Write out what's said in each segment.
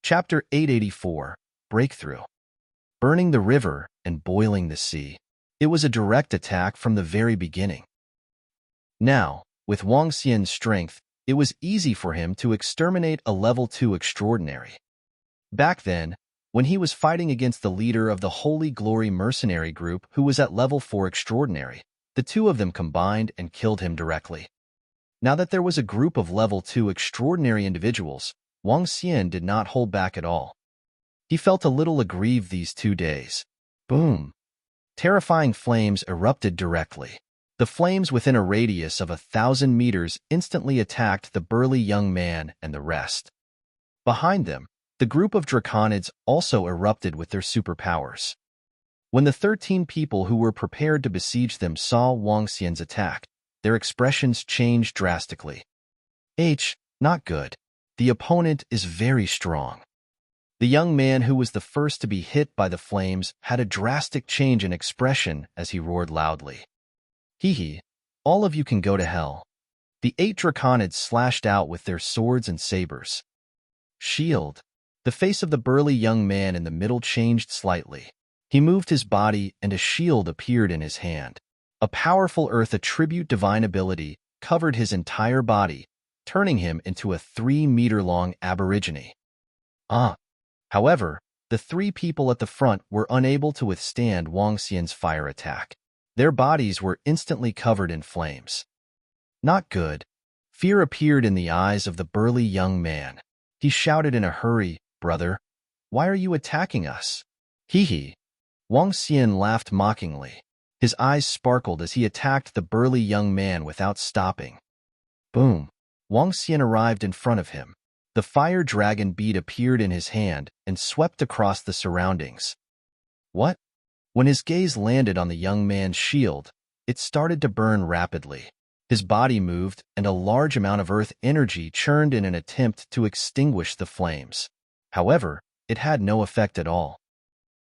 Chapter 884, Breakthrough. Burning the river and boiling the sea. It was a direct attack from the very beginning. Now, with Wang Xian's strength, it was easy for him to exterminate a level 2 extraordinary. Back then, when he was fighting against the leader of the Holy Glory mercenary group who was at level 4 extraordinary, the two of them combined and killed him directly. Now that there was a group of level 2 extraordinary individuals, Wang Xian did not hold back at all. He felt a little aggrieved these 2 days. Boom! Terrifying flames erupted directly. The flames within a radius of 1,000 meters instantly attacked the burly young man and the rest. Behind them, the group of draconids also erupted with their superpowers. When the 13 people who were prepared to besiege them saw Wang Xian's attack, their expressions changed drastically. Not good. The opponent is very strong. The young man who was the first to be hit by the flames had a drastic change in expression as he roared loudly. Hee, all of you can go to hell. The 8 draconids slashed out with their swords and sabers. Shield. The face of the burly young man in the middle changed slightly. He moved his body and a shield appeared in his hand. A powerful earth attribute divine ability covered his entire body, turning him into a 3-meter-long aborigine. However, the 3 people at the front were unable to withstand Wang Xian's fire attack. Their bodies were instantly covered in flames. Not good. Fear appeared in the eyes of the burly young man. He shouted in a hurry, "Brother, why are you attacking us?" Wang Xian laughed mockingly. His eyes sparkled as he attacked the burly young man without stopping. Boom! Wang Xian arrived in front of him. The fire dragon bead appeared in his hand and swept across the surroundings. What? When his gaze landed on the young man's shield, it started to burn rapidly. His body moved, and a large amount of earth energy churned in an attempt to extinguish the flames. However, it had no effect at all.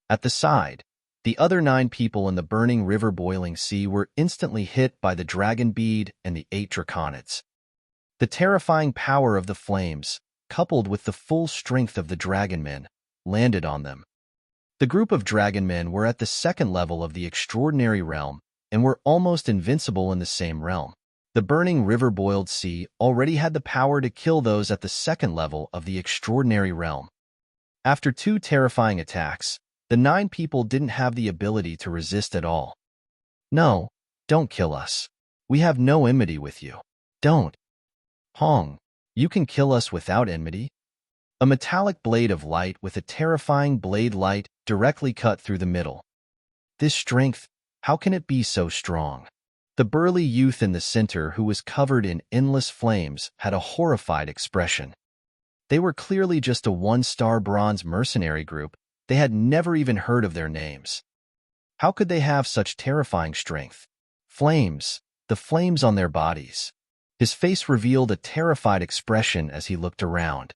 At the side, the other 9 people in the burning river boiling sea were instantly hit by the dragon bead and the 8 draconids. The terrifying power of the flames, coupled with the full strength of the dragonmen, landed on them. The group of dragonmen were at the 2nd level of the extraordinary realm and were almost invincible in the same realm. The burning river-boiled sea already had the power to kill those at the 2nd level of the extraordinary realm. After 2 terrifying attacks, the 9 people didn't have the ability to resist at all. No, don't kill us. We have no enmity with you. Don't. Hong, you can kill us without enmity? A metallic blade of light with a terrifying blade light directly cut through the middle. This strength, how can it be so strong? The burly youth in the center who was covered in endless flames had a horrified expression. They were clearly just a 1-star bronze mercenary group. They had never even heard of their names. How could they have such terrifying strength? Flames, the flames on their bodies. His face revealed a terrified expression as he looked around.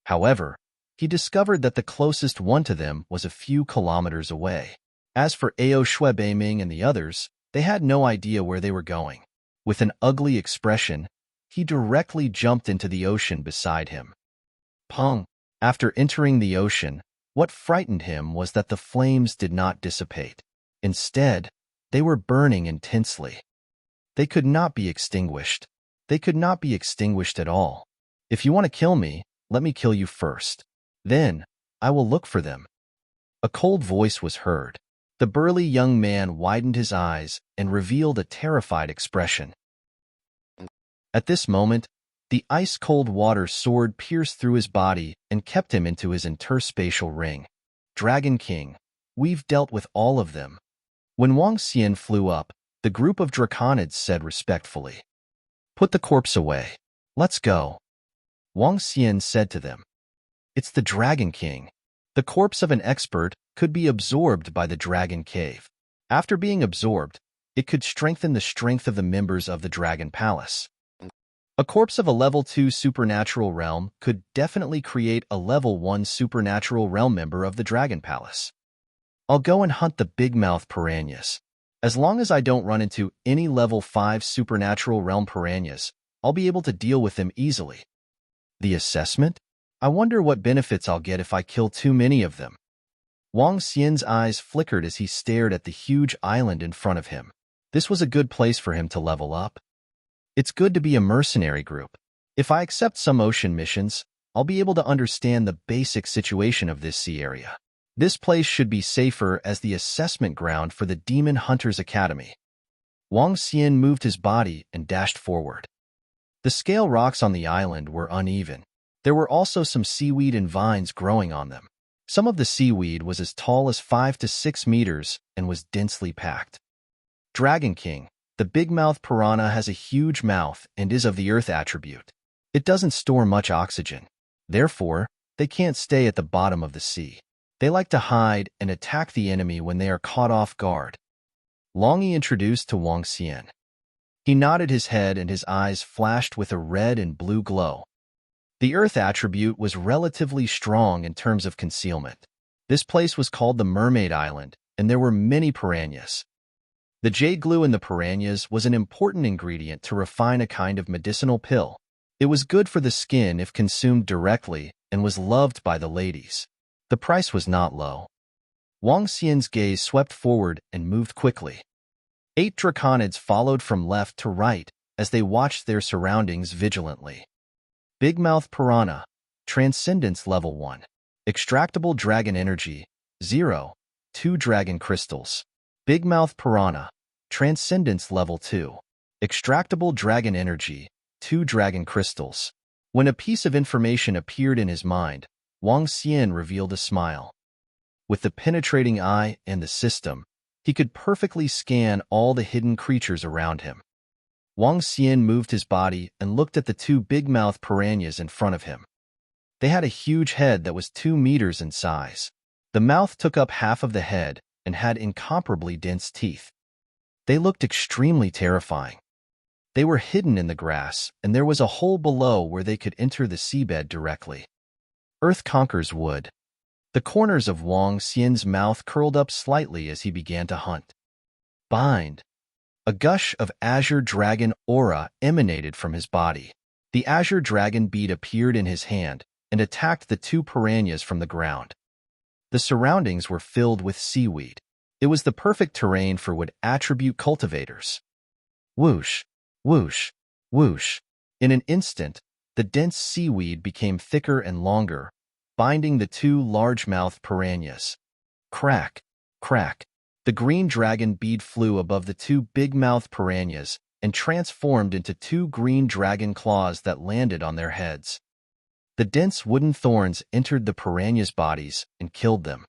However, he discovered that the closest one to them was a few kilometers away. As for Ao Shui Beiming and the others, they had no idea where they were going. With an ugly expression, he directly jumped into the ocean beside him. Pong! After entering the ocean, what frightened him was that the flames did not dissipate. Instead, they were burning intensely. They could not be extinguished. They could not be extinguished at all. If you want to kill me, let me kill you first. Then, I will look for them. A cold voice was heard. The burly young man widened his eyes and revealed a terrified expression. At this moment, the ice-cold water sword pierced through his body and kept him into his interspatial ring. Dragon King, we've dealt with all of them. When Wang Xian flew up, the group of draconids said respectfully, "Put the corpse away. Let's go." Wang Xian said to them, "It's the Dragon King. The corpse of an expert could be absorbed by the Dragon Cave. After being absorbed, it could strengthen the strength of the members of the Dragon Palace. A corpse of a level 2 supernatural realm could definitely create a level 1 supernatural realm member of the Dragon Palace. I'll go and hunt the big-mouth piranhas. As long as I don't run into any level 5 supernatural realm piranhas, I'll be able to deal with them easily." The assessment? I wonder what benefits I'll get if I kill too many of them. Wang Xian's eyes flickered as he stared at the huge island in front of him. This was a good place for him to level up. It's good to be a mercenary group. If I accept some ocean missions, I'll be able to understand the basic situation of this sea area. This place should be safer as the assessment ground for the Demon Hunters Academy. Wang Xian moved his body and dashed forward. The scale rocks on the island were uneven. There were also some seaweed and vines growing on them. Some of the seaweed was as tall as 5 to 6 meters and was densely packed. Dragon King, the big-mouthed piranha, has a huge mouth and is of the earth attribute. It doesn't store much oxygen. Therefore, they can't stay at the bottom of the sea. They like to hide and attack the enemy when they are caught off guard. Longy introduced to Wang Xian. He nodded his head and his eyes flashed with a red and blue glow. The earth attribute was relatively strong in terms of concealment. This place was called the Mermaid Island, and there were many piranhas. The jade glue in the piranhas was an important ingredient to refine a kind of medicinal pill. It was good for the skin if consumed directly and was loved by the ladies. The price was not low. Wang Xian's gaze swept forward and moved quickly. 8 draconids followed from left to right as they watched their surroundings vigilantly. Big-mouth piranha, Transcendence Level 1. Extractable Dragon Energy, 0, 2 Dragon Crystals. Big-mouth piranha, Transcendence Level 2. Extractable Dragon Energy, 2 Dragon Crystals. When a piece of information appeared in his mind, Wang Xian revealed a smile. With the penetrating eye and the system, he could perfectly scan all the hidden creatures around him. Wang Xian moved his body and looked at the 2 big-mouthed piranhas in front of him. They had a huge head that was 2 meters in size. The mouth took up half of the head and had incomparably dense teeth. They looked extremely terrifying. They were hidden in the grass, and there was a hole below where they could enter the seabed directly. Earth conquers wood. The corners of Wang Xian's mouth curled up slightly as he began to hunt. Bind. A gush of azure dragon aura emanated from his body. The azure dragon bead appeared in his hand and attacked the 2 piranhas from the ground. The surroundings were filled with seaweed. It was the perfect terrain for wood attribute cultivators. Whoosh, whoosh, whoosh. In an instant, the dense seaweed became thicker and longer, binding the 2 large-mouthed piranhas. Crack, crack. The green dragon bead flew above the 2 big-mouthed piranhas and transformed into 2 green dragon claws that landed on their heads. The dense wooden thorns entered the piranhas' bodies and killed them.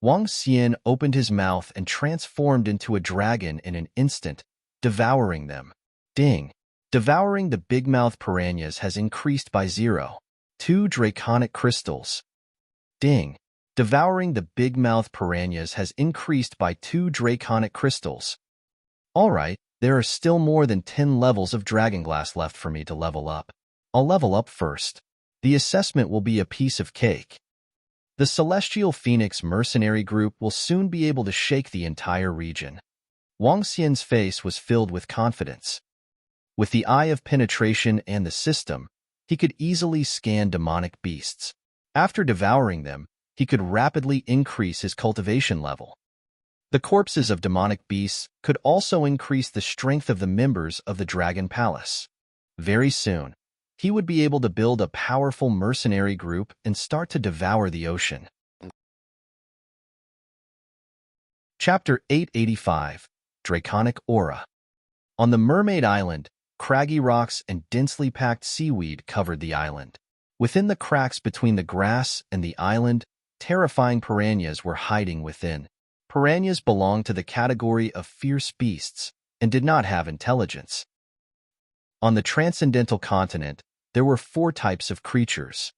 Wang Xian opened his mouth and transformed into a dragon in an instant, devouring them. Ding! Devouring the big-mouthed piranhas has increased by 0, 2 draconic crystals. Ding! Devouring the big-mouthed piranhas has increased by 2 draconic crystals. All right, there are still more than 10 levels of dragonglass left for me to level up. I'll level up first. The assessment will be a piece of cake. The Celestial Phoenix mercenary group will soon be able to shake the entire region. Wang Xian's face was filled with confidence. With the eye of penetration and the system, he could easily scan demonic beasts. After devouring them, he could rapidly increase his cultivation level. The corpses of demonic beasts could also increase the strength of the members of the Dragon Palace. Very soon, he would be able to build a powerful mercenary group and start to devour the ocean. Chapter 885, Draconic Aura. On the Mermaid Island, craggy rocks and densely packed seaweed covered the island. Within the cracks between the grass and the island, terrifying piranhas were hiding within. Piranhas belonged to the category of fierce beasts and did not have intelligence. On the transcendental continent, there were 4 types of creatures: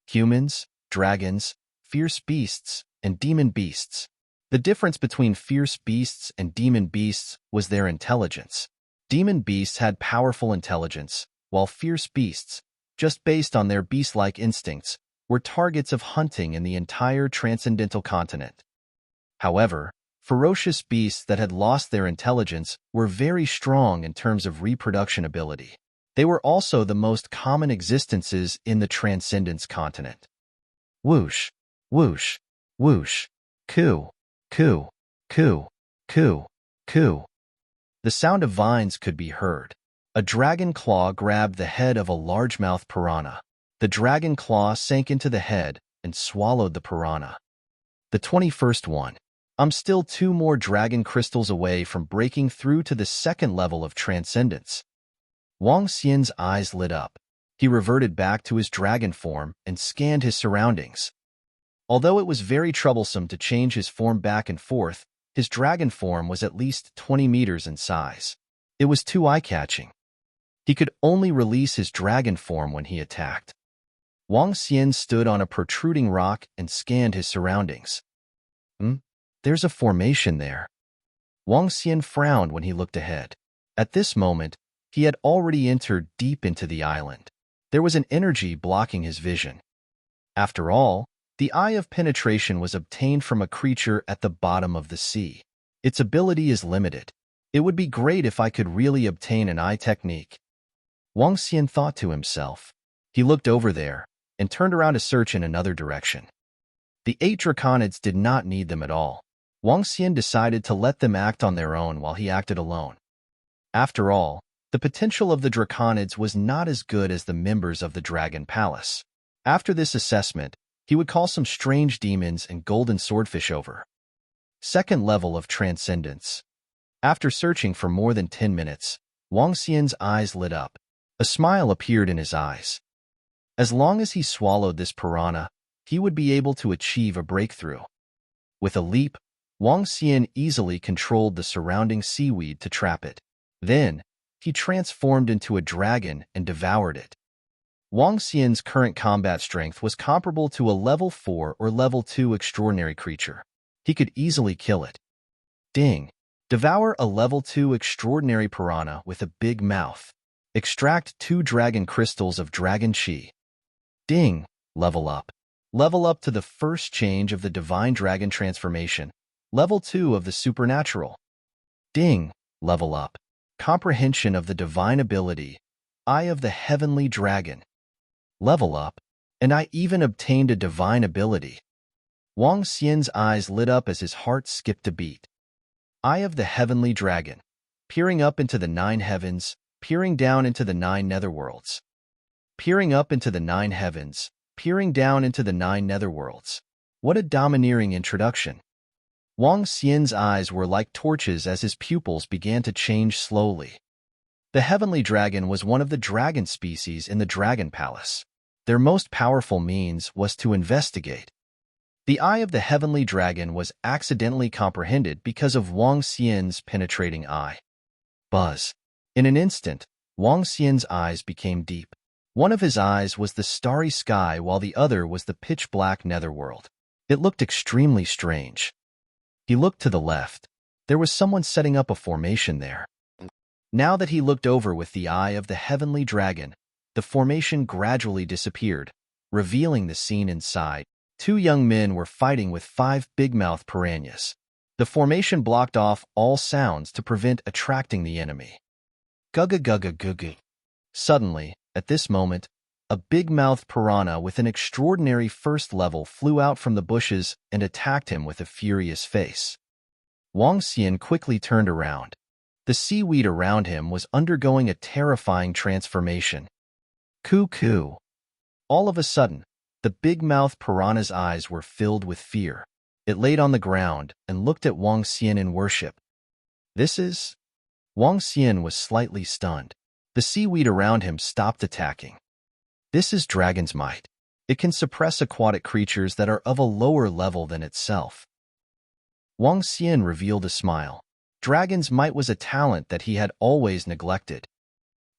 humans, dragons, fierce beasts, and demon beasts. The difference between fierce beasts and demon beasts was their intelligence. Demon beasts had powerful intelligence, while fierce beasts, just based on their beast-like instincts, were targets of hunting in the entire transcendental continent. However, ferocious beasts that had lost their intelligence were very strong in terms of reproduction ability. They were also the most common existences in the Transcendence continent. Whoosh, whoosh, whoosh, coo, coo, coo, coo, coo. The sound of vines could be heard. A dragon claw grabbed the head of a largemouth piranha. The dragon claw sank into the head and swallowed the piranha. The 21st one. I'm still 2 more dragon crystals away from breaking through to the second level of transcendence. Wang Xian's eyes lit up. He reverted back to his dragon form and scanned his surroundings. Although it was very troublesome to change his form back and forth, his dragon form was at least 20 meters in size. It was too eye-catching. He could only release his dragon form when he attacked. Wang Xian stood on a protruding rock and scanned his surroundings. There's a formation there. Wang Xian frowned when he looked ahead. At this moment, he had already entered deep into the island. There was an energy blocking his vision. After all, the Eye of Penetration was obtained from a creature at the bottom of the sea. Its ability is limited. It would be great if I could really obtain an eye technique. Wang Xian thought to himself. He looked over there and turned around to search in another direction. The 8 draconids did not need them at all. Wang Xian decided to let them act on their own while he acted alone. After all, the potential of the draconids was not as good as the members of the Dragon Palace. After this assessment, he would call some strange demons and golden swordfish over. Second level of transcendence. After searching for more than 10 minutes, Wang Xian's eyes lit up. A smile appeared in his eyes. As long as he swallowed this piranha, he would be able to achieve a breakthrough. With a leap, Wang Xian easily controlled the surrounding seaweed to trap it. Then, he transformed into a dragon and devoured it. Wang Xian's current combat strength was comparable to a level 4 or level 2 extraordinary creature. He could easily kill it. Ding! Devour a level 2 extraordinary piranha with a big mouth. Extract 2 dragon crystals of dragon chi. Ding! Level up. Level up to the first change of the divine dragon transformation. Level 2 of the supernatural. Ding! Level up. Comprehension of the divine ability. Eye of the heavenly dragon. Level up. And I even obtained a divine ability. Wang Xian's eyes lit up as his heart skipped a beat. Eye of the heavenly dragon. Peering up into the 9 heavens, peering down into the 9 netherworlds. Peering up into the 9 heavens, peering down into the 9 netherworlds. What a domineering introduction. Wang Xian's eyes were like torches as his pupils began to change slowly. The heavenly dragon was one of the dragon species in the Dragon Palace. Their most powerful means was to investigate. The eye of the heavenly dragon was accidentally comprehended because of Wang Xian's penetrating eye. Buzz. In an instant, Wang Xian's eyes became deep. One of his eyes was the starry sky while the other was the pitch-black netherworld. It looked extremely strange. He looked to the left. There was someone setting up a formation there. Now that he looked over with the eye of the heavenly dragon, the formation gradually disappeared, revealing the scene inside. 2 young men were fighting with 5 big-mouth piranhas. The formation blocked off all sounds to prevent attracting the enemy. Gugga gugga gugga. Suddenly, at this moment, a big-mouthed piranha with an extraordinary first level flew out from the bushes and attacked him with a furious face. Wang Xian quickly turned around. The seaweed around him was undergoing a terrifying transformation. Coo-coo. All of a sudden, the big-mouthed piranha's eyes were filled with fear. It laid on the ground and looked at Wang Xian in worship. This is... Wang Xian was slightly stunned. The seaweed around him stopped attacking. This is dragon's might. It can suppress aquatic creatures that are of a lower level than itself. Wang Xian revealed a smile. Dragon's might was a talent that he had always neglected.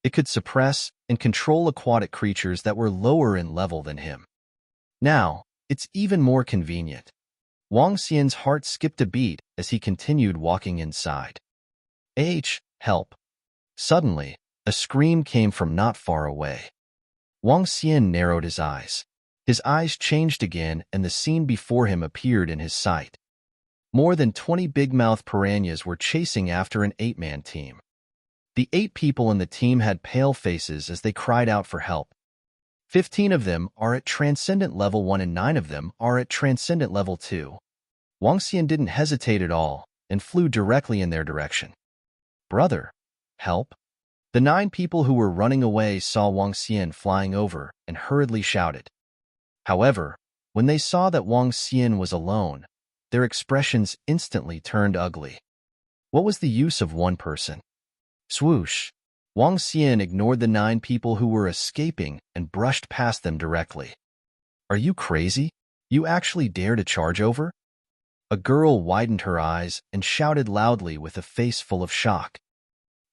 It could suppress and control aquatic creatures that were lower in level than him. Now, it's even more convenient. Wang Xian's heart skipped a beat as he continued walking inside. Help! Suddenly, a scream came from not far away. Wang Xian narrowed his eyes. His eyes changed again and the scene before him appeared in his sight. More than 20 big-mouthed piranhas were chasing after an 8-man team. The 8 people in the team had pale faces as they cried out for help. 15 of them are at Transcendent Level 1 and 9 of them are at Transcendent Level 2. Wang Xian didn't hesitate at all and flew directly in their direction. Brother, help! The 9 people who were running away saw Wang Xian flying over and hurriedly shouted. However, when they saw that Wang Xian was alone, their expressions instantly turned ugly. What was the use of one person? Swoosh! Wang Xian ignored the 9 people who were escaping and brushed past them directly. Are you crazy? You actually dare to charge over? A girl widened her eyes and shouted loudly with a face full of shock.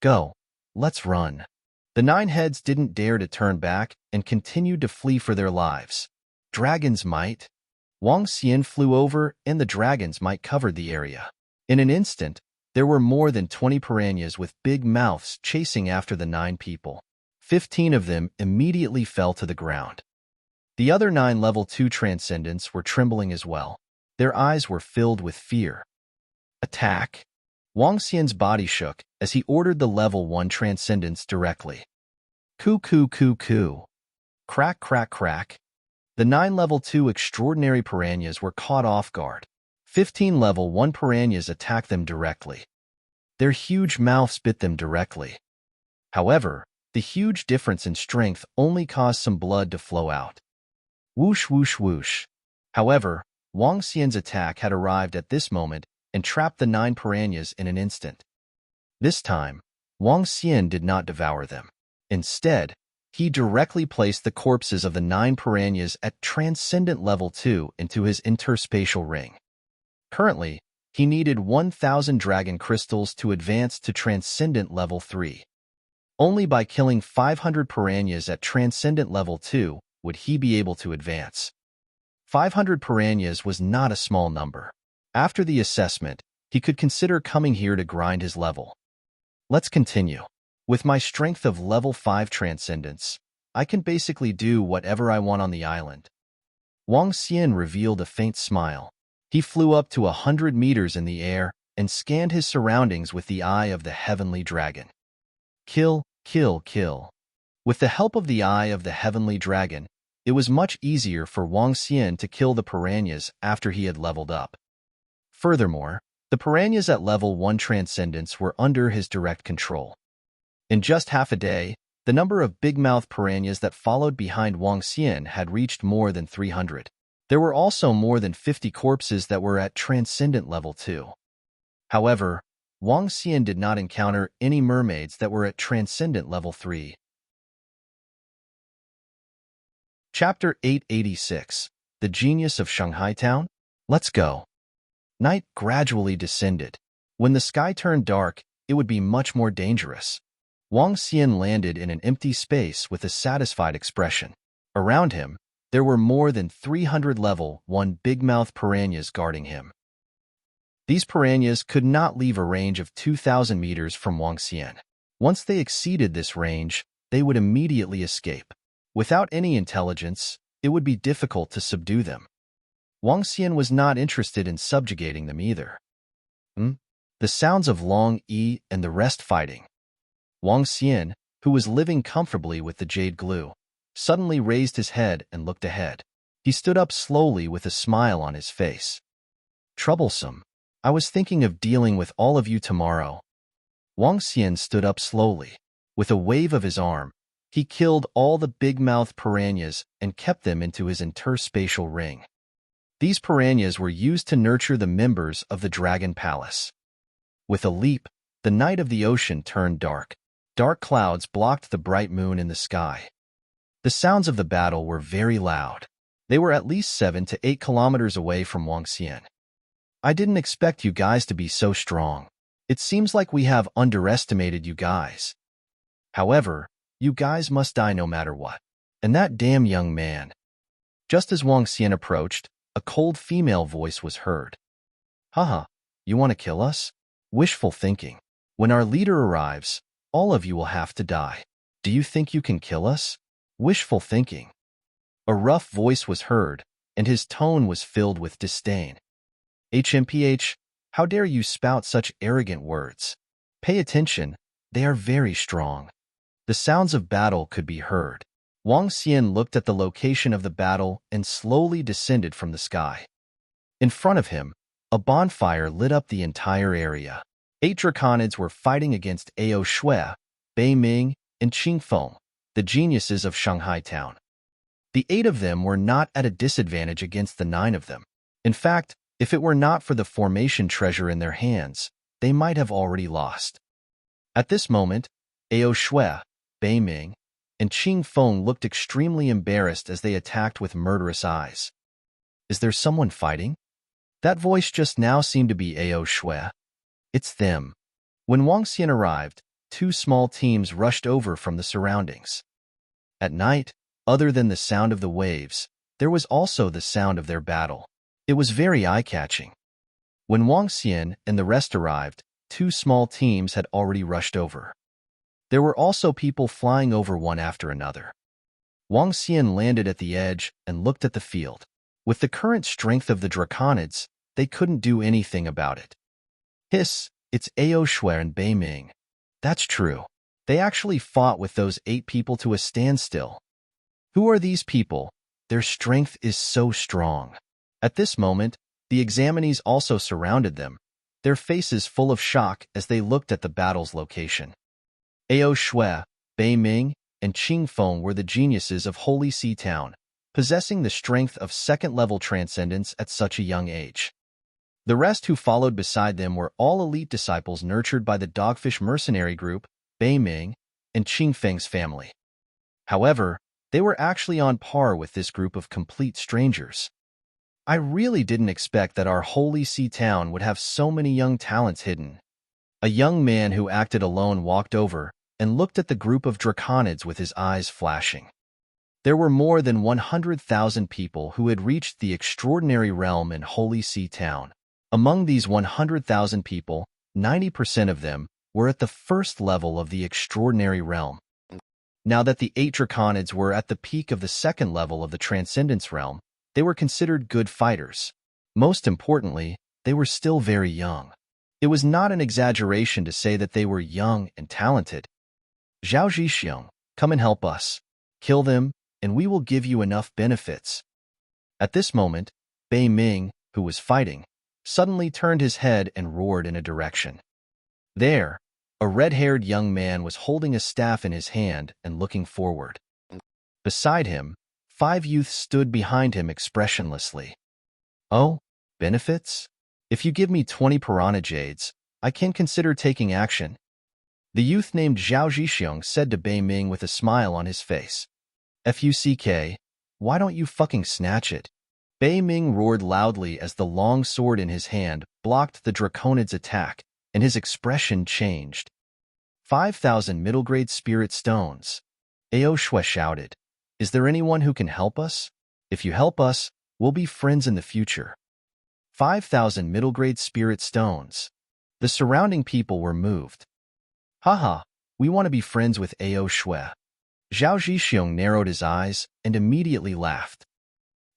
Go, let's run. The 9 heads didn't dare to turn back and continued to flee for their lives. Dragon's might? Wang Xian flew over and the dragon's might covered the area. In an instant, there were more than 20 piranhas with big mouths chasing after the 9 people. 15 of them immediately fell to the ground. The other 9 level 2 transcendents were trembling as well. Their eyes were filled with fear. Attack! Wang Xian's body shook as he ordered the level 1 transcendents directly. Coo coo coo coo. Crack crack crack. The 9 level 2 extraordinary piranhas were caught off guard. 15 level 1 piranhas attacked them directly. Their huge mouths bit them directly. However, the huge difference in strength only caused some blood to flow out. Whoosh whoosh whoosh. However, Wang Xian's attack had arrived at this moment and trapped the 9 piranhas in an instant. This time, Wang Xian did not devour them. Instead, he directly placed the corpses of the 9 piranhas at Transcendent Level 2 into his interspatial ring. Currently, he needed 1,000 dragon crystals to advance to Transcendent Level 3. Only by killing 500 piranhas at Transcendent Level 2 would he be able to advance. 500 piranhas was not a small number. After the assessment, he could consider coming here to grind his level. Let's continue. With my strength of Level 5 Transcendence, I can basically do whatever I want on the island. Wang Xian revealed a faint smile. He flew up to 100 meters in the air and scanned his surroundings with the eye of the heavenly dragon. Kill, kill, kill. With the help of the eye of the heavenly dragon, it was much easier for Wang Xian to kill the piranhas after he had leveled up. Furthermore, the piranhas at level 1 transcendence were under his direct control. In just half a day, the number of big-mouth piranhas that followed behind Wang Xian had reached more than 300. There were also more than 50 corpses that were at Transcendent Level 2. However, Wang Xian did not encounter any mermaids that were at Transcendent Level 3. Chapter 886. The Genius of Shanghai Town? Let's go. Night gradually descended. When the sky turned dark, it would be much more dangerous. Wang Xian landed in an empty space with a satisfied expression. Around him, there were more than 300 level 1 big-mouth piranhas guarding him. These piranhas could not leave a range of 2,000 meters from Wang Xian. Once they exceeded this range, they would immediately escape. Without any intelligence, it would be difficult to subdue them. Wang Xian was not interested in subjugating them either. The sounds of Long Yi and the rest fighting. Wang Xian, who was living comfortably with the jade glue, suddenly raised his head and looked ahead. He stood up slowly with a smile on his face. Troublesome. I was thinking of dealing with all of you tomorrow. Wang Xian stood up slowly. With a wave of his arm, he killed all the big-mouthed piranhas and kept them into his interspatial ring. These piranhas were used to nurture the members of the Dragon Palace. With a leap, the night of the ocean turned dark. Dark clouds blocked the bright moon in the sky. The sounds of the battle were very loud. They were at least 7 to 8 kilometers away from Wang Xian. I didn't expect you guys to be so strong. It seems like we have underestimated you guys. However, you guys must die no matter what. And that damn young man. Just as Wang Xian approached, a cold female voice was heard. Haha, you want to kill us? Wishful thinking. When our leader arrives, all of you will have to die. Do you think you can kill us? Wishful thinking. A rough voice was heard, and his tone was filled with disdain. HMPH, how dare you spout such arrogant words? Pay attention, They are very strong. The sounds of battle could be heard. Wang Xian looked at the location of the battle and slowly descended from the sky. In front of him, a bonfire lit up the entire area. 8 draconids were fighting against Ao Shui, Bei Ming, and Qing Feng, the geniuses of Shanghai town. The 8 of them were not at a disadvantage against the 9 of them. In fact, if it were not for the formation treasure in their hands, they might have already lost. At this moment, Ao Shui, Bei Ming, and Qing Feng looked extremely embarrassed as they attacked with murderous eyes. Is there someone fighting? That voice just now seemed to be Ao Shui. It's them. When Wang Xian arrived, 2 small teams rushed over from the surroundings. At night, other than the sound of the waves, there was also the sound of their battle. It was very eye-catching. When Wang Xian and the rest arrived, 2 small teams had already rushed over. There were also people flying over one after another. Wang Xian landed at the edge and looked at the field. With the current strength of the draconids, they couldn't do anything about it. Hiss, it's Ao Shui and Bei Ming. That's true. They actually fought with those 8 people to a standstill. Who are these people? Their strength is so strong. At this moment, the examinees also surrounded them, their faces full of shock as they looked at the battle's location. Ao Shui, Bei Ming, and Qing Feng were the geniuses of Holy Sea Town, possessing the strength of second-level transcendence at such a young age. The rest who followed beside them were all elite disciples nurtured by the Dogfish mercenary group, Bei Ming, and Qing Feng's family. However, they were actually on par with this group of complete strangers. I really didn't expect that our Holy Sea Town would have so many young talents hidden. A young man who acted alone walked over and looked at the group of draconids with his eyes flashing. There were more than 100,000 people who had reached the extraordinary realm in Holy Sea Town. Among these 100,000 people, 90% of them were at the first level of the extraordinary realm. Now that the 8 draconids were at the peak of the second level of the transcendence realm, they were considered good fighters. Most importantly, they were still very young. It was not an exaggeration to say that they were young and talented. Zhao Zhixiong, come and help us. Kill them, and we will give you enough benefits. At this moment, Bei Ming, who was fighting, suddenly turned his head and roared in a direction. There, a red-haired young man was holding a staff in his hand and looking forward. Beside him, 5 youths stood behind him expressionlessly. Oh, benefits? If you give me 20 piranha jades, I can consider taking action. The youth named Zhao Zhixiong said to Bei Ming with a smile on his face. FUCK, why don't you fucking snatch it? Bei Ming roared loudly as the long sword in his hand blocked the draconid's attack, and his expression changed. 5,000 middle-grade spirit stones. Ao Shui shouted. Is there anyone who can help us? If you help us, we'll be friends in the future. 5,000 middle-grade spirit stones. The surrounding people were moved. Haha, we want to be friends with Ao Shui. Zhao Zhixiong narrowed his eyes and immediately laughed.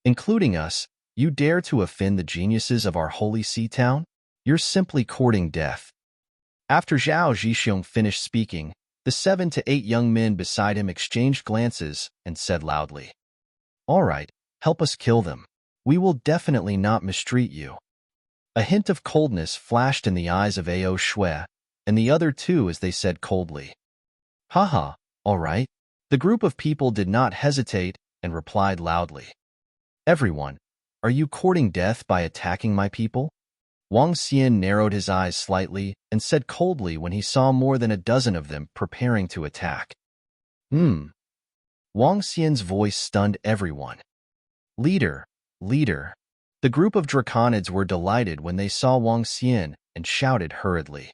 Including us, you dare to offend the geniuses of our Holy Sea Town? You're simply courting death. After Zhao Zhixiong finished speaking, the 7 to 8 young men beside him exchanged glances and said loudly, All right, help us kill them. We will definitely not mistreat you. A hint of coldness flashed in the eyes of Ao Shui, and the other 2 as they said coldly, Haha, all right. The group of people did not hesitate and replied loudly, Everyone, are you courting death by attacking my people? Wang Xian narrowed his eyes slightly and said coldly when he saw more than a dozen of them preparing to attack. Wang Xian's voice stunned everyone. Leader, leader. The group of draconids were delighted when they saw Wang Xian and shouted hurriedly.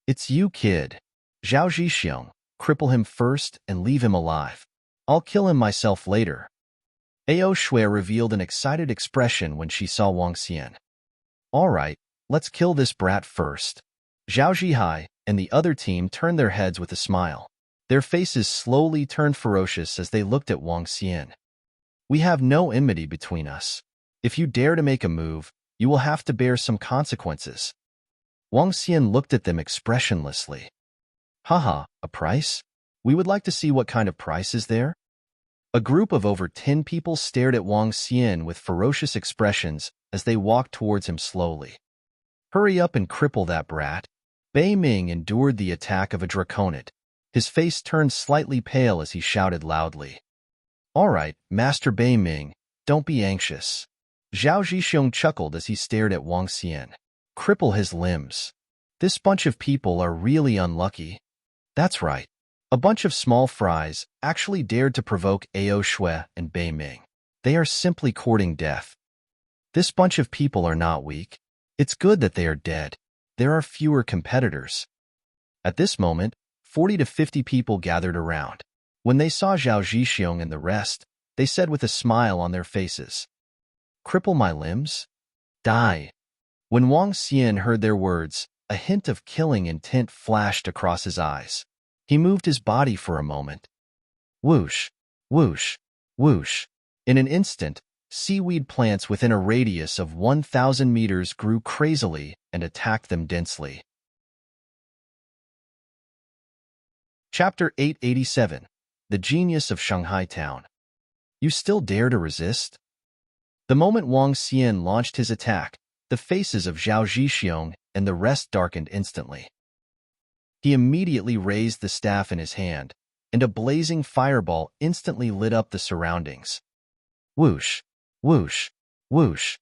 It's you, kid. Zhao Zhixiong, cripple him first and leave him alive. I'll kill him myself later. Ao Shui revealed an excited expression when she saw Wang Xian. All right, let's kill this brat first. Zhao Zhihai and the other team turned their heads with a smile. Their faces slowly turned ferocious as they looked at Wang Xian. We have no enmity between us. If you dare to make a move, you will have to bear some consequences. Wang Xian looked at them expressionlessly. Haha, a price? We would like to see what kind of price is there. A group of over 10 people stared at Wang Xian with ferocious expressions as they walked towards him slowly. Hurry up and cripple that brat. Bei Ming endured the attack of a draconid. His face turned slightly pale as he shouted loudly. All right, Master Bei Ming, don't be anxious. Zhao Zhixiong chuckled as he stared at Wang Xian. Cripple his limbs. This bunch of people are really unlucky. That's right. A bunch of small fries actually dared to provoke Ao Shui and Bei Ming. They are simply courting death. This bunch of people are not weak. It's good that they are dead. There are fewer competitors. At this moment, 40 to 50 people gathered around. When they saw Zhao Zhixiong and the rest, they said with a smile on their faces, Cripple my limbs? Die. When Wang Xian heard their words, a hint of killing intent flashed across his eyes. He moved his body for a moment. Whoosh, whoosh, whoosh. In an instant, seaweed plants within a radius of 1,000 meters grew crazily and attacked them densely. Chapter 887. The Genius of Shanghai Town. You still dare to resist? The moment Wang Xian launched his attack, the faces of Zhao Zhixiong and the rest darkened instantly. He immediately raised the staff in his hand, and a blazing fireball instantly lit up the surroundings. Whoosh, whoosh, whoosh.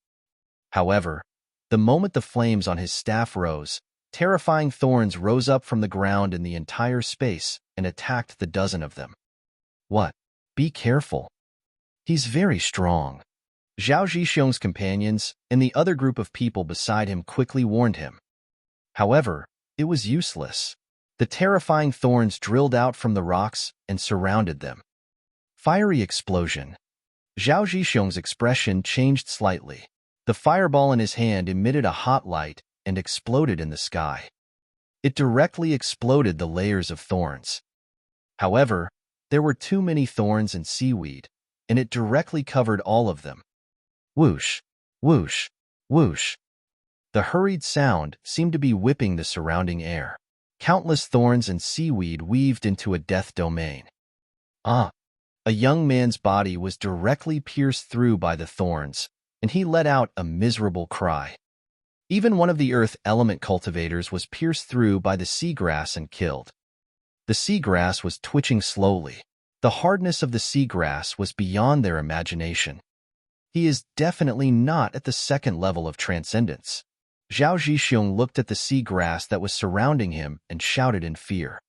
However, the moment the flames on his staff rose, terrifying thorns rose up from the ground in the entire space and attacked the dozen of them. What? Be careful. He's very strong. Zhao Zhixiong's companions and the other group of people beside him quickly warned him. However, it was useless. The terrifying thorns drilled out from the rocks and surrounded them. Fiery explosion. Zhao Zhixiong's expression changed slightly. The fireball in his hand emitted a hot light and exploded in the sky. It directly exploded the layers of thorns. However, there were too many thorns and seaweed, and it directly covered all of them. Whoosh, whoosh, whoosh. The hurried sound seemed to be whipping the surrounding air. Countless thorns and seaweed weaved into a death domain. A young man's body was directly pierced through by the thorns, and he let out a miserable cry. Even one of the earth element cultivators was pierced through by the seagrass and killed. The seagrass was twitching slowly. The hardness of the seagrass was beyond their imagination. He is definitely not at the second level of transcendence. Zhao Zhixiong looked at the seagrass that was surrounding him and shouted in fear.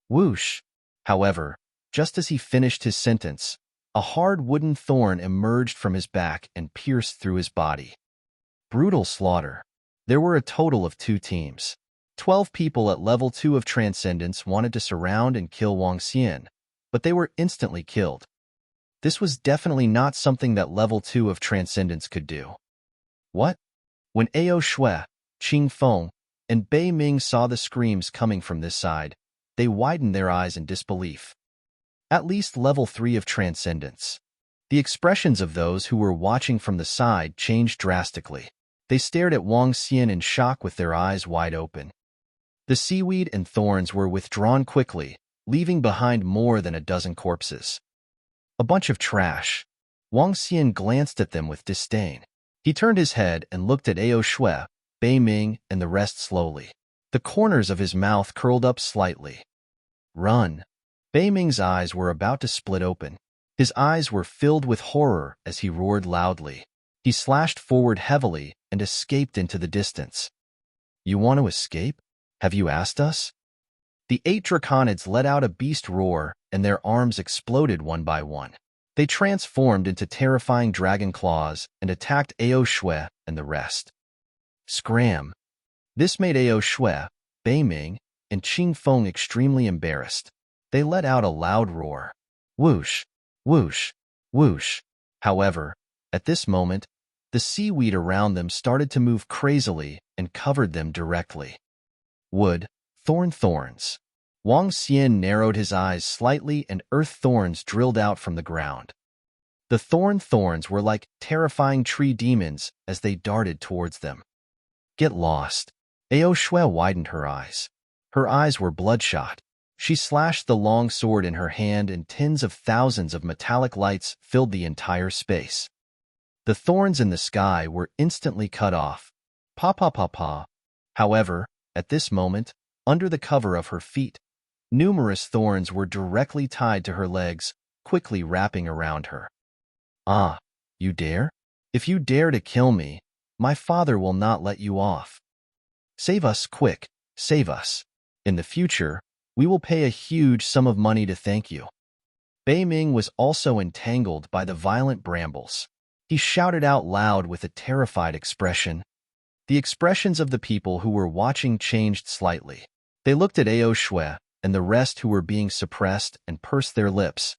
Whoosh! However, just as he finished his sentence, a hard wooden thorn emerged from his back and pierced through his body. Brutal slaughter. There were a total of 2 teams. 12 people at level 2 of Transcendence wanted to surround and kill Wang Xian, but they were instantly killed. This was definitely not something that level 2 of Transcendence could do. What? When Ao Shui, Qing Feng, and Bei Ming saw the screams coming from this side, they widened their eyes in disbelief. At least level 3 of Transcendence. The expressions of those who were watching from the side changed drastically. They stared at Wang Xian in shock with their eyes wide open. The seaweed and thorns were withdrawn quickly, leaving behind more than a dozen corpses. A bunch of trash. Wang Xian glanced at them with disdain. He turned his head and looked at Ao Shui, Bei Ming, and the rest slowly. The corners of his mouth curled up slightly. Run! Bei Ming's eyes were about to split open. His eyes were filled with horror as he roared loudly. He slashed forward heavily and escaped into the distance. You want to escape? Have you asked us? The 8 draconids let out a beast roar, and their arms exploded one by one. They transformed into terrifying dragon claws and attacked Ao Shui and the rest. Scram! This made Ao Shui, Bei Ming, and Qing Feng extremely embarrassed. They let out a loud roar. Whoosh! Whoosh! Whoosh! However, at this moment, the seaweed around them started to move crazily and covered them directly. Wood, thorns. Wang Xian narrowed his eyes slightly and earth thorns drilled out from the ground. The thorns were like terrifying tree demons as they darted towards them. Get lost. Ao Shui widened her eyes. Her eyes were bloodshot. She slashed the long sword in her hand and tens of thousands of metallic lights filled the entire space. The thorns in the sky were instantly cut off. Pa pa pa pa. However, at this moment, under the cover of her feet, numerous thorns were directly tied to her legs, quickly wrapping around her. Ah, you dare? If you dare to kill me, my father will not let you off. Save us, quick, save us. In the future, we will pay a huge sum of money to thank you. Bei Ming was also entangled by the violent brambles. He shouted out loud with a terrified expression. The expressions of the people who were watching changed slightly. They looked at Ao Shui and the rest who were being suppressed and pursed their lips.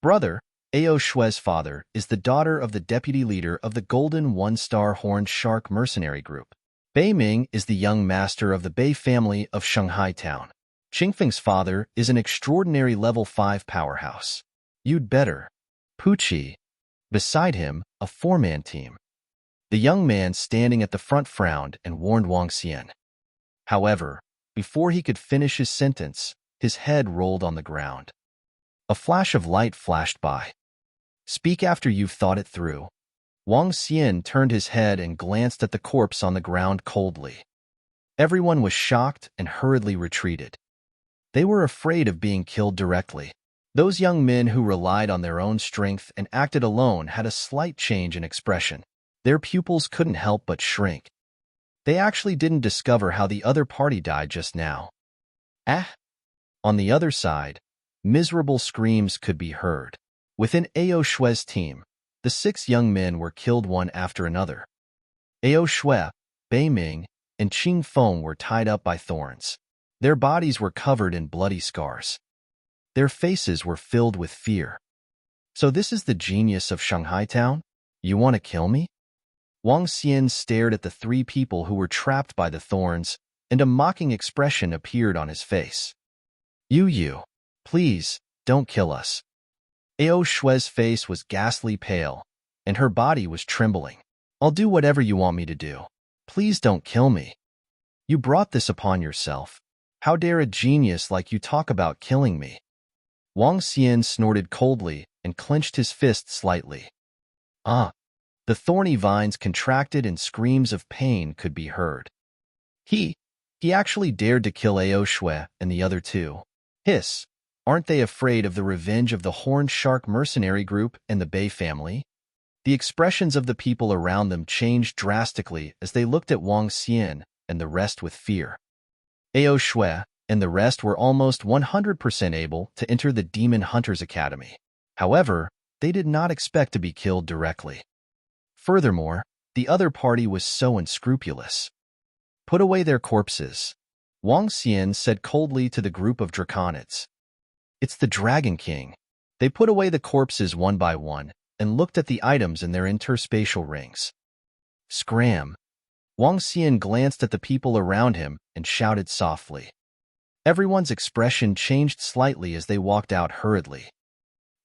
Brother, Ao Shui's father, is the daughter of the deputy leader of the Golden One-Star Horned Shark Mercenary Group. Bei Ming is the young master of the Bei family of Shanghai Town. Qingfeng's father is an extraordinary level 5 powerhouse. You'd better. Pucci. Beside him, a four-man team. The young man standing at the front frowned and warned Wang Xian. However, before he could finish his sentence, his head rolled on the ground. A flash of light flashed by. Speak after you've thought it through. Wang Xian turned his head and glanced at the corpse on the ground coldly. Everyone was shocked and hurriedly retreated. They were afraid of being killed directly. Those young men who relied on their own strength and acted alone had a slight change in expression. Their pupils couldn't help but shrink. They actually didn't discover how the other party died just now. Ah! On the other side, miserable screams could be heard. Within Ao Shui's team, the 6 young men were killed one after another. Ao Shui, Bei Ming, and Qing Feng were tied up by thorns. Their bodies were covered in bloody scars. Their faces were filled with fear. So this is the genius of Shanghai Town? You want to kill me? Wang Xian stared at the 3 people who were trapped by the thorns, and a mocking expression appeared on his face. You, please, don't kill us. Ao Shui's face was ghastly pale, and her body was trembling. I'll do whatever you want me to do. Please don't kill me. You brought this upon yourself. How dare a genius like you talk about killing me? Wang Xian snorted coldly and clenched his fist slightly. Ah! The thorny vines contracted and screams of pain could be heard. He actually dared to kill Ao Shui and the other 2. Hiss! Aren't they afraid of the revenge of the Horned Shark Mercenary Group and the Bei family? The expressions of the people around them changed drastically as they looked at Wang Xian and the rest with fear. Ao Shui and the rest were almost 100% able to enter the Demon Hunters Academy. However, they did not expect to be killed directly. Furthermore, the other party was so unscrupulous. Put away their corpses, Wang Xian said coldly to the group of draconids. It's the Dragon King. They put away the corpses one by one and looked at the items in their interspatial rings. Scram! Wang Xian glanced at the people around him and shouted softly. Everyone's expression changed slightly as they walked out hurriedly.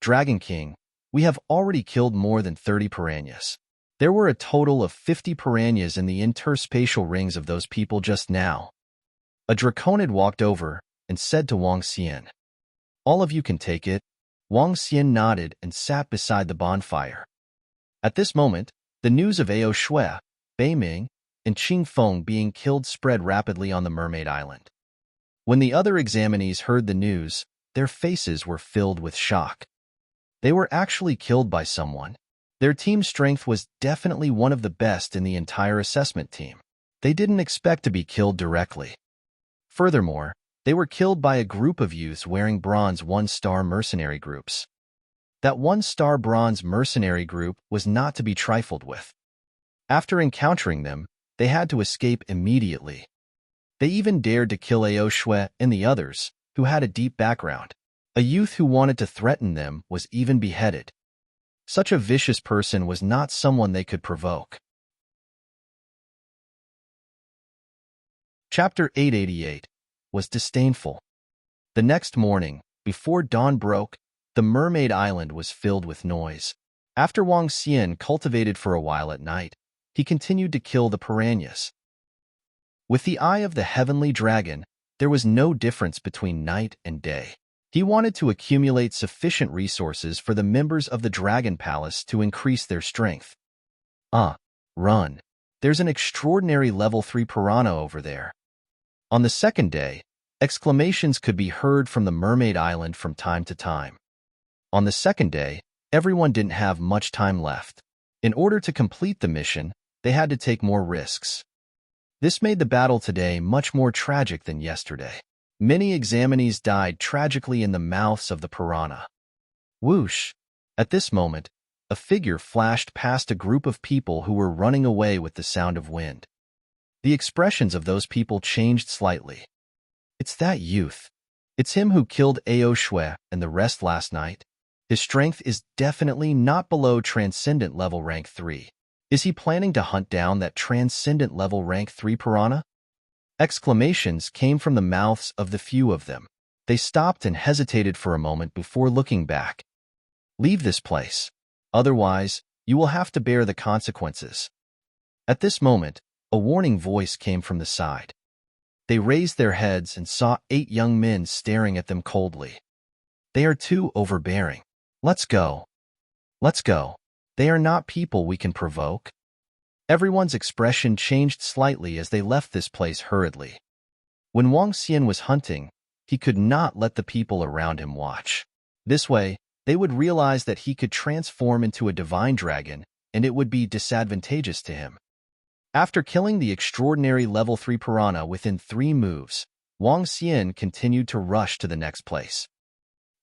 Dragon King, we have already killed more than 30 piranhas. There were a total of 50 piranhas in the interspatial rings of those people just now. A draconid walked over and said to Wang Xian. All of you can take it. Wang Xian nodded and sat beside the bonfire. At this moment, the news of Ao Shui, Bei Ming, and Qing Feng being killed spread rapidly on the Mermaid Island. When the other examinees heard the news, their faces were filled with shock. They were actually killed by someone. Their team strength was definitely one of the best in the entire assessment team. They didn't expect to be killed directly. Furthermore, they were killed by a group of youths wearing bronze 1-star mercenary groups. That 1-star bronze mercenary group was not to be trifled with. After encountering them, they had to escape immediately. They even dared to kill Ao Shui and the others, who had a deep background. A youth who wanted to threaten them was even beheaded. Such a vicious person was not someone they could provoke. Chapter 888 was disdainful. The next morning, before dawn broke, the Mermaid Island was filled with noise. After Wang Xian cultivated for a while at night, he continued to kill the piranhas. With the eye of the heavenly dragon, There was no difference between night and day. He wanted to accumulate sufficient resources for the members of the Dragon Palace to increase their strength. Run. There's an extraordinary level 3 piranha over there. On the second day, exclamations could be heard from the Mermaid Island from time to time. On the second day, everyone didn't have much time left. In order to complete the mission, they had to take more risks. This made the battle today much more tragic than yesterday. Many examinees died tragically in the mouths of the piranha. Whoosh! At this moment, a figure flashed past a group of people who were running away with the sound of wind. The expressions of those people changed slightly. It's that youth. It's him who killed Ao Shui and the rest last night. His strength is definitely not below Transcendent level rank 3. Is he planning to hunt down that Transcendent level rank 3 piranha? Exclamations came from the mouths of the few of them. They stopped and hesitated for a moment before looking back. Leave this place. Otherwise, you will have to bear the consequences. At this moment, a warning voice came from the side. They raised their heads and saw 8 young men staring at them coldly. They are too overbearing. Let's go. Let's go. They are not people we can provoke. Everyone's expression changed slightly as they left this place hurriedly. When Wang Xian was hunting, he could not let the people around him watch. This way, they would realize that he could transform into a divine dragon, and it would be disadvantageous to him. After killing the extraordinary level 3 piranha within 3 moves, Wang Xian continued to rush to the next place.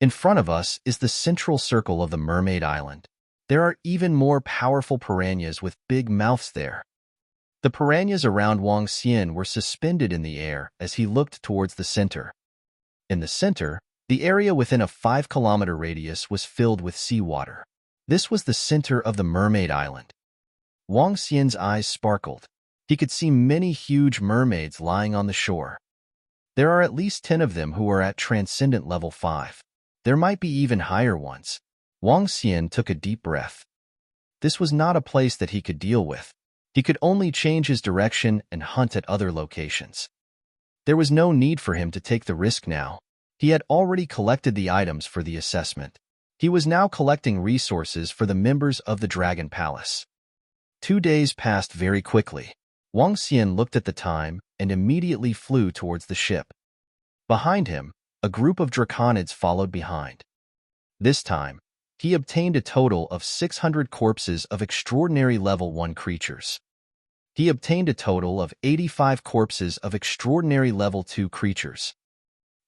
In front of us is the central circle of the Mermaid Island. There are even more powerful piranhas with big mouths there. The piranhas around Wang Xian were suspended in the air as he looked towards the center. In the center, the area within a 5-kilometer radius was filled with seawater. This was the center of the Mermaid Island. Wang Xian's eyes sparkled. He could see many huge mermaids lying on the shore. There are at least 10 of them who are at Transcendent level 5. There might be even higher ones. Wang Xian took a deep breath. This was not a place that he could deal with. He could only change his direction and hunt at other locations. There was no need for him to take the risk now. He had already collected the items for the assessment. He was now collecting resources for the members of the Dragon Palace. 2 days passed very quickly. Wang Xian looked at the time and immediately flew towards the ship. Behind him, a group of draconids followed behind. This time, he obtained a total of 600 corpses of extraordinary level 1 creatures. He obtained a total of 85 corpses of extraordinary level 2 creatures.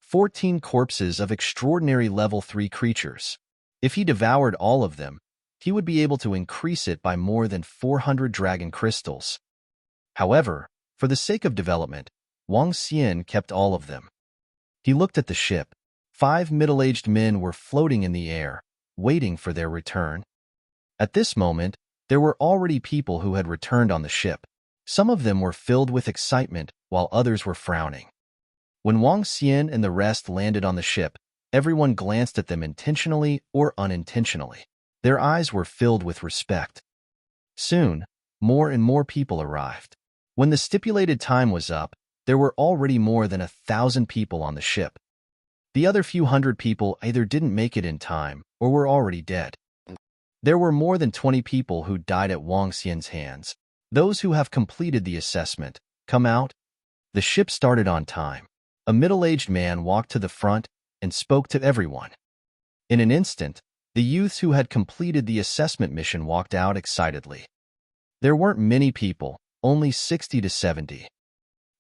14 corpses of extraordinary level 3 creatures. If he devoured all of them, he would be able to increase it by more than 400 dragon crystals. However, for the sake of development, Wang Xian kept all of them. He looked at the ship. 5 middle-aged men were floating in the air, waiting for their return. At this moment, there were already people who had returned on the ship. Some of them were filled with excitement, while others were frowning. When Wang Xian and the rest landed on the ship, everyone glanced at them intentionally or unintentionally. Their eyes were filled with respect. Soon, more and more people arrived. When the stipulated time was up, there were already more than 1,000 people on the ship. The other few hundred people either didn't make it in time or were already dead. There were more than 20 people who died at Wang Xian's hands. Those who have completed the assessment, come out. The ship started on time. A middle-aged man walked to the front and spoke to everyone. In an instant, the youths who had completed the assessment mission walked out excitedly. There weren't many people, only 60 to 70.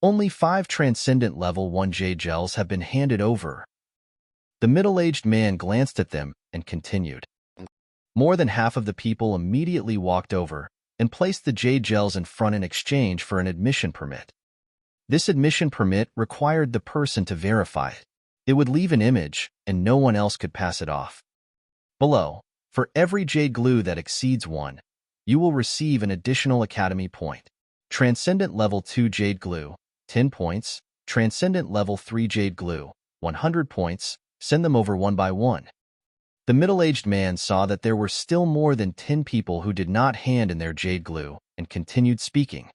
Only 5 Transcendent Level 1 jade gels have been handed over. The middle-aged man glanced at them and continued. More than half of the people immediately walked over and placed the jade gels in front in exchange for an admission permit. This admission permit required the person to verify it. It would leave an image, and no one else could pass it off. Below, for every jade glue that exceeds 1, you will receive an additional academy point. Transcendent Level 2 jade glue, 10 points. Transcendent Level 3 jade glue, 100 points. Send them over one by one. The middle-aged man saw that there were still more than 10 people who did not hand in their jade glue and continued speaking.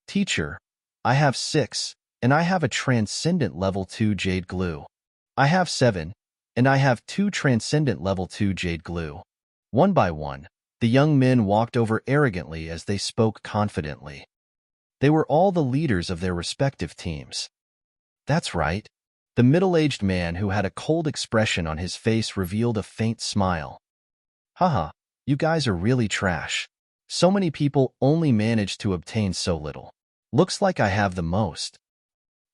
Teacher, I have 6, and I have a transcendent level 2 jade glue. I have 7, and I have 2 transcendent level 2 jade glue. One by one, the young men walked over arrogantly as they spoke confidently. They were all the leaders of their respective teams. That's right. The middle-aged man who had a cold expression on his face revealed a faint smile. Haha, you guys are really trash. So many people only manage to obtain so little. Looks like I have the most.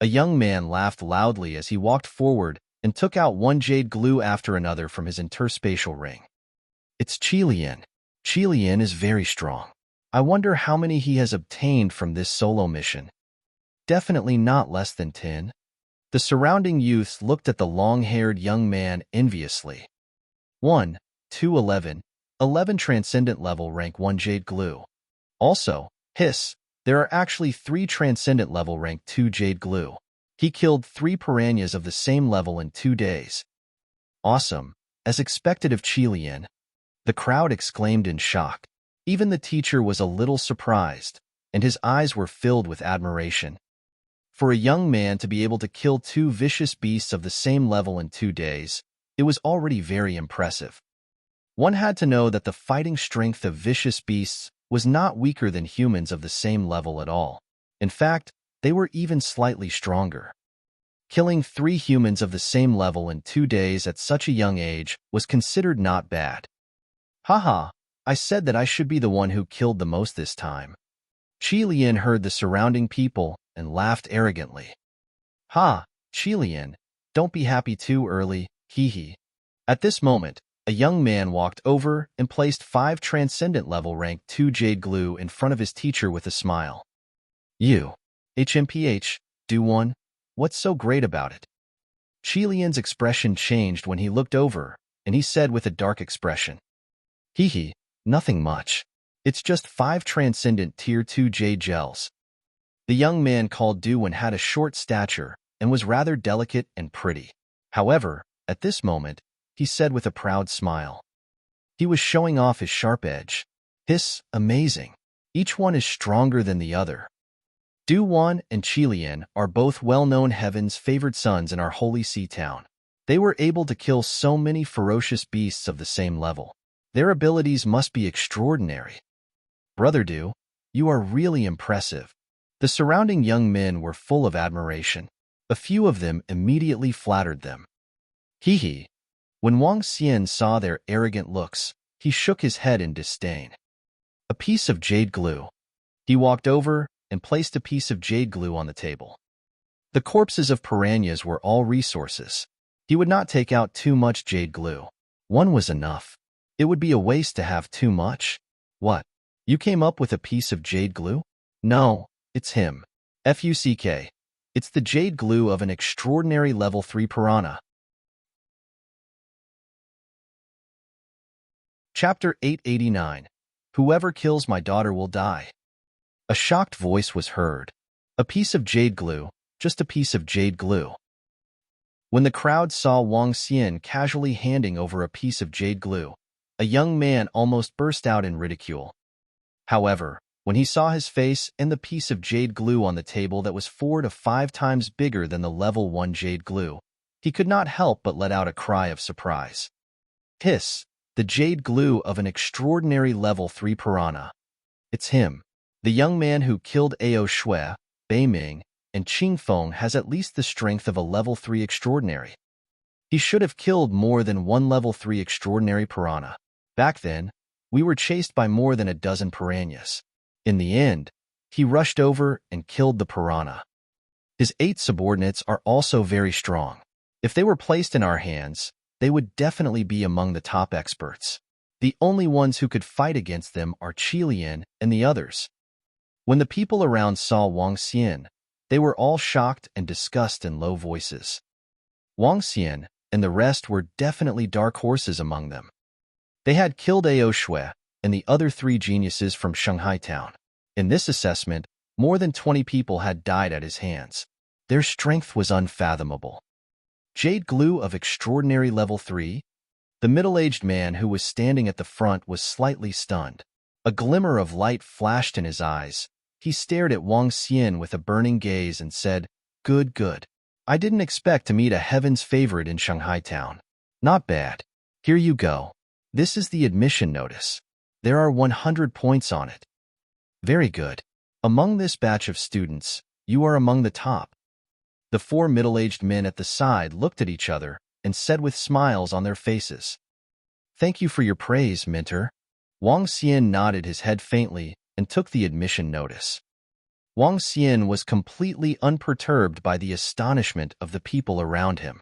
A young man laughed loudly as he walked forward and took out one jade glue after another from his interspatial ring. It's Qilian. Qilian is very strong. I wonder how many he has obtained from this solo mission. Definitely not less than 10. The surrounding youths looked at the long-haired young man enviously. 1, 2, 11. 11 transcendent level rank 1 jade glue. Also, hiss, there are actually 3 transcendent level rank 2 jade glue. He killed 3 piranhas of the same level in 2 days. Awesome, as expected of Qilian. The crowd exclaimed in shock. Even the teacher was a little surprised, and his eyes were filled with admiration. For a young man to be able to kill 2 vicious beasts of the same level in 2 days, it was already very impressive. One had to know that the fighting strength of vicious beasts was not weaker than humans of the same level at all. In fact, they were even slightly stronger. Killing 3 humans of the same level in 2 days at such a young age was considered not bad. Haha, I said that I should be the one who killed the most this time. Qilian heard the surrounding people and laughed arrogantly. Ha, Qilian, don't be happy too early, hee. At this moment, a young man walked over and placed 5 transcendent level rank 2 jade glue in front of his teacher with a smile. You, HMPH, do one? What's so great about it? Qilian's expression changed when he looked over, and he said with a dark expression. Hee, nothing much. It's just 5 transcendent tier 2 jade gels. The young man called Duan had a short stature and was rather delicate and pretty. However, at this moment, he said with a proud smile. He was showing off his sharp edge. Hiss, amazing. Each one is stronger than the other. Duan and Qilian are both well-known heaven's favored sons in our holy sea town. They were able to kill so many ferocious beasts of the same level. Their abilities must be extraordinary. Brother Du, you are really impressive. The surrounding young men were full of admiration. A few of them immediately flattered them. Hee. When Wang Xian saw their arrogant looks, he shook his head in disdain. A piece of jade glue. He walked over and placed a piece of jade glue on the table. The corpses of piranhas were all resources. He would not take out too much jade glue. One was enough. It would be a waste to have too much. What? You came up with a piece of jade glue? No, it's him. FUCK. It's the jade glue of an extraordinary level 3 piranha. Chapter 889. Whoever kills my daughter will die. A shocked voice was heard. A piece of jade glue, just a piece of jade glue. When the crowd saw Wang Xian casually handing over a piece of jade glue, a young man almost burst out in ridicule. However, when he saw his face and the piece of jade glue on the table that was 4 to 5 times bigger than the level 1 jade glue, he could not help but let out a cry of surprise. Hiss, the jade glue of an extraordinary level 3 piranha. It's him. The young man who killed Ao Shui, Bei Ming, and Qing Feng has at least the strength of a level 3 extraordinary. He should have killed more than one level 3 extraordinary piranha. Back then, we were chased by more than a dozen piranhas. In the end, he rushed over and killed the piranha. His 8 subordinates are also very strong. If they were placed in our hands, they would definitely be among the top experts. The only ones who could fight against them are Qilian and the others. When the people around saw Wang Xian, they were all shocked and discussed in low voices. Wang Xian and the rest were definitely dark horses among them. They had killed Ao Shui and the other 3 geniuses from Shanghai town. In this assessment, more than 20 people had died at his hands. Their strength was unfathomable. Jade glue of extraordinary level 3? The middle-aged man who was standing at the front was slightly stunned. A glimmer of light flashed in his eyes. He stared at Wang Xian with a burning gaze and said, Good, good. I didn't expect to meet a heaven's favorite in Shanghai town. Not bad. Here you go. This is the admission notice. There are 100 points on it. Very good. Among this batch of students, you are among the top. The four middle-aged men at the side looked at each other and said with smiles on their faces, "Thank you for your praise, Mentor." Wang Xian nodded his head faintly and took the admission notice. Wang Xian was completely unperturbed by the astonishment of the people around him.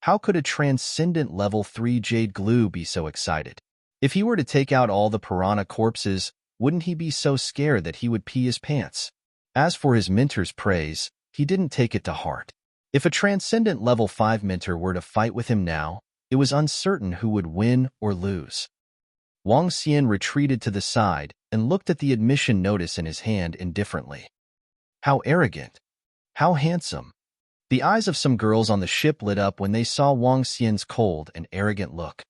How could a transcendent level 3 jade glue be so excited? If he were to take out all the piranha corpses, wouldn't he be so scared that he would pee his pants? As for his mentor's praise, he didn't take it to heart. If a transcendent level 5 mentor were to fight with him now, it was uncertain who would win or lose. Wang Xian retreated to the side and looked at the admission notice in his hand indifferently. How arrogant! How handsome! The eyes of some girls on the ship lit up when they saw Wang Xian's cold and arrogant look.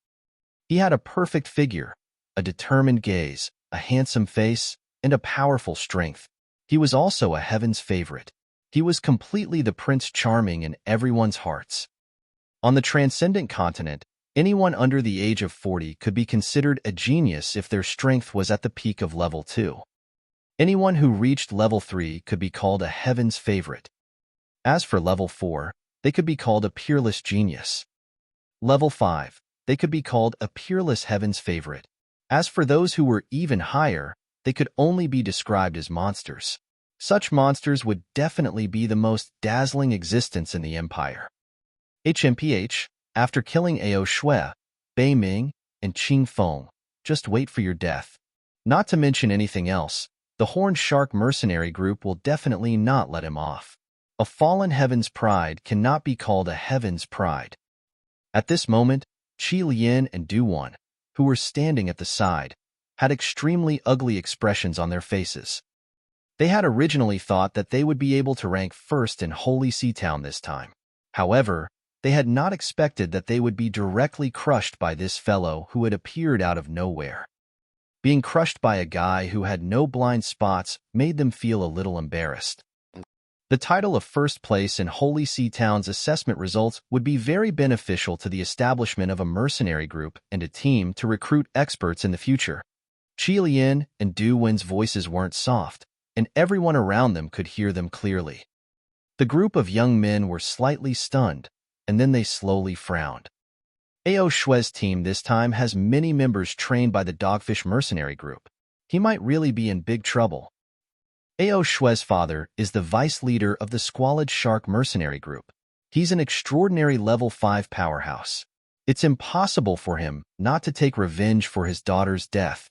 He had a perfect figure, a determined gaze, a handsome face, and a powerful strength. He was also a heaven's favorite. He was completely the Prince Charming in everyone's hearts. On the transcendent continent, anyone under the age of 40 could be considered a genius if their strength was at the peak of level 2. Anyone who reached level 3 could be called a heaven's favorite. As for level 4, they could be called a peerless genius. Level 5, they could be called a peerless heaven's favorite. As for those who were even higher, they could only be described as monsters. Such monsters would definitely be the most dazzling existence in the empire. HMPH, after killing Ao Shui, Bei Ming, and Qing Feng, just wait for your death. Not to mention anything else, the Horned Shark mercenary group will definitely not let him off. A fallen heaven's pride cannot be called a heaven's pride. At this moment, Qi Lian and Du Wan, who were standing at the side, had extremely ugly expressions on their faces. They had originally thought that they would be able to rank first in Holy Sea Town this time. However, they had not expected that they would be directly crushed by this fellow who had appeared out of nowhere. Being crushed by a guy who had no blind spots made them feel a little embarrassed. The title of first place in Holy Sea Town's assessment results would be very beneficial to the establishment of a mercenary group and a team to recruit experts in the future. Qi Lian and Du Wen's voices weren't soft, and everyone around them could hear them clearly. The group of young men were slightly stunned, and then they slowly frowned. Ao Shui's team this time has many members trained by the Dogfish Mercenary Group. He might really be in big trouble. Ao Shui's father is the vice leader of the Squalid Shark Mercenary Group. He's an extraordinary level 5 powerhouse. It's impossible for him not to take revenge for his daughter's death.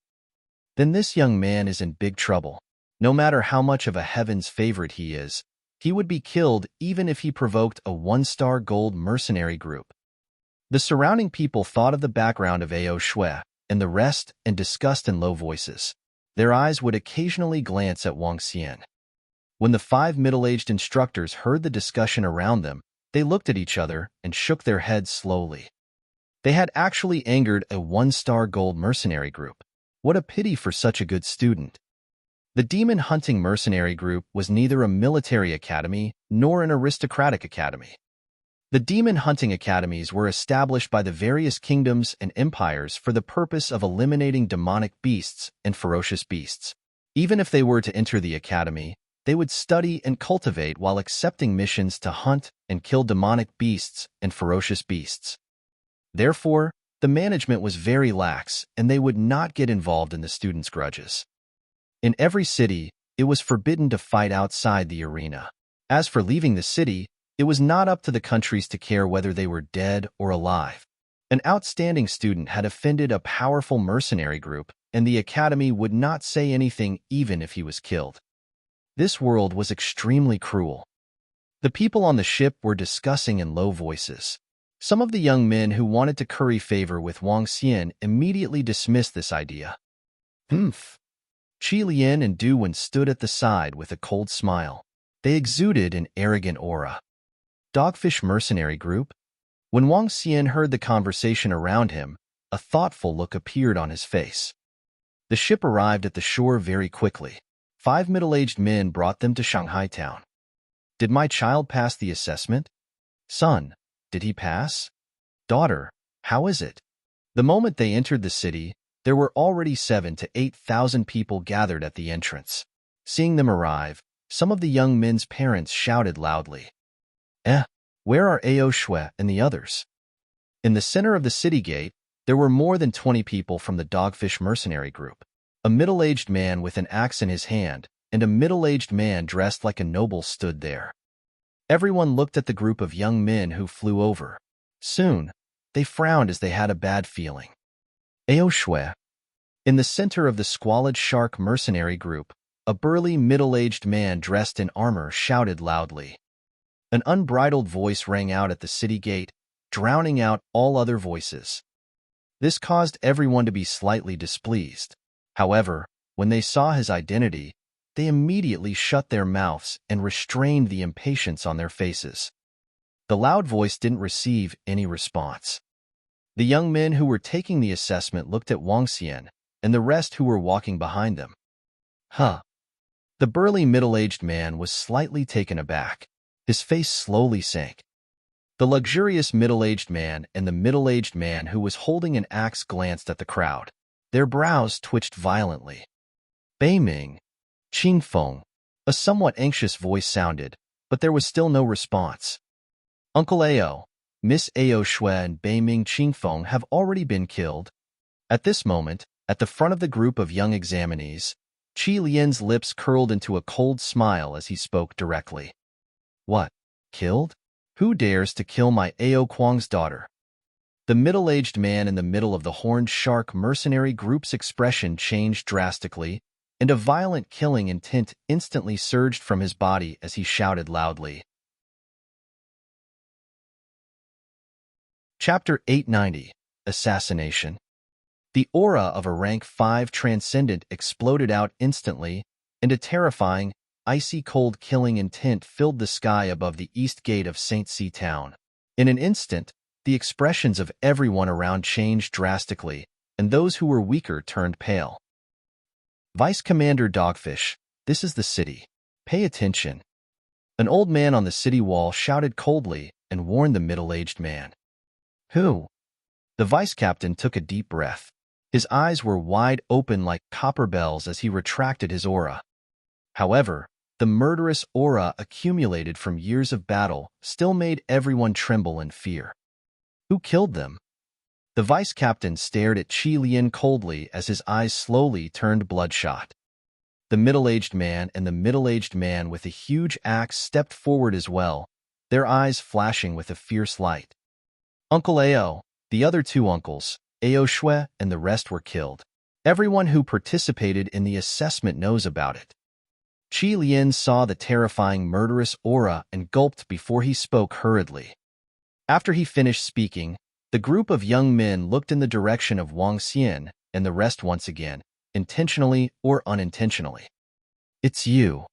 Then this young man is in big trouble. No matter how much of a heaven's favorite he is, he would be killed even if he provoked a 1-star gold mercenary group. The surrounding people thought of the background of Ao Shui and the rest and discussed in low voices. Their eyes would occasionally glance at Wang Xian. When the 5 middle-aged instructors heard the discussion around them, they looked at each other and shook their heads slowly. They had actually angered a 1-star gold mercenary group. What a pity for such a good student. The Demon Hunting Mercenary Group was neither a military academy nor an aristocratic academy. The demon hunting academies were established by the various kingdoms and empires for the purpose of eliminating demonic beasts and ferocious beasts. Even if they were to enter the academy, they would study and cultivate while accepting missions to hunt and kill demonic beasts and ferocious beasts. Therefore, the management was very lax and they would not get involved in the students' grudges. In every city, it was forbidden to fight outside the arena. As for leaving the city, it was not up to the countries to care whether they were dead or alive. An outstanding student had offended a powerful mercenary group, and the academy would not say anything even if he was killed. This world was extremely cruel. The people on the ship were discussing in low voices. Some of the young men who wanted to curry favor with Wang Xian immediately dismissed this idea. Humph. Qi Lian and Du Wen stood at the side with a cold smile. They exuded an arrogant aura. Dogfish Mercenary Group? When Wang Xian heard the conversation around him, a thoughtful look appeared on his face. The ship arrived at the shore very quickly. 5 middle-aged men brought them to Shanghai town. Did my child pass the assessment? Son, did he pass? Daughter, how is it? The moment they entered the city, there were already 7,000 to 8,000 people gathered at the entrance. Seeing them arrive, some of the young men's parents shouted loudly, where are Ao Shui and the others? In the center of the city gate, there were more than 20 people from the Dogfish mercenary group. A middle-aged man with an axe in his hand and a middle-aged man dressed like a noble stood there. Everyone looked at the group of young men who flew over. Soon, they frowned as they had a bad feeling. Ao Shui. In the center of the squalid shark mercenary group, a burly middle-aged man dressed in armor shouted loudly. An unbridled voice rang out at the city gate, drowning out all other voices. This caused everyone to be slightly displeased. However, when they saw his identity, they immediately shut their mouths and restrained the impatience on their faces. The loud voice didn't receive any response. The young men who were taking the assessment looked at Wang Xian and the rest who were walking behind them. The burly middle-aged man was slightly taken aback. His face slowly sank. The luxurious middle-aged man and the middle-aged man who was holding an axe glanced at the crowd. Their brows twitched violently. Bei Ming, Qing Feng. A somewhat anxious voice sounded, but there was still no response. Uncle Ao, Miss Ao Shui and Bei Ming Qing Feng have already been killed. At this moment, at the front of the group of young examinees, Qi Lian's lips curled into a cold smile as he spoke directly. What? Killed? Who dares to kill my Ao Kuang's daughter? The middle-aged man in the middle of the horned shark mercenary group's expression changed drastically, and a violent killing intent instantly surged from his body as he shouted loudly. Chapter 890, Assassination. The aura of a rank 5 transcendent exploded out instantly, and a terrifying, icy-cold killing intent filled the sky above the east gate of St. C Town. In an instant, the expressions of everyone around changed drastically, and those who were weaker turned pale. Vice Commander Dogfish, this is the city. Pay attention. An old man on the city wall shouted coldly and warned the middle-aged man. Who? The vice captain took a deep breath. His eyes were wide open like copper bells as he retracted his aura. However, the murderous aura accumulated from years of battle still made everyone tremble in fear. Who killed them? The vice captain stared at Qi Lian coldly as his eyes slowly turned bloodshot. The middle-aged man and the middle-aged man with a huge axe stepped forward as well, their eyes flashing with a fierce light. Uncle Ao, the other two uncles, Ao Shui and the rest were killed. Everyone who participated in the assessment knows about it. Qi Lian saw the terrifying murderous aura and gulped before he spoke hurriedly. After he finished speaking, the group of young men looked in the direction of Wang Xian and the rest once again, intentionally or unintentionally. It's you.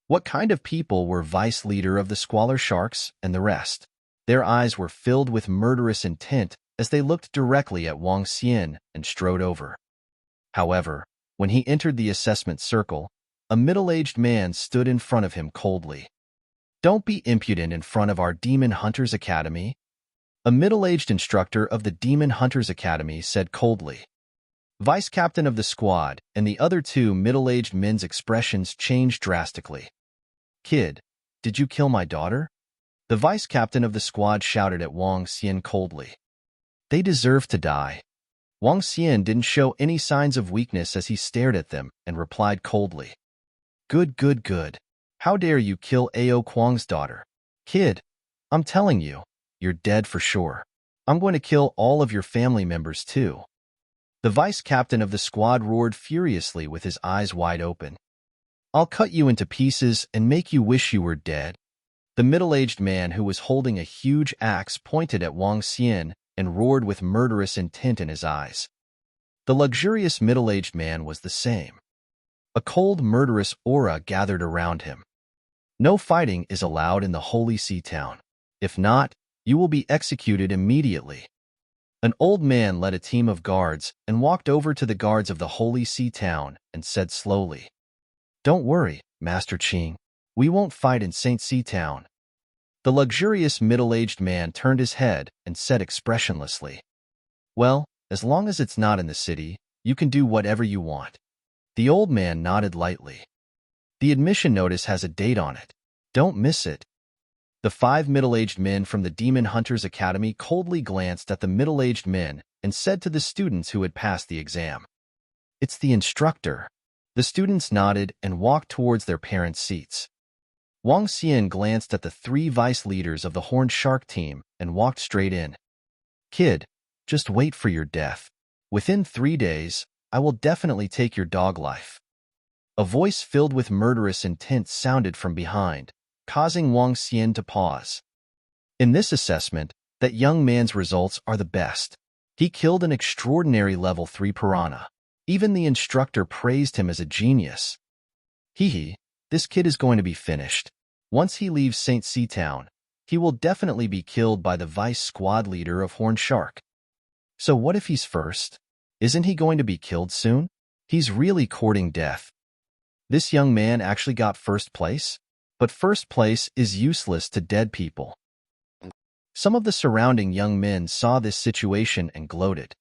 What kind of people were vice leader of the Squalor Sharks and the rest? Their eyes were filled with murderous intent as they looked directly at Wang Xian and strode over. However, when he entered the assessment circle, a middle-aged man stood in front of him coldly. Don't be impudent in front of our Demon Hunters Academy. A middle-aged instructor of the Demon Hunters Academy said coldly. Vice captain of the squad and the other two middle-aged men's expressions changed drastically. Kid, did you kill my daughter? The vice captain of the squad shouted at Wang Xian coldly. They deserve to die. Wang Xian didn't show any signs of weakness as he stared at them and replied coldly. Good. How dare you kill Ao Kuang's daughter? Kid, I'm telling you, you're dead for sure. I'm going to kill all of your family members too. The vice captain of the squad roared furiously with his eyes wide open. I'll cut you into pieces and make you wish you were dead. The middle-aged man who was holding a huge axe pointed at Wang Xian and roared with murderous intent in his eyes. The luxurious middle-aged man was the same. A cold, murderous aura gathered around him. No fighting is allowed in the Holy Sea Town. If not, you will be executed immediately. An old man led a team of guards and walked over to the guards of the Holy Sea Town and said slowly, Don't worry, Master Qing. We won't fight in St. C Town. The luxurious middle-aged man turned his head and said expressionlessly, Well, as long as it's not in the city, you can do whatever you want. The old man nodded lightly. The admission notice has a date on it. Don't miss it. The 5 middle-aged men from the Demon Hunters Academy coldly glanced at the middle-aged men and said to the students who had passed the exam, It's the instructor. The students nodded and walked towards their parents' seats. Wang Xian glanced at the 3 vice leaders of the Horned Shark team and walked straight in. Kid, just wait for your death. Within 3 days, I will definitely take your dog life. A voice filled with murderous intent sounded from behind, causing Wang Xian to pause. In this assessment, that young man's results are the best. He killed an extraordinary level 3 piranha. Even the instructor praised him as a genius. Hee, this kid is going to be finished. Once he leaves St. C Town, he will definitely be killed by the vice squad leader of Horned Shark. So what if he's first? Isn't he going to be killed soon? He's really courting death. This young man actually got first place? But first place is useless to dead people. Some of the surrounding young men saw this situation and gloated.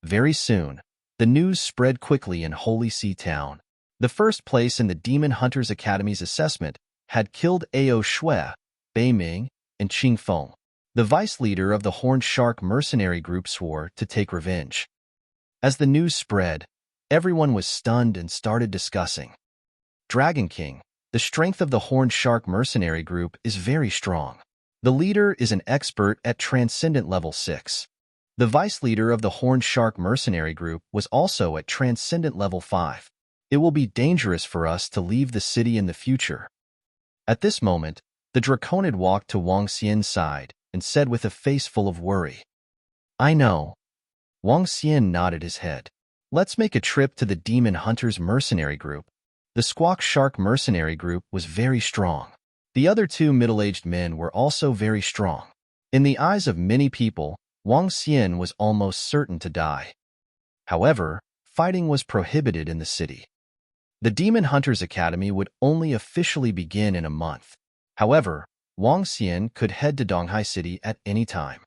Very soon, the news spread quickly in Holy See Town. The first place in the Demon Hunters Academy's assessment had killed Ao Shui, Bei Ming, and Qing Feng. The vice leader of the Horned Shark mercenary group swore to take revenge. As the news spread, everyone was stunned and started discussing. Dragon King, the strength of the Horned Shark mercenary group is very strong. The leader is an expert at Transcendent Level 6. The vice leader of the Horned Shark mercenary group was also at Transcendent Level 5. It will be dangerous for us to leave the city in the future. At this moment, the Draconid walked to Wang Xian's side and said with a face full of worry, I know. Wang Xian nodded his head. Let's make a trip to the Demon Hunters mercenary group. The Squawk Shark mercenary group was very strong. The other 2 middle-aged men were also very strong. In the eyes of many people, Wang Xian was almost certain to die. However, fighting was prohibited in the city. The Demon Hunters Academy would only officially begin in a month. However, Wang Xian could head to Donghai City at any time.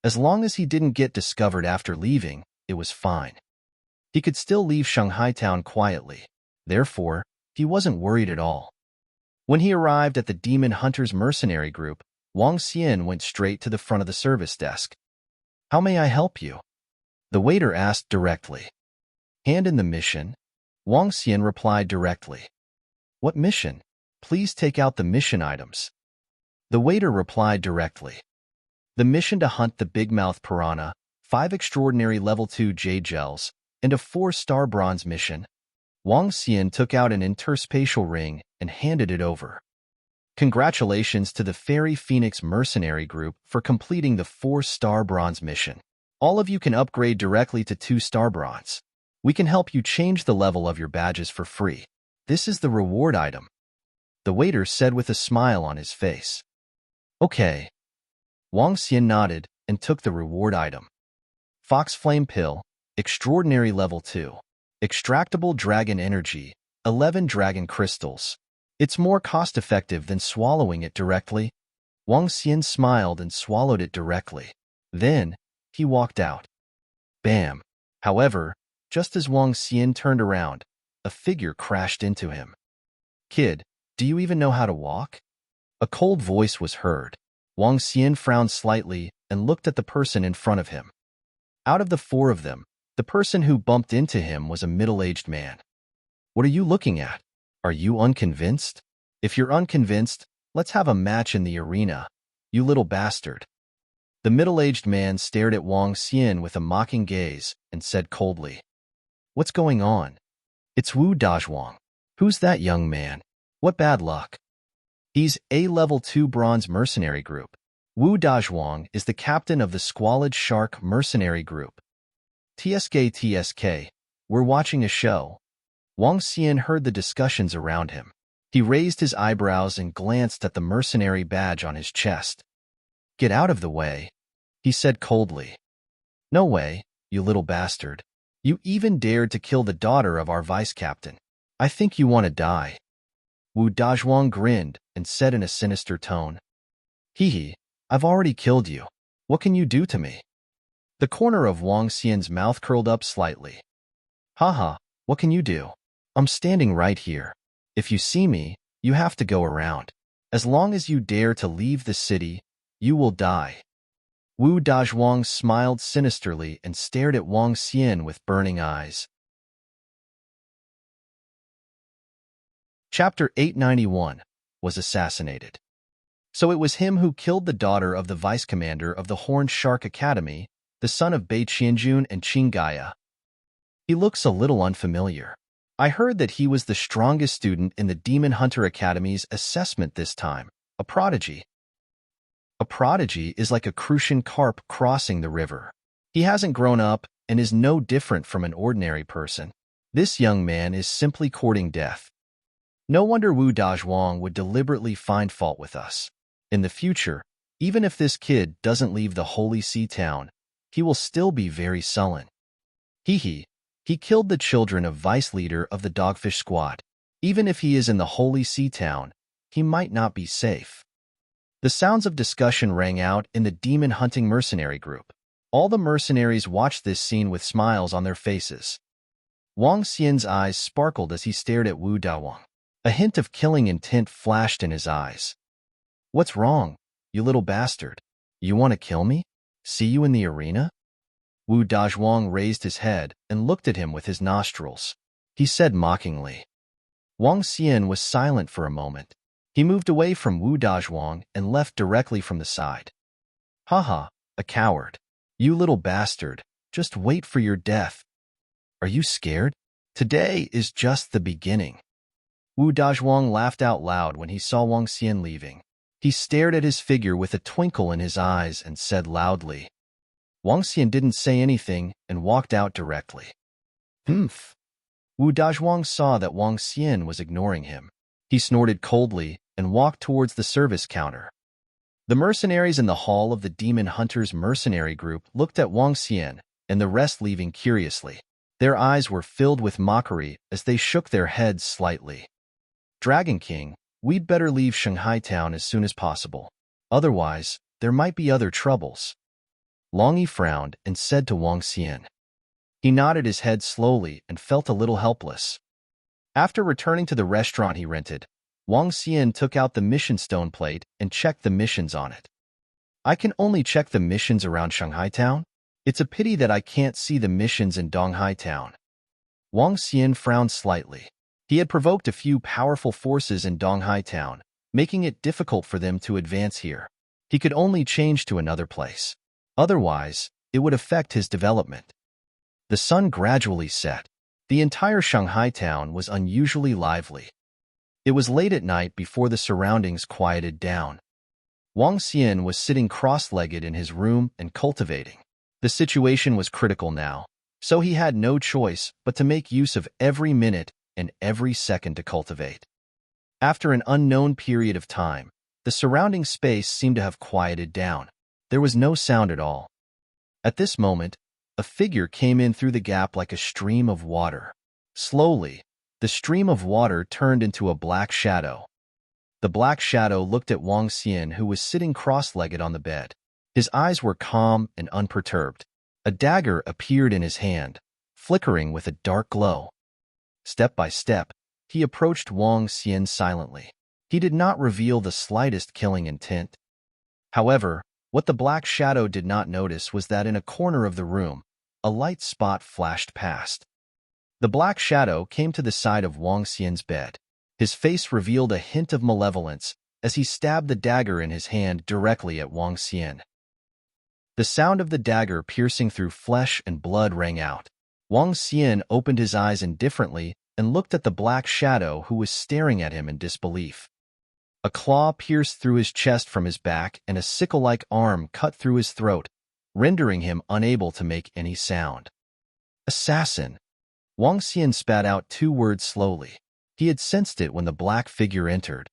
As long as he didn't get discovered after leaving, it was fine. He could still leave Shanghai Town quietly. Therefore, he wasn't worried at all. When he arrived at the Demon Hunters mercenary group, Wang Xian went straight to the front of the service desk. How may I help you? The waiter asked directly. Hand in the mission. Wang Xian replied directly. What mission? Please take out the mission items. The waiter replied directly. The mission to hunt the big-mouth piranha, 5 extraordinary level 2 jade gels, and a 4-star bronze mission. Wang Xian took out an interspatial ring and handed it over. Congratulations to the Fairy Phoenix mercenary group for completing the 4-star bronze mission. All of you can upgrade directly to 2-star bronze. We can help you change the level of your badges for free. This is the reward item. The waiter said with a smile on his face. Okay. Wang Xian nodded and took the reward item. Fox Flame Pill, Extraordinary Level 2. Extractable Dragon Energy, 11 Dragon Crystals. It's more cost-effective than swallowing it directly. Wang Xian smiled and swallowed it directly. Then, he walked out. Bam! However, just as Wang Xian turned around, a figure crashed into him. Kid, do you even know how to walk? A cold voice was heard. Wang Xian frowned slightly and looked at the person in front of him. Out of the 4 of them, the person who bumped into him was a middle-aged man. What are you looking at? Are you unconvinced? If you're unconvinced, let's have a match in the arena, you little bastard. The middle-aged man stared at Wang Xian with a mocking gaze and said coldly, What's going on? It's Wu Dazhuang. Who's that young man? What bad luck. He's a level 2 bronze mercenary group. Wu Dazhuang is the captain of the Squalid Shark mercenary group. TSK, we're watching a show. Wang Xian heard the discussions around him. He raised his eyebrows and glanced at the mercenary badge on his chest. Get out of the way, he said coldly. No way, you little bastard. You even dared to kill the daughter of our vice captain. I think you want to die. Wu Dazhuang grinned and said in a sinister tone, "Hee hee, I've already killed you. What can you do to me?" The corner of Wang Xian's mouth curled up slightly. Haha, what can you do? I'm standing right here. If you see me, you have to go around. As long as you dare to leave the city, you will die. Wu Dazhuang smiled sinisterly and stared at Wang Xian with burning eyes. Chapter 891 was assassinated. So it was him who killed the daughter of the vice-commander of the Horned Shark Academy, the son of Bei Qianjun and Qinggaya. He looks a little unfamiliar. I heard that he was the strongest student in the Demon Hunter Academy's assessment this time, a prodigy. A prodigy is like a crucian carp crossing the river. He hasn't grown up and is no different from an ordinary person. This young man is simply courting death. No wonder Wu Dazhuang would deliberately find fault with us. In the future, even if this kid doesn't leave the Holy Sea town, he will still be very sullen. Hee hee, he killed the children of vice leader of the Dogfish Squad. Even if he is in the Holy Sea town, he might not be safe. The sounds of discussion rang out in the demon hunting mercenary group. All the mercenaries watched this scene with smiles on their faces. Wang Xian's eyes sparkled as he stared at Wu Dazhuang. A hint of killing intent flashed in his eyes. What's wrong, you little bastard? You want to kill me? See you in the arena? Wu Dazhuang raised his head and looked at him with his nostrils. He said mockingly. Wang Xian was silent for a moment. He moved away from Wu Dazhuang and left directly from the side. Haha, a coward. You little bastard, just wait for your death. Are you scared? Today is just the beginning. Wu Dazhuang laughed out loud when he saw Wang Xian leaving. He stared at his figure with a twinkle in his eyes and said loudly. Wang Xian didn't say anything and walked out directly. Humph. Wu Dazhuang saw that Wang Xian was ignoring him. He snorted coldly and walked towards the service counter. The mercenaries in the hall of the Demon Hunters mercenary group looked at Wang Xian and the rest leaving curiously. Their eyes were filled with mockery as they shook their heads slightly. Dragon King, we'd better leave Shanghai town as soon as possible. Otherwise, there might be other troubles. Long Yi frowned and said to Wang Xian. He nodded his head slowly and felt a little helpless. After returning to the restaurant he rented, Wang Xian took out the mission stone plate and checked the missions on it. I can only check the missions around Shanghai town? It's a pity that I can't see the missions in Donghai town. Wang Xian frowned slightly. He had provoked a few powerful forces in Donghai town, making it difficult for them to advance here. He could only change to another place. Otherwise, it would affect his development. The sun gradually set. The entire Shanghai town was unusually lively. It was late at night before the surroundings quieted down. Wang Xian was sitting cross-legged in his room and cultivating. The situation was critical now, so he had no choice but to make use of every minute and every second to cultivate. After an unknown period of time, the surrounding space seemed to have quieted down. There was no sound at all. At this moment, a figure came in through the gap like a stream of water. Slowly, the stream of water turned into a black shadow. The black shadow looked at Wang Xian, who was sitting cross-legged on the bed. His eyes were calm and unperturbed. A dagger appeared in his hand, flickering with a dark glow. Step by step, he approached Wang Xian silently. He did not reveal the slightest killing intent. However, what the black shadow did not notice was that in a corner of the room, a light spot flashed past. The black shadow came to the side of Wang Xian's bed. His face revealed a hint of malevolence as he stabbed the dagger in his hand directly at Wang Xian. The sound of the dagger piercing through flesh and blood rang out. Wang Xian opened his eyes indifferently and looked at the black shadow, who was staring at him in disbelief. A claw pierced through his chest from his back, and a sickle-like arm cut through his throat, rendering him unable to make any sound. Assassin! Wang Xian spat out 2 words slowly. He had sensed it when the black figure entered.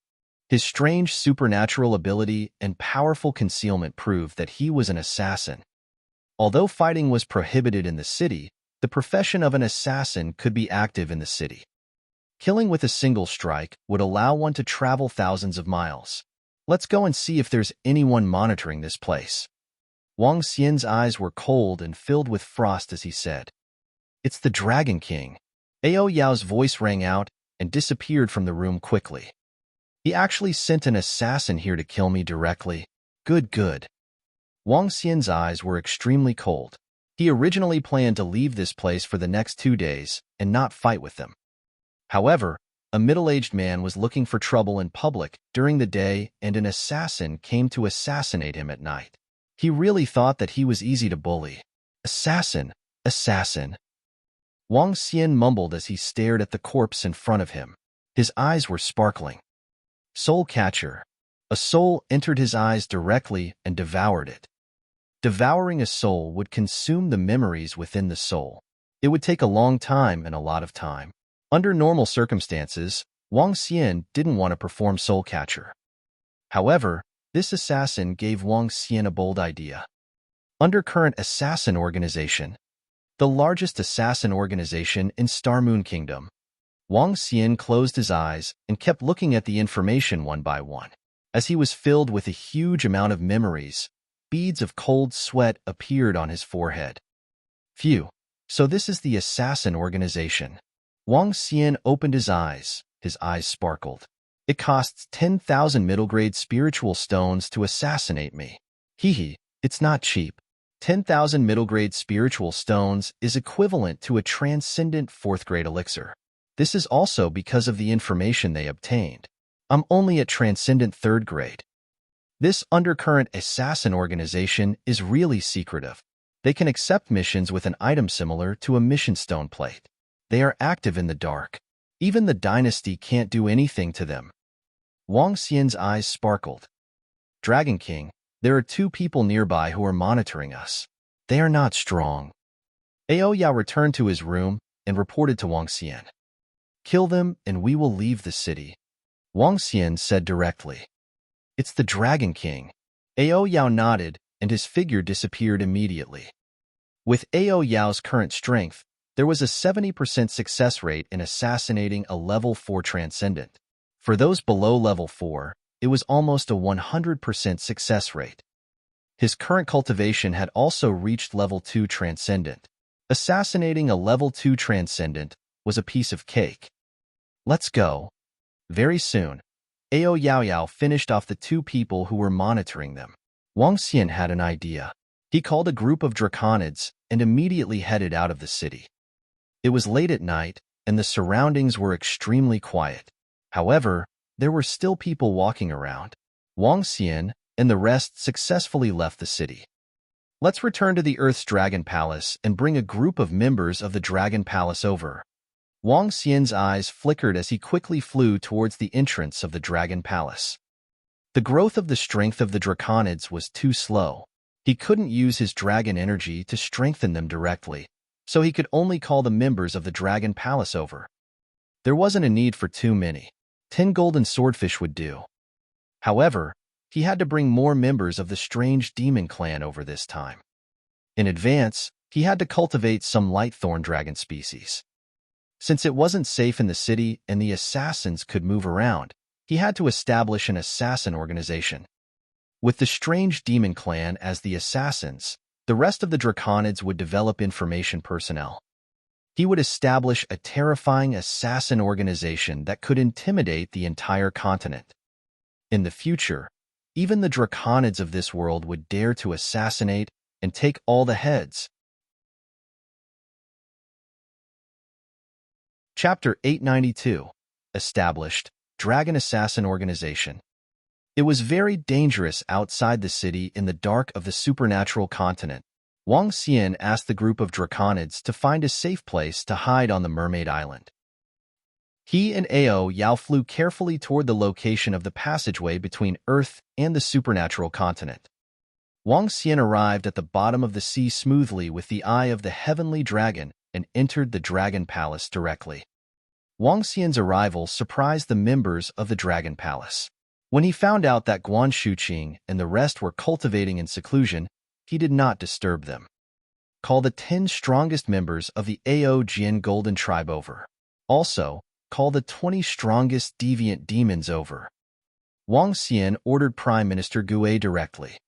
His strange supernatural ability and powerful concealment proved that he was an assassin. Although fighting was prohibited in the city, the profession of an assassin could be active in the city. Killing with a single strike would allow one to travel thousands of miles. Let's go and see if there's anyone monitoring this place. Wang Xian's eyes were cold and filled with frost as he said, "It's the Dragon King." Ao Yao's voice rang out and disappeared from the room quickly. "He actually sent an assassin here to kill me directly. Good, good." Wang Xian's eyes were extremely cold. He originally planned to leave this place for the next 2 days and not fight with them. However, a middle-aged man was looking for trouble in public during the day and an assassin came to assassinate him at night. He really thought that he was easy to bully. Assassin, assassin. Wang Xian mumbled as he stared at the corpse in front of him. His eyes were sparkling. Soul catcher. A soul entered his eyes directly and devoured it. Devouring a soul would consume the memories within the soul. It would take a long time and a lot of time. Under normal circumstances, Wang Xian didn't want to perform soul catcher. However, this assassin gave Wang Xian a bold idea. Undercurrent Assassin Organization, the largest assassin organization in Star Moon Kingdom. Wang Xian closed his eyes and kept looking at the information one by one. As he was filled with a huge amount of memories, beads of cold sweat appeared on his forehead. Phew, so this is the assassin organization. Wang Xian opened his eyes sparkled. It costs 10,000 middle-grade spiritual stones to assassinate me. Hee, it's not cheap. 10,000 middle-grade spiritual stones is equivalent to a transcendent 4th-grade elixir. This is also because of the information they obtained. I'm only at transcendent 3rd grade. This undercurrent assassin organization is really secretive. They can accept missions with an item similar to a mission stone plate. They are active in the dark. Even the dynasty can't do anything to them. Wang Xian's eyes sparkled. Dragon King, there are 2 people nearby who are monitoring us. They are not strong. Ao Yao returned to his room and reported to Wang Xian. Kill them and we will leave the city. Wang Xian said directly. It's the Dragon King. Ao Yao nodded and his figure disappeared immediately. With Ao Yao's current strength, there was a 70% success rate in assassinating a level 4 transcendent. For those below level 4, it was almost a 100% success rate. His current cultivation had also reached level 2 transcendent. Assassinating a level 2 transcendent was a piece of cake. Let's go. Very soon, Ao Yao finished off the 2 people who were monitoring them. Wang Xian had an idea. He called a group of draconids and immediately headed out of the city. It was late at night, and the surroundings were extremely quiet. However, there were still people walking around. Wang Xian and the rest successfully left the city. Let's return to the Earth's Dragon Palace and bring a group of members of the Dragon Palace over. Wang Xian's eyes flickered as he quickly flew towards the entrance of the Dragon Palace. The growth of the strength of the draconids was too slow. He couldn't use his dragon energy to strengthen them directly, so he could only call the members of the Dragon Palace over. There wasn't a need for too many. 10 golden swordfish would do. However, he had to bring more members of the strange demon clan over this time. In advance, he had to cultivate some light thorn dragon species. Since it wasn't safe in the city and the assassins could move around, he had to establish an assassin organization. With the strange demon clan as the assassins, the rest of the draconids would develop information personnel. He would establish a terrifying assassin organization that could intimidate the entire continent. In the future, even the draconids of this world would dare to assassinate and take all the heads. Chapter 892. Established Dragon Assassin Organization. It was very dangerous outside the city in the dark of the supernatural continent. Wang Xian asked the group of draconids to find a safe place to hide on the Mermaid Island. He and Ao Yao flew carefully toward the location of the passageway between Earth and the supernatural continent. Wang Xian arrived at the bottom of the sea smoothly with the eye of the heavenly dragon and entered the Dragon Palace directly. Wang Xian's arrival surprised the members of the Dragon Palace. When he found out that Guan Shuqing and the rest were cultivating in seclusion, he did not disturb them. Call the 10 strongest members of the Ao Jian Golden Tribe over. Also, call the 20 strongest deviant demons over. Wang Xian ordered Prime Minister Gue directly.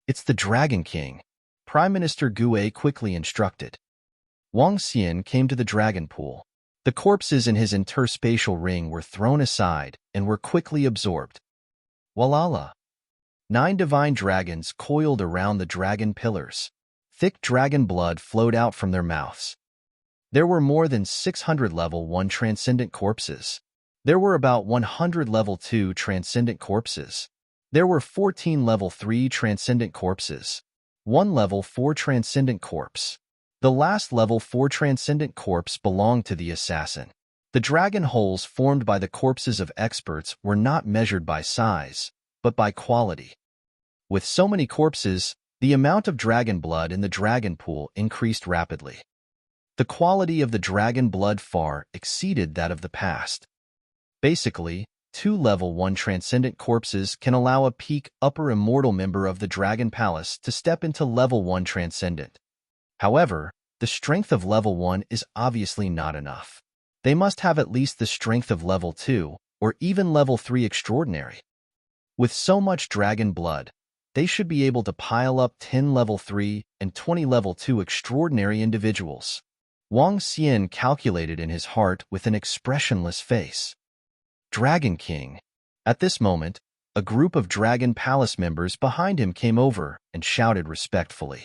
It's the Dragon King, Prime Minister Gue quickly instructed. Wang Xian came to the dragon pool. The corpses in his interspatial ring were thrown aside and were quickly absorbed. Walala! 9 divine dragons coiled around the dragon pillars. Thick dragon blood flowed out from their mouths. There were more than 600 level 1 transcendent corpses. There were about 100 level 2 transcendent corpses. There were 14 level 3 transcendent corpses. 1 level 4 transcendent corpse. The last level 4 transcendent corpse belonged to the assassin. The dragon holes formed by the corpses of experts were not measured by size, but by quality. With so many corpses, the amount of dragon blood in the dragon pool increased rapidly. The quality of the dragon blood far exceeded that of the past. Basically, 2 level 1 transcendent corpses can allow a peak upper immortal member of the Dragon Palace to step into level 1 transcendent. However, the strength of level 1 is obviously not enough. They must have at least the strength of level 2, or even level 3 extraordinary. With so much dragon blood, they should be able to pile up 10 level 3 and 20 level 2 extraordinary individuals. Wang Xian calculated in his heart with an expressionless face. Dragon King. At this moment, a group of Dragon Palace members behind him came over and shouted respectfully.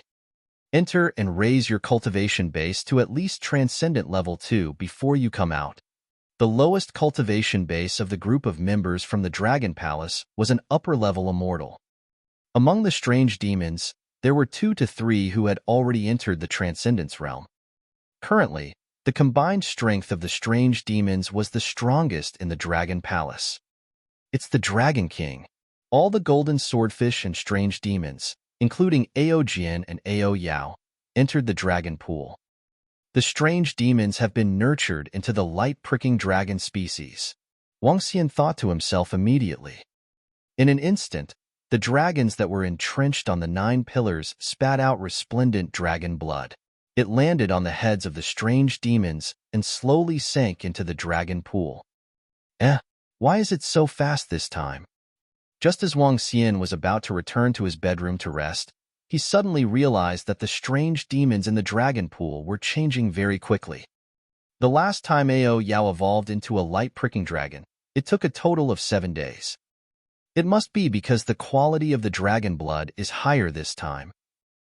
Enter and raise your cultivation base to at least transcendent level 2 before you come out. The lowest cultivation base of the group of members from the Dragon Palace was an upper-level immortal. Among the strange demons, there were 2 to 3 who had already entered the Transcendence realm. Currently, the combined strength of the strange demons was the strongest in the Dragon Palace. It's the Dragon King. All the golden swordfish and strange demons, including Ao Jian and Ao Yao, entered the dragon pool. The strange demons have been nurtured into the light-pricking dragon species. Wang Xian thought to himself immediately. In an instant, the dragons that were entrenched on the 9 pillars spat out resplendent dragon blood. It landed on the heads of the strange demons and slowly sank into the dragon pool. Why is it so fast this time? Just as Wang Xian was about to return to his bedroom to rest, he suddenly realized that the strange demons in the dragon pool were changing very quickly. The last time Ao Yao evolved into a light-pricking dragon, it took a total of 7 days. It must be because the quality of the dragon blood is higher this time.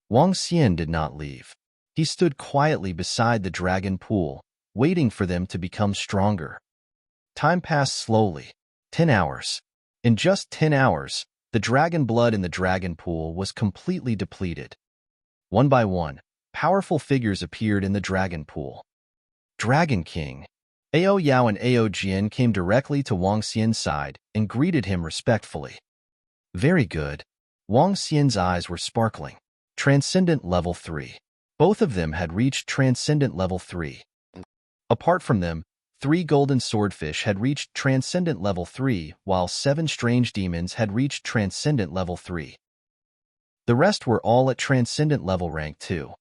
Wang Xian did not leave. He stood quietly beside the dragon pool, waiting for them to become stronger. Time passed slowly. 10 hours. In just 10 hours, the dragon blood in the dragon pool was completely depleted. One by one, powerful figures appeared in the dragon pool. Dragon King. Ao Yao and Ao Jian came directly to Wang Xian's side and greeted him respectfully. Very good. Wang Xian's eyes were sparkling. Transcendent level 3. Both of them had reached Transcendent level 3. Apart from them, 3 golden swordfish had reached Transcendent level 3, while 7 strange demons had reached Transcendent level 3. The rest were all at Transcendent level rank 2.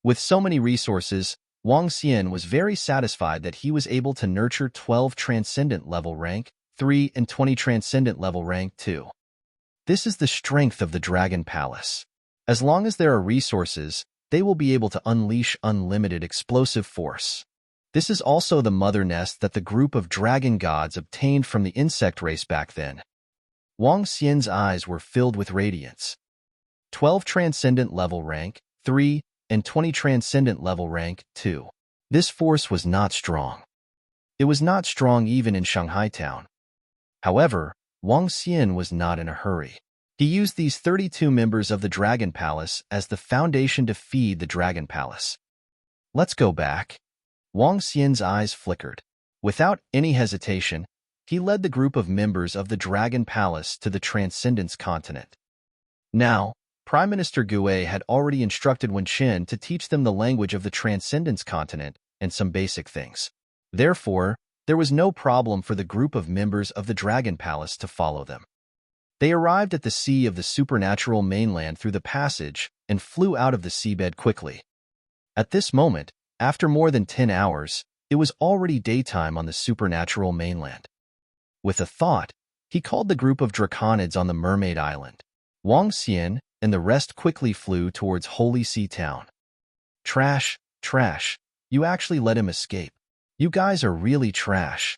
With so many resources, Wang Xian was very satisfied that he was able to nurture 12 Transcendent level rank 3 and 20 Transcendent level rank 2. This is the strength of the Dragon Palace. As long as there are resources, they will be able to unleash unlimited explosive force. This is also the mother nest that the group of dragon gods obtained from the insect race back then. Wang Xian's eyes were filled with radiance. 12 Transcendent level rank 3 and 20 Transcendent level rank 2. This force was not strong. It was not strong even in Shanghai town. However, Wang Xian was not in a hurry. He used these 32 members of the Dragon Palace as the foundation to feed the Dragon Palace. Let's go back. Wang Xian's eyes flickered. Without any hesitation, he led the group of members of the Dragon Palace to the Transcendence continent. Now, Prime Minister Gue had already instructed Wenqin to teach them the language of the Transcendence continent and some basic things. Therefore, there was no problem for the group of members of the Dragon Palace to follow them. They arrived at the sea of the supernatural mainland through the passage and flew out of the seabed quickly. At this moment, after more than 10 hours, It was already daytime on the supernatural mainland. With a thought, he called the group of draconids on the Mermaid Island. Wang Xian and the rest quickly flew towards Holy Sea Town. Trash, trash. You actually let him escape. You guys are really trash.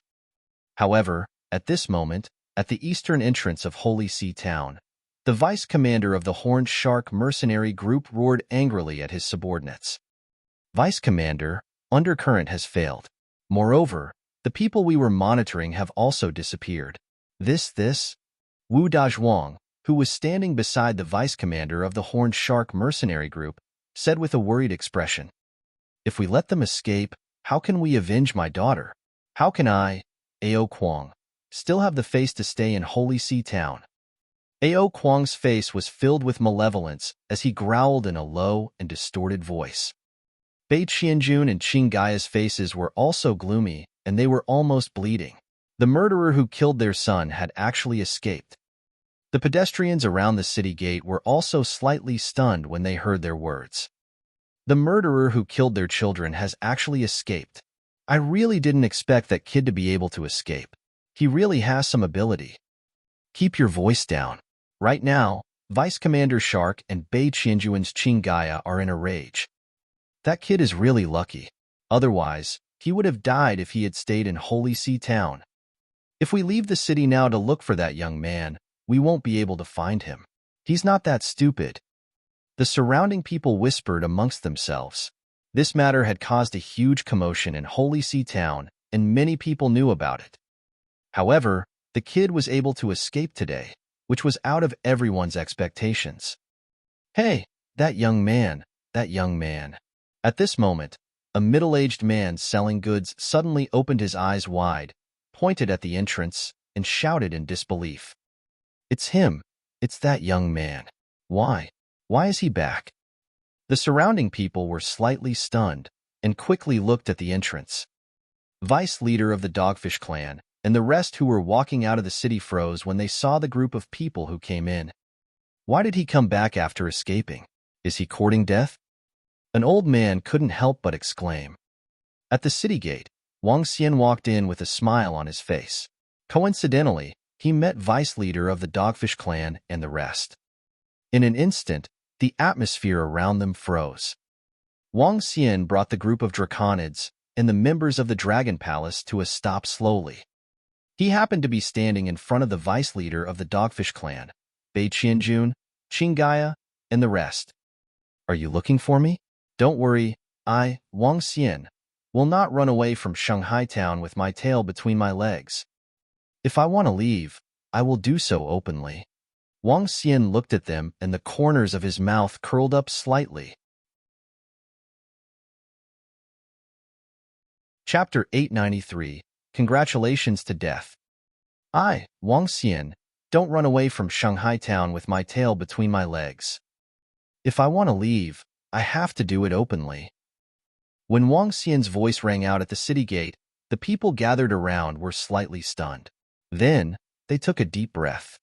However, at this moment, at the eastern entrance of Holy Sea Town, the vice commander of the Horned Shark mercenary group roared angrily at his subordinates. Vice commander, undercurrent has failed. Moreover, the people we were monitoring have also disappeared. This, Wu Dazhuang, who was standing beside the vice commander of the Horned Shark mercenary group, said with a worried expression. If we let them escape, how can we avenge my daughter? How can I, Ao Kuang, still have the face to stay in Holy Sea Town? Ao Kuang's face was filled with malevolence as he growled in a low and distorted voice. Bei Qianjun and Qing Gaia's faces were also gloomy, and they were almost bleeding. The murderer who killed their son had actually escaped. The pedestrians around the city gate were also slightly stunned when they heard their words. The murderer who killed their children has actually escaped. I really didn't expect that kid to be able to escape. He really has some ability. Keep your voice down. Right now, Vice Commander Shark and Bei Qianjuan's Qing Gaia are in a rage. That kid is really lucky. Otherwise, he would have died if he had stayed in Holy Sea Town. If we leave the city now to look for that young man, we won't be able to find him. He's not that stupid. The surrounding people whispered amongst themselves. This matter had caused a huge commotion in Holy Sea Town, and many people knew about it. However, the kid was able to escape today, which was out of everyone's expectations. Hey, that young man, that young man. At this moment, a middle-aged man selling goods suddenly opened his eyes wide, pointed at the entrance, and shouted in disbelief. It's him. It's that young man. Why? Why is he back? The surrounding people were slightly stunned and quickly looked at the entrance. Vice leader of the Dogfish clan and the rest who were walking out of the city froze when they saw the group of people who came in. Why did he come back after escaping? Is he courting death? An old man couldn't help but exclaim. At the city gate, Wang Xian walked in with a smile on his face. Coincidentally, he met vice leader of the Dogfish clan and the rest. In an instant, the atmosphere around them froze. Wang Xian brought the group of draconids and the members of the Dragon Palace to a stop slowly. He happened to be standing in front of the vice leader of the Dogfish clan, Bei Qianjun, Qing Gaia, and the rest. Are you looking for me? Don't worry, I, Wang Xian, will not run away from Shanghai Town with my tail between my legs. If I want to leave, I will do so openly. Wang Xian looked at them and the corners of his mouth curled up slightly. Chapter 893. Congratulations to death. I, Wang Xian, don't run away from Shanghai Town with my tail between my legs. If I want to leave, I have to do it openly. When Wang Xian's voice rang out at the city gate, the people gathered around were slightly stunned. Then, they took a deep breath.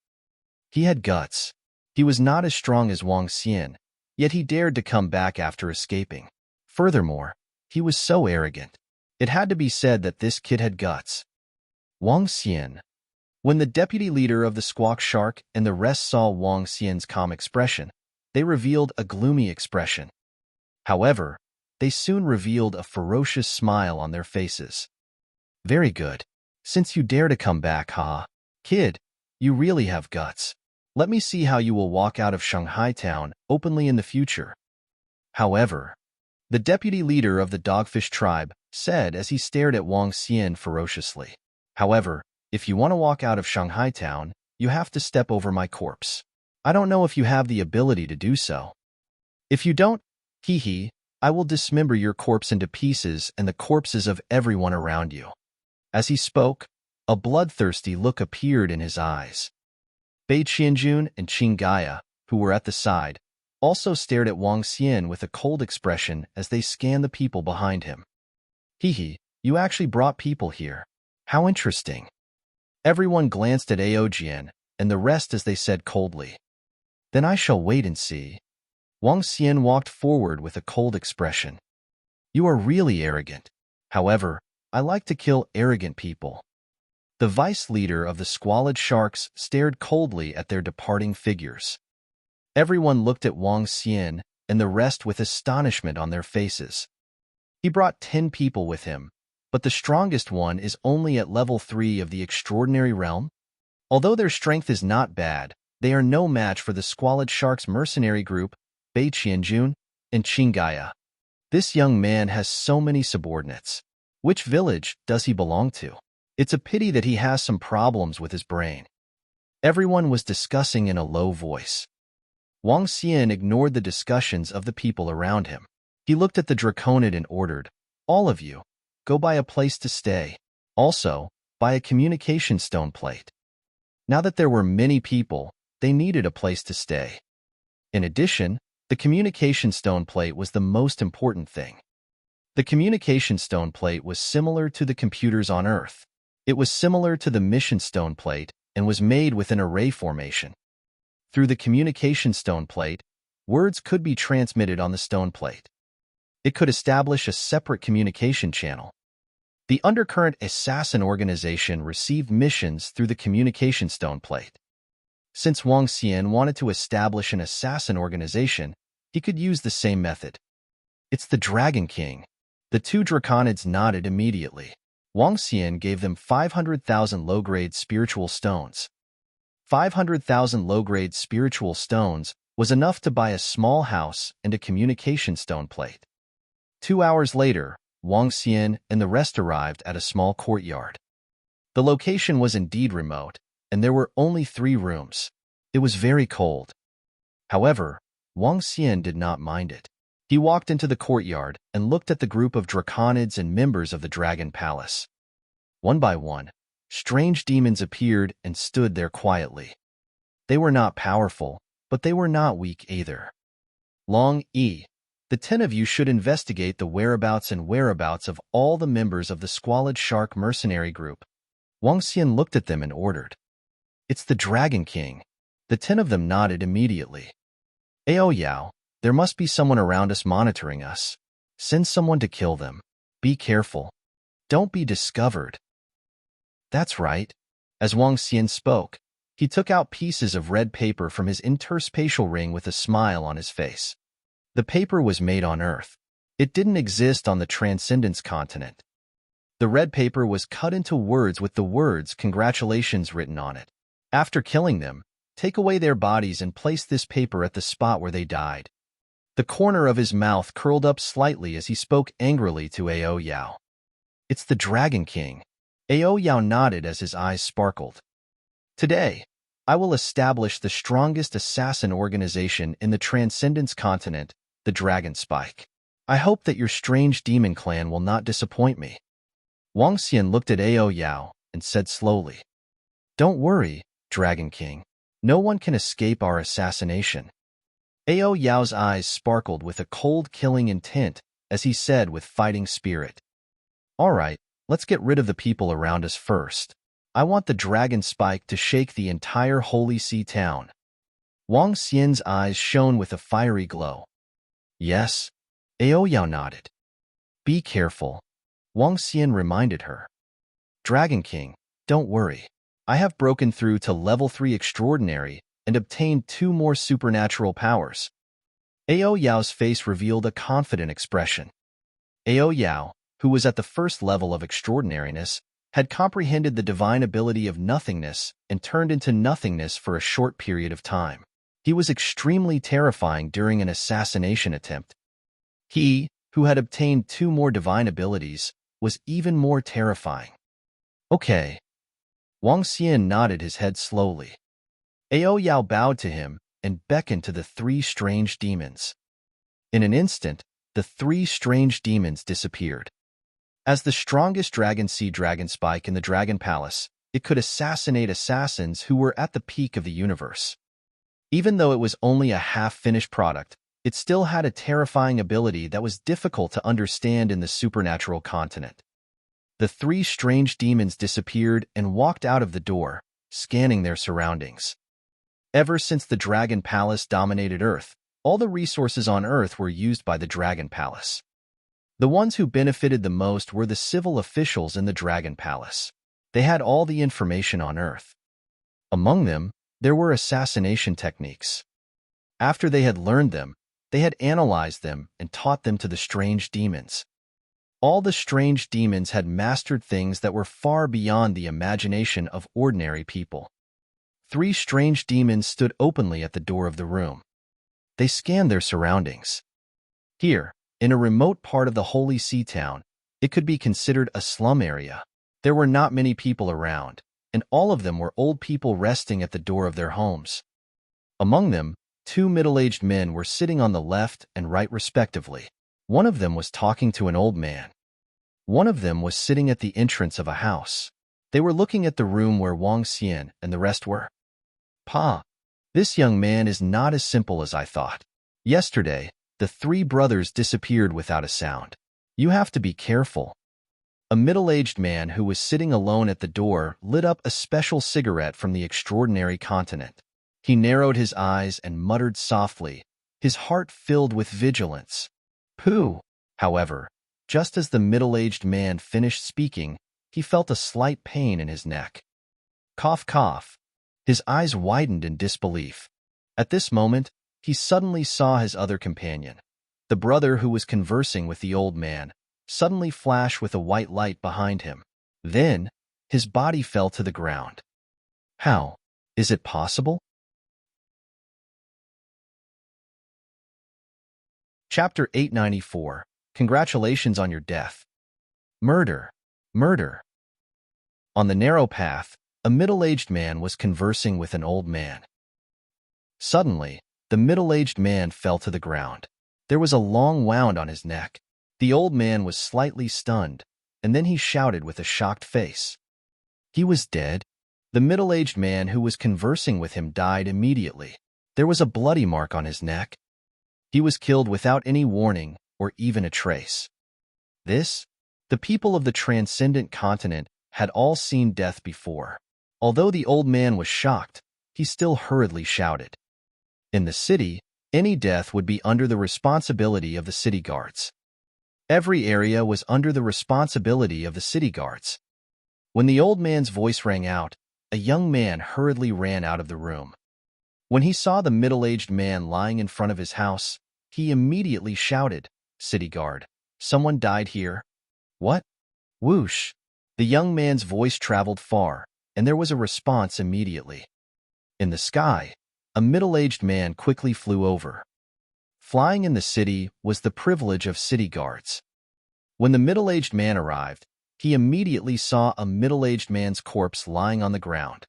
He had guts. He was not as strong as Wang Xian, yet he dared to come back after escaping. Furthermore, he was so arrogant. It had to be said that this kid had guts. Wang Xian. When the deputy leader of the Squawk Shark and the rest saw Wang Xian's calm expression, they revealed a gloomy expression. However, they soon revealed a ferocious smile on their faces. Very good. Since you dare to come back, kid, you really have guts. Let me see how you will walk out of Shanghai Town openly in the future. However, the deputy leader of the Dogfish tribe said as he stared at Wang Xian ferociously. However, if you want to walk out of Shanghai Town, you have to step over my corpse. I don't know if you have the ability to do so. If you don't, I will dismember your corpse into pieces and the corpses of everyone around you. As he spoke, a bloodthirsty look appeared in his eyes. Bei Qianjun and Qing Gaia, who were at the side, also stared at Wang Xian with a cold expression as they scanned the people behind him. You actually brought people here. How interesting. Everyone glanced at Aojian and the rest as they said coldly. Then I shall wait and see. Wang Xian walked forward with a cold expression. You are really arrogant. However, I like to kill arrogant people. The vice leader of the squalid sharks stared coldly at their departing figures. Everyone looked at Wang Xian and the rest with astonishment on their faces. He brought 10 people with him, but the strongest one is only at level 3 of the extraordinary realm. Although their strength is not bad, they are no match for the squalid sharks mercenary group, Bei Qianjun and Qinggaya. This young man has so many subordinates. Which village does he belong to? It's a pity that he has some problems with his brain. Everyone was discussing in a low voice. Wang Xian ignored the discussions of the people around him. He looked at the Draconid and ordered, "All of you, go buy a place to stay. Also, buy a communication stone plate." Now that there were many people, they needed a place to stay. In addition, the communication stone plate was the most important thing. The communication stone plate was similar to the computers on Earth. It was similar to the mission stone plate and was made with an array formation. Through the communication stone plate, words could be transmitted on the stone plate. It could establish a separate communication channel. The Undercurrent Assassin Organization received missions through the communication stone plate. Since Wang Xian wanted to establish an assassin organization, he could use the same method. It's the Dragon King. The two Draconids nodded immediately. Wang Xian gave them 500,000 low-grade spiritual stones. 500,000 low-grade spiritual stones was enough to buy a small house and a communication stone plate. 2 hours later, Wang Xian and the rest arrived at a small courtyard. The location was indeed remote, and there were only 3 rooms. It was very cold. However, Wang Xian did not mind it. He walked into the courtyard and looked at the group of Draconids and members of the Dragon Palace. One by one, strange demons appeared and stood there quietly. They were not powerful, but they were not weak either. Long E, the 10 of you should investigate the whereabouts of all the members of the Squalid Shark mercenary group. Wang Xian looked at them and ordered. It's the Dragon King. The 10 of them nodded immediately. Ao Yao, there must be someone around us monitoring us. Send someone to kill them. Be careful. Don't be discovered. That's right. As Wang Xian spoke, he took out pieces of red paper from his interspatial ring with a smile on his face. The paper was made on Earth. It didn't exist on the Transcendence continent. The red paper was cut into words with the words "Congratulations" written on it. After killing them, take away their bodies and place this paper at the spot where they died. The corner of his mouth curled up slightly as he spoke angrily to Ao Yao. It's the Dragon King. Ao Yao nodded as his eyes sparkled. Today, I will establish the strongest assassin organization in the Transcendence continent, the Dragon Spike. I hope that your strange demon clan will not disappoint me. Wang Xian looked at Ao Yao and said slowly, Don't worry, Dragon King. No one can escape our assassination. Ao Yao's eyes sparkled with a cold killing intent as he said with fighting spirit. All right, let's get rid of the people around us first. I want the Dragon Spike to shake the entire Holy Sea town. Wang Xian's eyes shone with a fiery glow. Yes, Ao Yao nodded. Be careful, Wang Xian reminded her. Dragon King, don't worry. I have broken through to level 3 extraordinary and obtained 2 more supernatural powers. Ao Yao's face revealed a confident expression. Ao Yao, who was at the first level of extraordinariness, had comprehended the divine ability of nothingness and turned into nothingness for a short period of time. He was extremely terrifying during an assassination attempt. He, who had obtained 2 more divine abilities, was even more terrifying. Okay. Wang Xian nodded his head slowly. Ao Yao bowed to him and beckoned to the 3 strange demons. In an instant, the 3 strange demons disappeared. As the strongest Dragon Sea Dragon Spike in the Dragon Palace, it could assassinate assassins who were at the peak of the universe. Even though it was only a half-finished product, it still had a terrifying ability that was difficult to understand in the supernatural continent. The 3 strange demons disappeared and walked out of the door, scanning their surroundings. Ever since the Dragon Palace dominated Earth, all the resources on Earth were used by the Dragon Palace. The ones who benefited the most were the civil officials in the Dragon Palace. They had all the information on Earth. Among them, there were assassination techniques. After they had learned them, they had analyzed them and taught them to the strange demons. All the strange demons had mastered things that were far beyond the imagination of ordinary people. 3 strange demons stood openly at the door of the room. They scanned their surroundings. Here, in a remote part of the Holy Sea town, it could be considered a slum area. There were not many people around, and all of them were old people resting at the door of their homes. Among them, 2 middle-aged men were sitting on the left and right respectively. One of them was talking to an old man. One of them was sitting at the entrance of a house. They were looking at the room where Wang Xian and the rest were. Pa, this young man is not as simple as I thought. Yesterday, the 3 brothers disappeared without a sound. You have to be careful. A middle-aged man who was sitting alone at the door lit up a special cigarette from the extraordinary continent. He narrowed his eyes and muttered softly, his heart filled with vigilance. Pooh! However, just as the middle-aged man finished speaking, he felt a slight pain in his neck. Cough, cough. His eyes widened in disbelief. At this moment, he suddenly saw his other companion, the brother who was conversing with the old man, suddenly flash with a white light behind him. Then, his body fell to the ground. How? Is it possible? Chapter 894. Congratulations on your death. Murder. Murder. On the narrow path, a middle-aged man was conversing with an old man. Suddenly, the middle-aged man fell to the ground. There was a long wound on his neck. The old man was slightly stunned, and then he shouted with a shocked face. He was dead. The middle-aged man who was conversing with him died immediately. There was a bloody mark on his neck. He was killed without any warning or even a trace. This? The people of the transcendent continent had all seen death before. Although the old man was shocked, he still hurriedly shouted. In the city, any death would be under the responsibility of the city guards. Every area was under the responsibility of the city guards. When the old man's voice rang out, a young man hurriedly ran out of the room. When he saw the middle-aged man lying in front of his house, he immediately shouted, "City guard, someone died here." What? Whoosh! The young man's voice traveled far, and there was a response immediately. In the sky, a middle-aged man quickly flew over. Flying in the city was the privilege of city guards. When the middle-aged man arrived, he immediately saw a middle-aged man's corpse lying on the ground.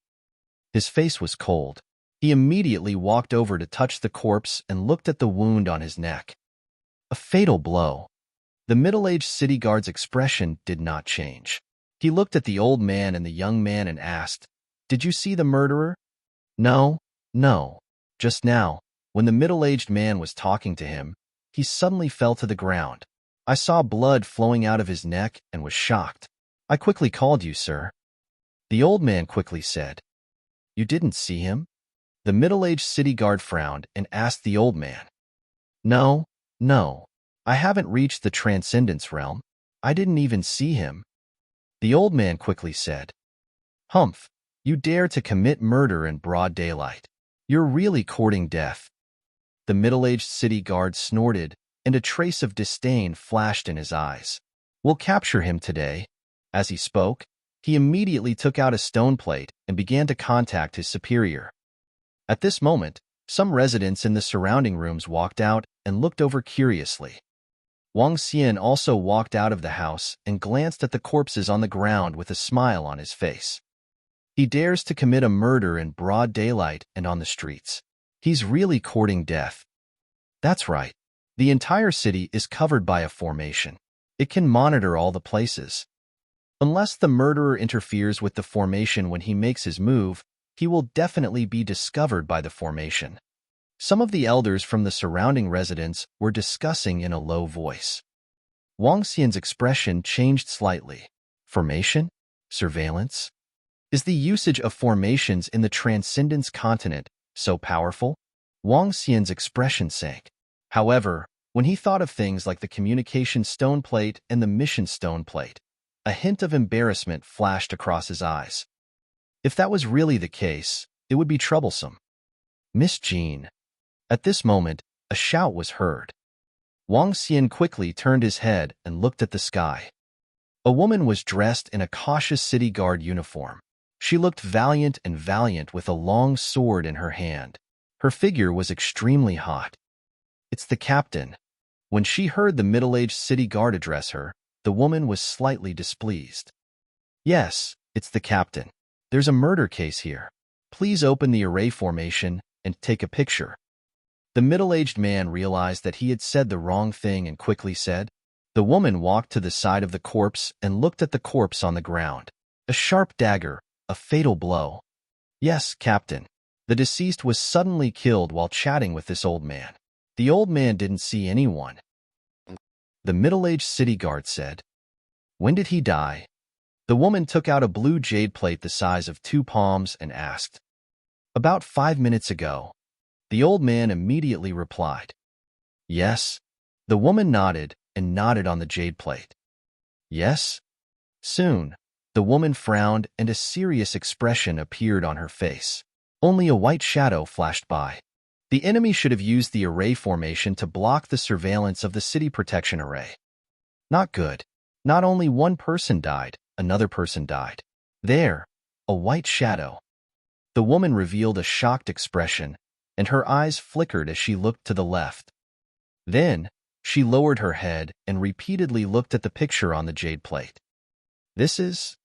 His face was cold. He immediately walked over to touch the corpse and looked at the wound on his neck. A fatal blow. The middle-aged city guard's expression did not change. He looked at the old man and the young man and asked, "Did you see the murderer?" No. Just now, when the middle-aged man was talking to him, he suddenly fell to the ground. I saw blood flowing out of his neck and was shocked. I quickly called you, sir. The old man quickly said, "You didn't see him?" The middle-aged city guard frowned and asked the old man, No. I haven't reached the transcendence realm. I didn't even see him." The old man quickly said, "Humph, you dare to commit murder in broad daylight. You're really courting death." The middle-aged city guard snorted, and a trace of disdain flashed in his eyes. "We'll capture him today." As he spoke, he immediately took out a stone plate and began to contact his superior. At this moment, some residents in the surrounding rooms walked out and looked over curiously. Wang Xian also walked out of the house and glanced at the corpses on the ground with a smile on his face. He dares to commit a murder in broad daylight and on the streets. He's really courting death. That's right. The entire city is covered by a formation. It can monitor all the places. Unless the murderer interferes with the formation when he makes his move, he will definitely be discovered by the formation. Some of the elders from the surrounding residents were discussing in a low voice. Wang Xian's expression changed slightly. Formation? Surveillance? Is the usage of formations in the Transcendence continent so powerful? Wang Xian's expression sank. However, When he thought of things like the communication stone plate and the mission stone plate, a hint of embarrassment flashed across his eyes. If that was really the case, it would be troublesome. Miss Jean. At this moment, a shout was heard. Wang Xian quickly turned his head and looked at the sky. A woman was dressed in a cautious city guard uniform. She looked valiant with a long sword in her hand. Her figure was extremely hot. It's the captain. When she heard the middle-aged city guard address her, the woman was slightly displeased. Yes, it's the captain. There's a murder case here. Please open the array formation and take a picture. The middle-aged man realized that he had said the wrong thing and quickly said. The woman walked to the side of the corpse and looked at the corpse on the ground. A sharp dagger, a fatal blow. Yes, Captain. The deceased was suddenly killed while chatting with this old man. The old man didn't see anyone. The middle-aged city guard said. When did he die? The woman took out a blue jade plate the size of 2 palms and asked. About 5 minutes ago. The old man immediately replied. Yes. The woman nodded and nodded on the jade plate. Yes? Soon, the woman frowned and a serious expression appeared on her face. Only a white shadow flashed by. The enemy should have used the array formation to block the surveillance of the city protection array. Not good. Not only one person died, another person died. There, a white shadow. The woman revealed a shocked expression, and her eyes flickered as she looked to the left. Then, she lowered her head and repeatedly looked at the picture on the jade plate. This is...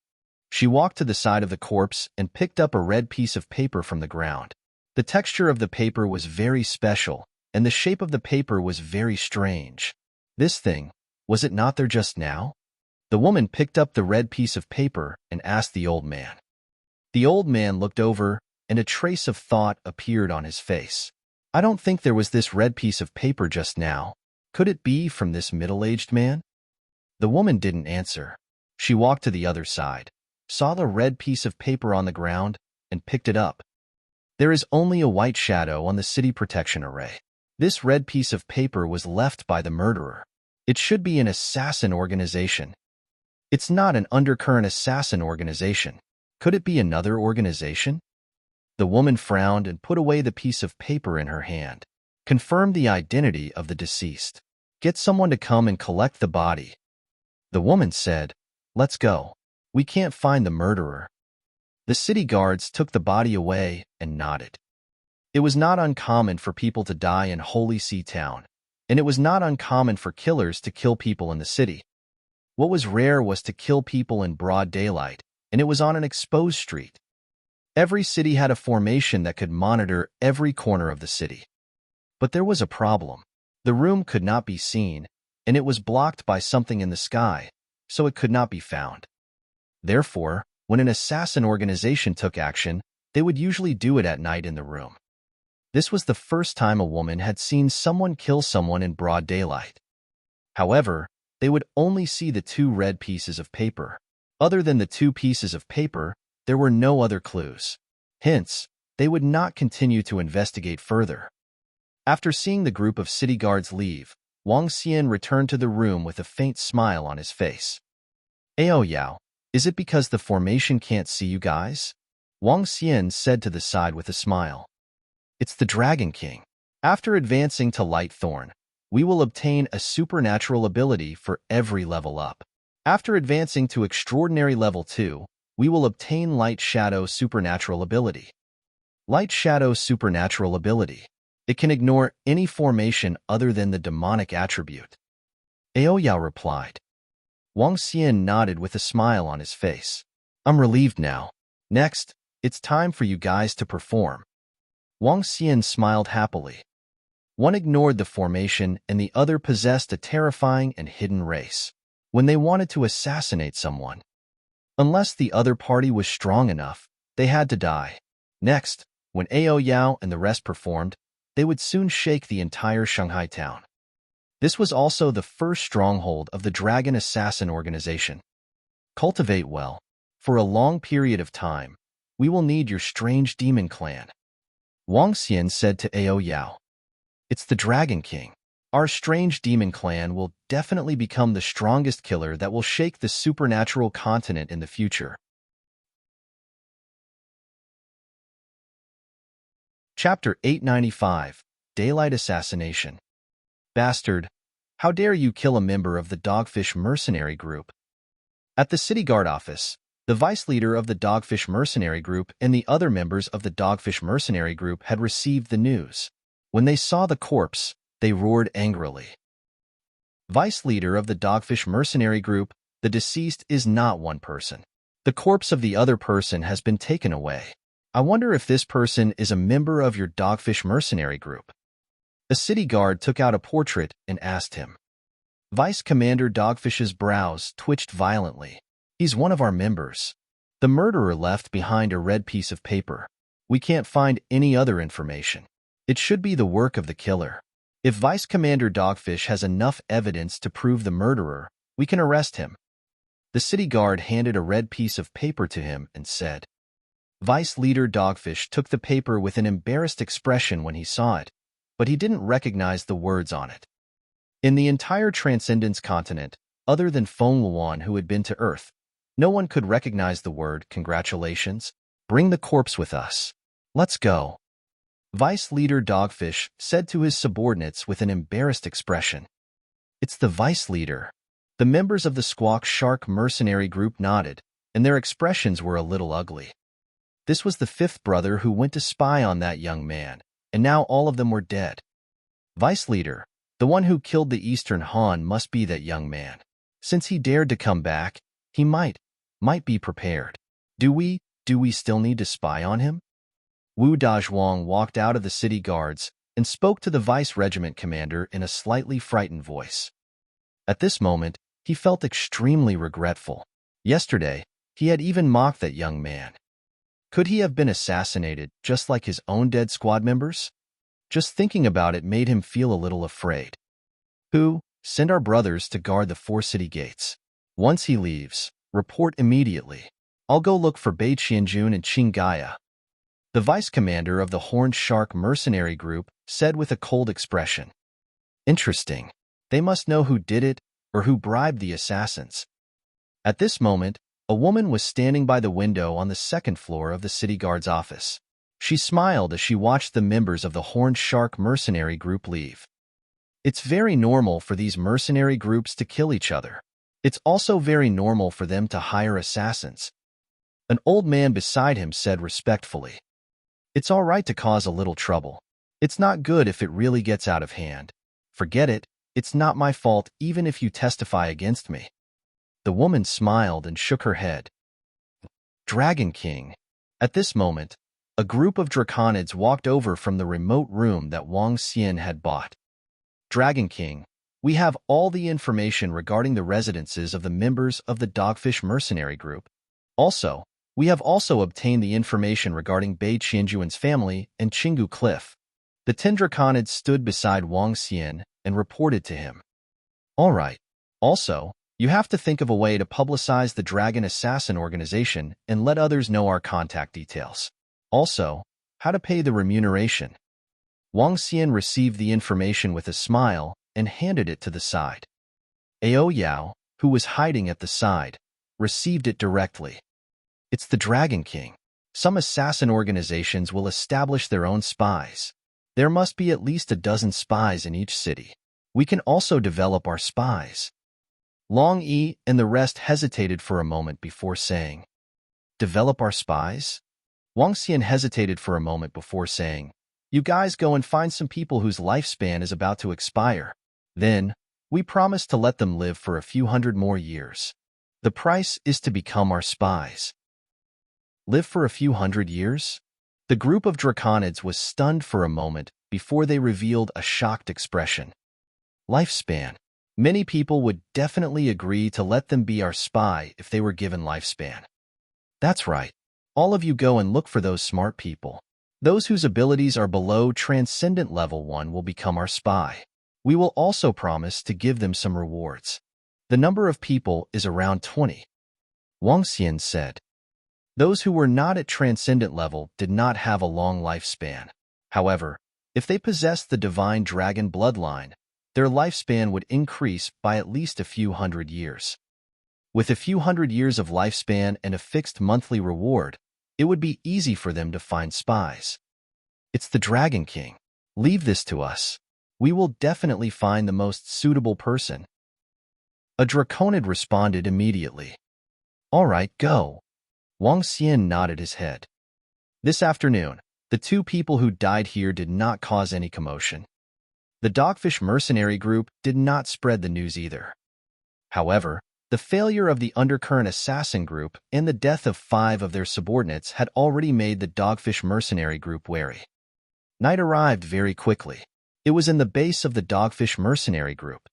She walked to the side of the corpse and picked up a red piece of paper from the ground. The texture of the paper was very special, and the shape of the paper was very strange. This thing, was it not there just now? The woman picked up the red piece of paper and asked the old man. The old man looked over, and a trace of thought appeared on his face. I don't think there was this red piece of paper just now. Could it be from this middle-aged man? The woman didn't answer. She walked to the other side, saw the red piece of paper on the ground, and picked it up. There is only a white shadow on the city protection array. This red piece of paper was left by the murderer. It should be an assassin organization. It's not an undercurrent assassin organization. Could it be another organization? The woman frowned and put away the piece of paper in her hand. Confirm the identity of the deceased. Get someone to come and collect the body. The woman said, Let's go. We can't find the murderer. The city guards took the body away and nodded. It was not uncommon for people to die in Holy See Town, and it was not uncommon for killers to kill people in the city. What was rare was to kill people in broad daylight, and it was on an exposed street. Every city had a formation that could monitor every corner of the city. But there was a problem. The room could not be seen, and it was blocked by something in the sky, so it could not be found. Therefore, when an assassin organization took action, they would usually do it at night in the room. This was the first time a woman had seen someone kill someone in broad daylight. However, they would only see the 2 red pieces of paper. Other than the 2 pieces of paper, there were no other clues. Hence, they would not continue to investigate further. After seeing the group of city guards leave, Wang Xian returned to the room with a faint smile on his face. Ao Yao, is it because the formation can't see you guys? Wang Xian said to the side with a smile. It's the Dragon King. After advancing to Light Thorn, we will obtain a supernatural ability for every level up. After advancing to Extraordinary Level 2, we will obtain Light Shadow Supernatural ability. Light Shadow Supernatural ability. It can ignore any formation other than the demonic attribute. Ao Yao replied. Wang Xian nodded with a smile on his face. I'm relieved now. Next, it's time for you guys to perform. Wang Xian smiled happily. One ignored the formation and the other possessed a terrifying and hidden race. When they wanted to assassinate someone, unless the other party was strong enough, they had to die. Next, when Ao Yao and the rest performed, they would soon shake the entire Shanghai town. This was also the first stronghold of the Dragon Assassin organization. Cultivate well. For a long period of time, we will need your strange demon clan. Wang Xian said to Ao Yao. It's the Dragon King. Our strange demon clan will definitely become the strongest killer that will shake the supernatural continent in the future. Chapter 895, Daylight Assassination. Bastard, how dare you kill a member of the Dogfish Mercenary Group? At the city guard office, the vice leader of the Dogfish Mercenary Group and the other members of the Dogfish Mercenary Group had received the news. When they saw the corpse, they roared angrily. Vice leader of the Dogfish Mercenary Group, the deceased is not one person. The corpse of the other person has been taken away. I wonder if this person is a member of your Dogfish Mercenary Group. The city guard took out a portrait and asked him. Vice Commander Dogfish's brows twitched violently. He's one of our members. The murderer left behind a red piece of paper. We can't find any other information. It should be the work of the killer. If Vice Commander Dogfish has enough evidence to prove the murderer, we can arrest him. The city guard handed a red piece of paper to him and said. Vice Leader Dogfish took the paper with an embarrassed expression when he saw it, but he didn't recognize the words on it. In the entire Transcendence continent, other than Feng Luan who had been to Earth, no one could recognize the word congratulations. Bring the corpse with us. Let's go. Vice Leader Dogfish said to his subordinates with an embarrassed expression. It's the Vice Leader. The members of the Squawk Shark Mercenary Group nodded, and their expressions were a little ugly. This was the fifth brother who went to spy on that young man, and now all of them were dead. Vice Leader, the one who killed the Eastern Han must be that young man. Since he dared to come back, he might be prepared. Do we still need to spy on him? Wu Dazhuang walked out of the city guards and spoke to the vice regiment commander in a slightly frightened voice. At this moment, he felt extremely regretful. Yesterday, he had even mocked that young man. Could he have been assassinated just like his own dead squad members? Just thinking about it made him feel a little afraid. Send our brothers to guard the 4 city gates. Once he leaves, report immediately. I'll go look for Bei Qianjun and Qinggaya. The vice commander of the Horned Shark Mercenary Group said with a cold expression. Interesting. They must know who did it or who bribed the assassins. At this moment, a woman was standing by the window on the 2nd floor of the city guard's office. She smiled as she watched the members of the Horned Shark Mercenary Group leave. It's very normal for these mercenary groups to kill each other. It's also very normal for them to hire assassins. An old man beside him said respectfully. It's all right to cause a little trouble. It's not good if it really gets out of hand. Forget it, it's not my fault even if you testify against me. The woman smiled and shook her head. Dragon King. At this moment, a group of draconids walked over from the remote room that Wang Xian had bought. Dragon King, we have all the information regarding the residences of the members of the Dogfish Mercenary Group. Also, we have also obtained the information regarding Bei Qianjuan's family and Qinggu Cliff. The 10 draconids stood beside Wang Xian and reported to him. All right. Also, you have to think of a way to publicize the Dragon Assassin organization and let others know our contact details. Also, how to pay the remuneration. Wang Xian received the information with a smile and handed it to the side. Ao Yao, who was hiding at the side, received it directly. It's the Dragon King. Some assassin organizations will establish their own spies. There must be at least a dozen spies in each city. We can also develop our spies. Long Yi and the rest hesitated for a moment before saying, Develop our spies? Wang Xian hesitated for a moment before saying, You guys go and find some people whose lifespan is about to expire. Then, we promise to let them live for a few hundred more years. The price is to become our spies. Live for a few hundred years? The group of draconids was stunned for a moment before they revealed a shocked expression. Lifespan. Many people would definitely agree to let them be our spy if they were given lifespan. That's right. All of you go and look for those smart people. Those whose abilities are below Transcendent Level 1 will become our spy. We will also promise to give them some rewards. The number of people is around 20. Wang Xian said. Those who were not at Transcendent Level did not have a long lifespan. However, if they possessed the Divine Dragon bloodline, their lifespan would increase by at least a few hundred years. With a few hundred years of lifespan and a fixed monthly reward, it would be easy for them to find spies. It's the Dragon King. Leave this to us. We will definitely find the most suitable person. A Draconid responded immediately. All right, go. Wang Xian nodded his head. This afternoon, the two people who died here did not cause any commotion. The Dogfish mercenary group did not spread the news either. However, the failure of the Undercurrent assassin group and the death of 5 of their subordinates had already made the Dogfish mercenary group wary. Night arrived very quickly. It was in the base of the Dogfish mercenary group.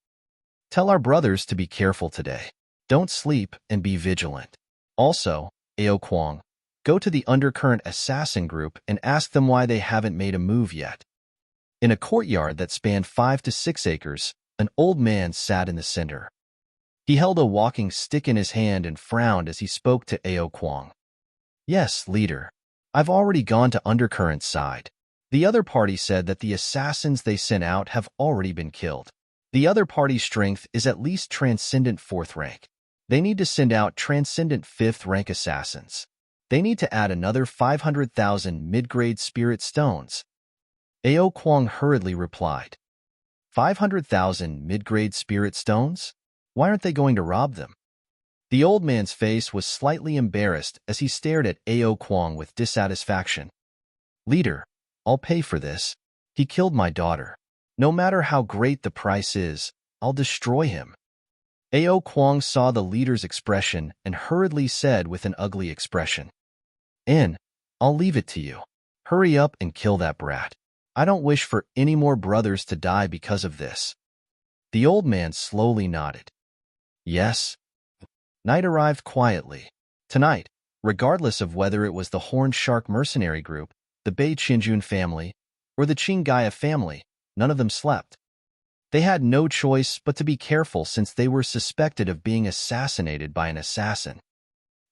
Tell our brothers to be careful today. Don't sleep and be vigilant. Also, Ao Kuang, go to the Undercurrent assassin group and ask them why they haven't made a move yet. In a courtyard that spanned 5 to 6 acres, an old man sat in the center. He held a walking stick in his hand and frowned as he spoke to Ao Kuang. Yes, leader. I've already gone to Undercurrent's side. The other party said that the assassins they sent out have already been killed. The other party's strength is at least Transcendent 4th rank. They need to send out Transcendent 5th rank assassins. They need to add another 500,000 mid-grade spirit stones. Ao Kuang hurriedly replied. 500,000 mid-grade spirit stones? Why aren't they going to rob them? The old man's face was slightly embarrassed as he stared at Ao Kuang with dissatisfaction. Leader, I'll pay for this. He killed my daughter. No matter how great the price is, I'll destroy him. Ao Kuang saw the leader's expression and hurriedly said with an ugly expression. I'll leave it to you. Hurry up and kill that brat. I don't wish for any more brothers to die because of this. The old man slowly nodded. Yes. Night arrived quietly. Tonight, regardless of whether it was the Horned Shark mercenary group, the Bei Qinjun family, or the Qinggaya family, none of them slept. They had no choice but to be careful since they were suspected of being assassinated by an assassin.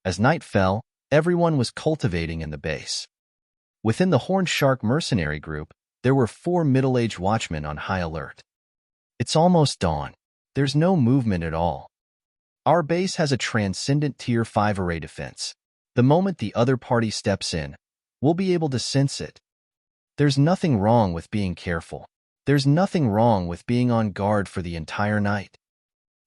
As night fell, everyone was cultivating in the base. Within the Horned Shark mercenary group, there were 4 middle-aged watchmen on high alert. It's almost dawn. There's no movement at all. Our base has a transcendent Tier 5 array defense. The moment the other party steps in, we'll be able to sense it. There's nothing wrong with being careful. There's nothing wrong with being on guard for the entire night.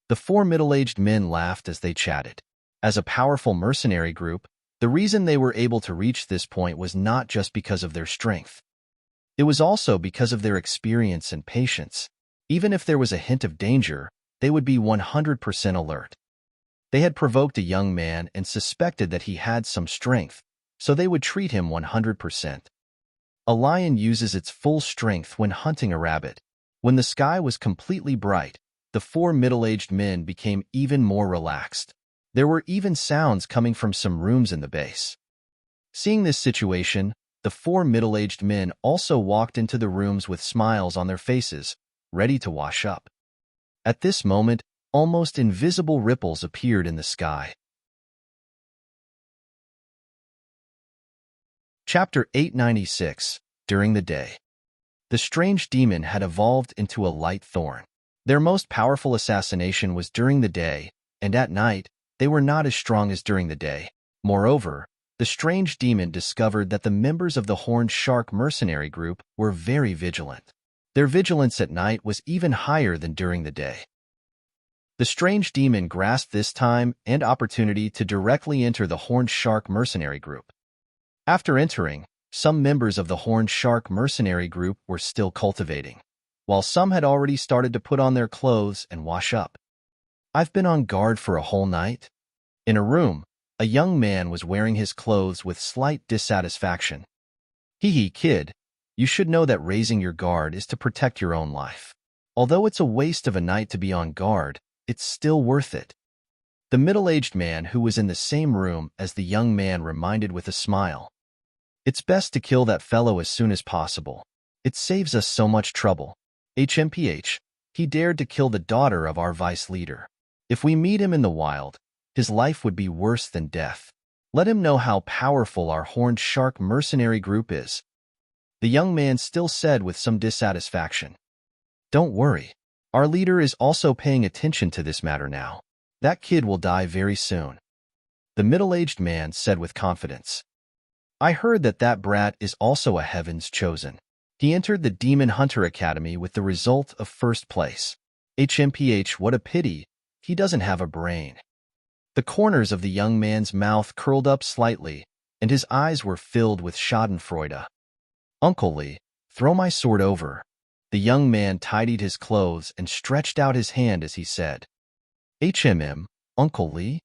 The 4 middle-aged men laughed as they chatted. As a powerful mercenary group, the reason they were able to reach this point was not just because of their strength. It was also because of their experience and patience. Even if there was a hint of danger, they would be 100% alert. They had provoked a young man and suspected that he had some strength, so they would treat him 100%. A lion uses its full strength when hunting a rabbit. When the sky was completely bright, the 4 middle-aged men became even more relaxed. There were even sounds coming from some rooms in the base. Seeing this situation, the 4 middle-aged men also walked into the rooms with smiles on their faces, ready to wash up. At this moment, almost invisible ripples appeared in the sky. Chapter 896. During the day. The strange demon had evolved into a light thorn. Their most powerful assassination was during the day, and at night, they were not as strong as during the day. Moreover, the strange demon discovered that the members of the Horned Shark mercenary group were very vigilant. Their vigilance at night was even higher than during the day. The strange demon grasped this time and opportunity to directly enter the Horned Shark mercenary group. After entering, some members of the Horned Shark mercenary group were still cultivating, while some had already started to put on their clothes and wash up. I've been on guard for a whole night. In a room, a young man was wearing his clothes with slight dissatisfaction. Hee kid, you should know that raising your guard is to protect your own life. Although it's a waste of a night to be on guard, it's still worth it. The middle-aged man who was in the same room as the young man reminded with a smile. It's best to kill that fellow as soon as possible. It saves us so much trouble. HMPH, he dared to kill the daughter of our vice leader. If we meet him in the wild, his life would be worse than death. Let him know how powerful our Horned Shark mercenary group is. The young man still said with some dissatisfaction. Don't worry. Our leader is also paying attention to this matter now. That kid will die very soon. The middle-aged man said with confidence. I heard that that brat is also a heaven's chosen. He entered the Demon Hunter Academy with the result of first place. HMPH, what a pity. He doesn't have a brain. The corners of the young man's mouth curled up slightly, and his eyes were filled with schadenfreude. Uncle Lee, throw my sword over. The young man tidied his clothes and stretched out his hand as he said, Uncle Lee?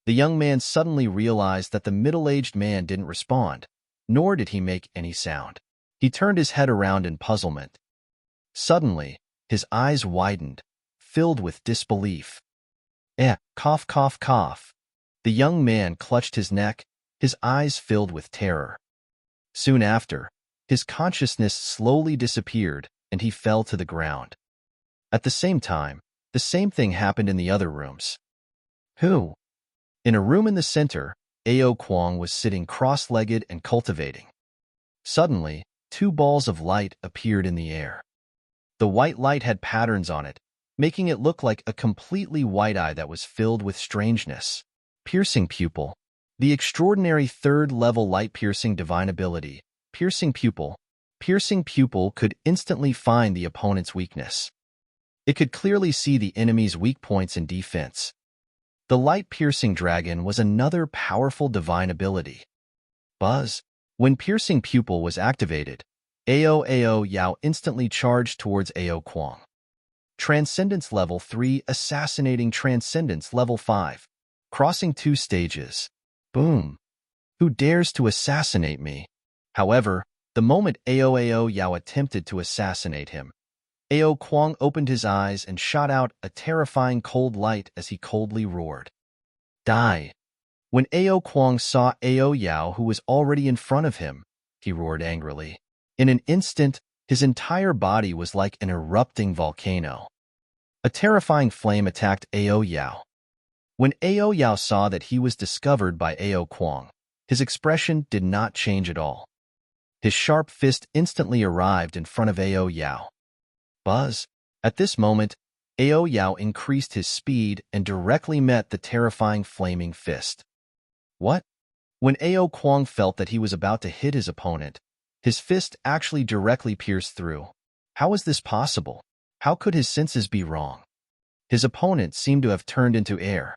The young man suddenly realized that the middle-aged man didn't respond, nor did he make any sound. He turned his head around in puzzlement. Suddenly, his eyes widened, filled with disbelief. Cough, cough, cough. The young man clutched his neck, his eyes filled with terror. Soon after, his consciousness slowly disappeared and he fell to the ground. At the same time, the same thing happened in the other rooms. Who? In a room in the center, Ao Kwong was sitting cross-legged and cultivating. Suddenly, two balls of light appeared in the air. The white light had patterns on it, making it look like a completely white eye that was filled with strangeness. Piercing pupil. The extraordinary third-level light-piercing divine ability, piercing pupil. Piercing pupil could instantly find the opponent's weakness. It could clearly see the enemy's weak points in defense. The light-piercing dragon was another powerful divine ability. Buzz. When piercing pupil was activated, Ao Yao instantly charged towards Ao Kwong. Transcendence Level 3 Assassinating Transcendence Level 5. Crossing 2 stages. Boom. Who dares to assassinate me? However, the moment Ao Yao attempted to assassinate him, Ao Kwong opened his eyes and shot out a terrifying cold light as he coldly roared. Die. When Ao Kwong saw Ao Yao, who was already in front of him, he roared angrily. In an instant, his entire body was like an erupting volcano. A terrifying flame attacked Ao Yao. When Ao Yao saw that he was discovered by Ao Kwong, his expression did not change at all. His sharp fist instantly arrived in front of Ao Yao. Buzz. At this moment, Ao Yao increased his speed and directly met the terrifying flaming fist. What? When Ao Kwong felt that he was about to hit his opponent, his fist actually directly pierced through. How is this possible? How could his senses be wrong? His opponent seemed to have turned into air.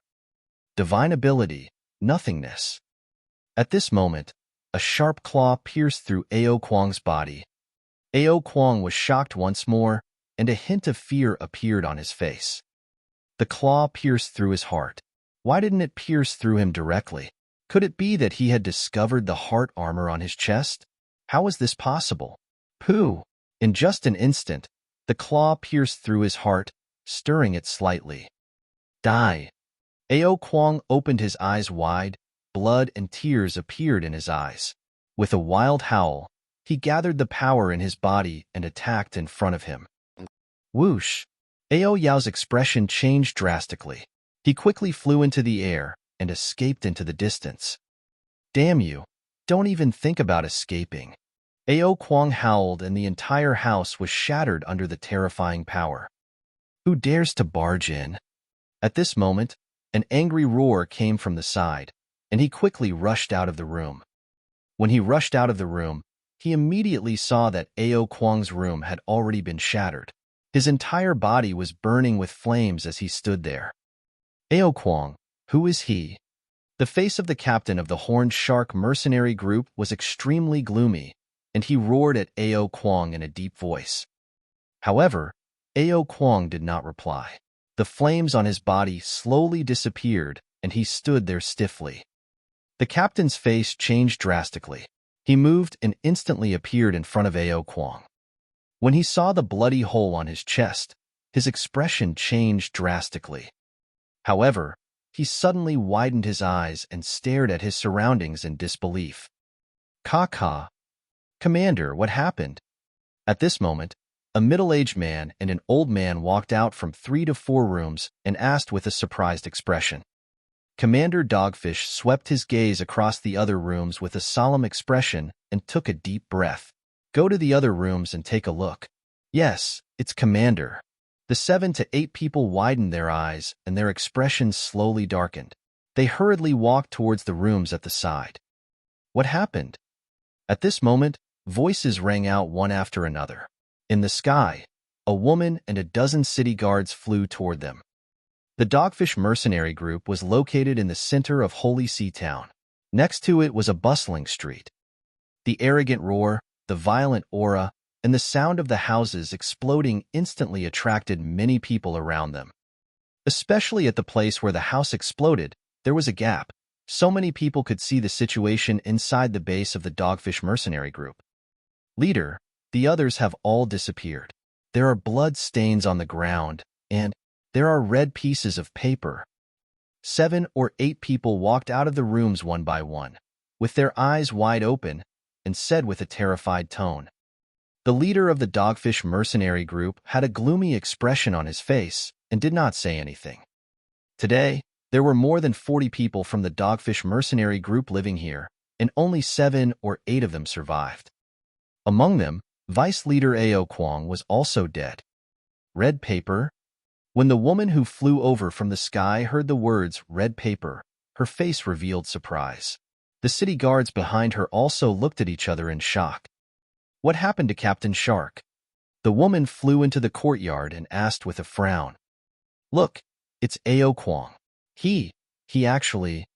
Divine ability, nothingness. At this moment, a sharp claw pierced through Ao Kwong's body. Ao Kwong was shocked once more, and a hint of fear appeared on his face. The claw pierced through his heart. Why didn't it pierce through him directly? Could it be that he had discovered the heart armor on his chest? How was this possible? Pooh! In just an instant, the claw pierced through his heart, stirring it slightly. Die! Ao Kwong opened his eyes wide, blood and tears appeared in his eyes. With a wild howl, he gathered the power in his body and attacked in front of him. Whoosh! Ao Yao's expression changed drastically. He quickly flew into the air and escaped into the distance. Damn you! Don't even think about escaping. Ao Kwong howled and the entire house was shattered under the terrifying power. Who dares to barge in? At this moment, an angry roar came from the side, and he quickly rushed out of the room. When he rushed out of the room, he immediately saw that Ao Kwong's room had already been shattered. His entire body was burning with flames as he stood there. Ao Kwong, who is he? The face of the captain of the Horned Shark mercenary group was extremely gloomy, and he roared at Ao Kwong in a deep voice. However, Ao Kwong did not reply. The flames on his body slowly disappeared, and he stood there stiffly. The captain's face changed drastically. He moved and instantly appeared in front of Ao Kwong. When he saw the bloody hole on his chest, his expression changed drastically. However, he suddenly widened his eyes and stared at his surroundings in disbelief. Ka. Commander, what happened? At this moment, a middle-aged man and an old man walked out from 3 to 4 rooms and asked with a surprised expression. Commander Dogfish swept his gaze across the other rooms with a solemn expression and took a deep breath. Go to the other rooms and take a look. Yes, it's Commander. The 7 to 8 people widened their eyes, and their expressions slowly darkened. They hurriedly walked towards the rooms at the side. What happened? At this moment, voices rang out one after another. In the sky, a woman and a dozen city guards flew toward them. The Dogfish Mercenary Group was located in the center of Holy See Town. Next to it was a bustling street. The arrogant roar, the violent aura, and the sound of the houses exploding instantly attracted many people around them. Especially at the place where the house exploded, there was a gap. So many people could see the situation inside the base of the Dogfish Mercenary Group. Leader, the others have all disappeared. There are blood stains on the ground, and there are red pieces of paper. 7 or 8 people walked out of the rooms one by one, with their eyes wide open, and said with a terrified tone. The leader of the Dogfish Mercenary Group had a gloomy expression on his face and did not say anything. Today, there were more than 40 people from the Dogfish Mercenary Group living here, and only 7 or 8 of them survived. Among them, Vice Leader Ao Kwong was also dead. Red paper? When the woman who flew over from the sky heard the words red paper, her face revealed surprise. The city guards behind her also looked at each other in shock. What happened to Captain Shark? The woman flew into the courtyard and asked with a frown. Look, it's Ao Kwong. He actually...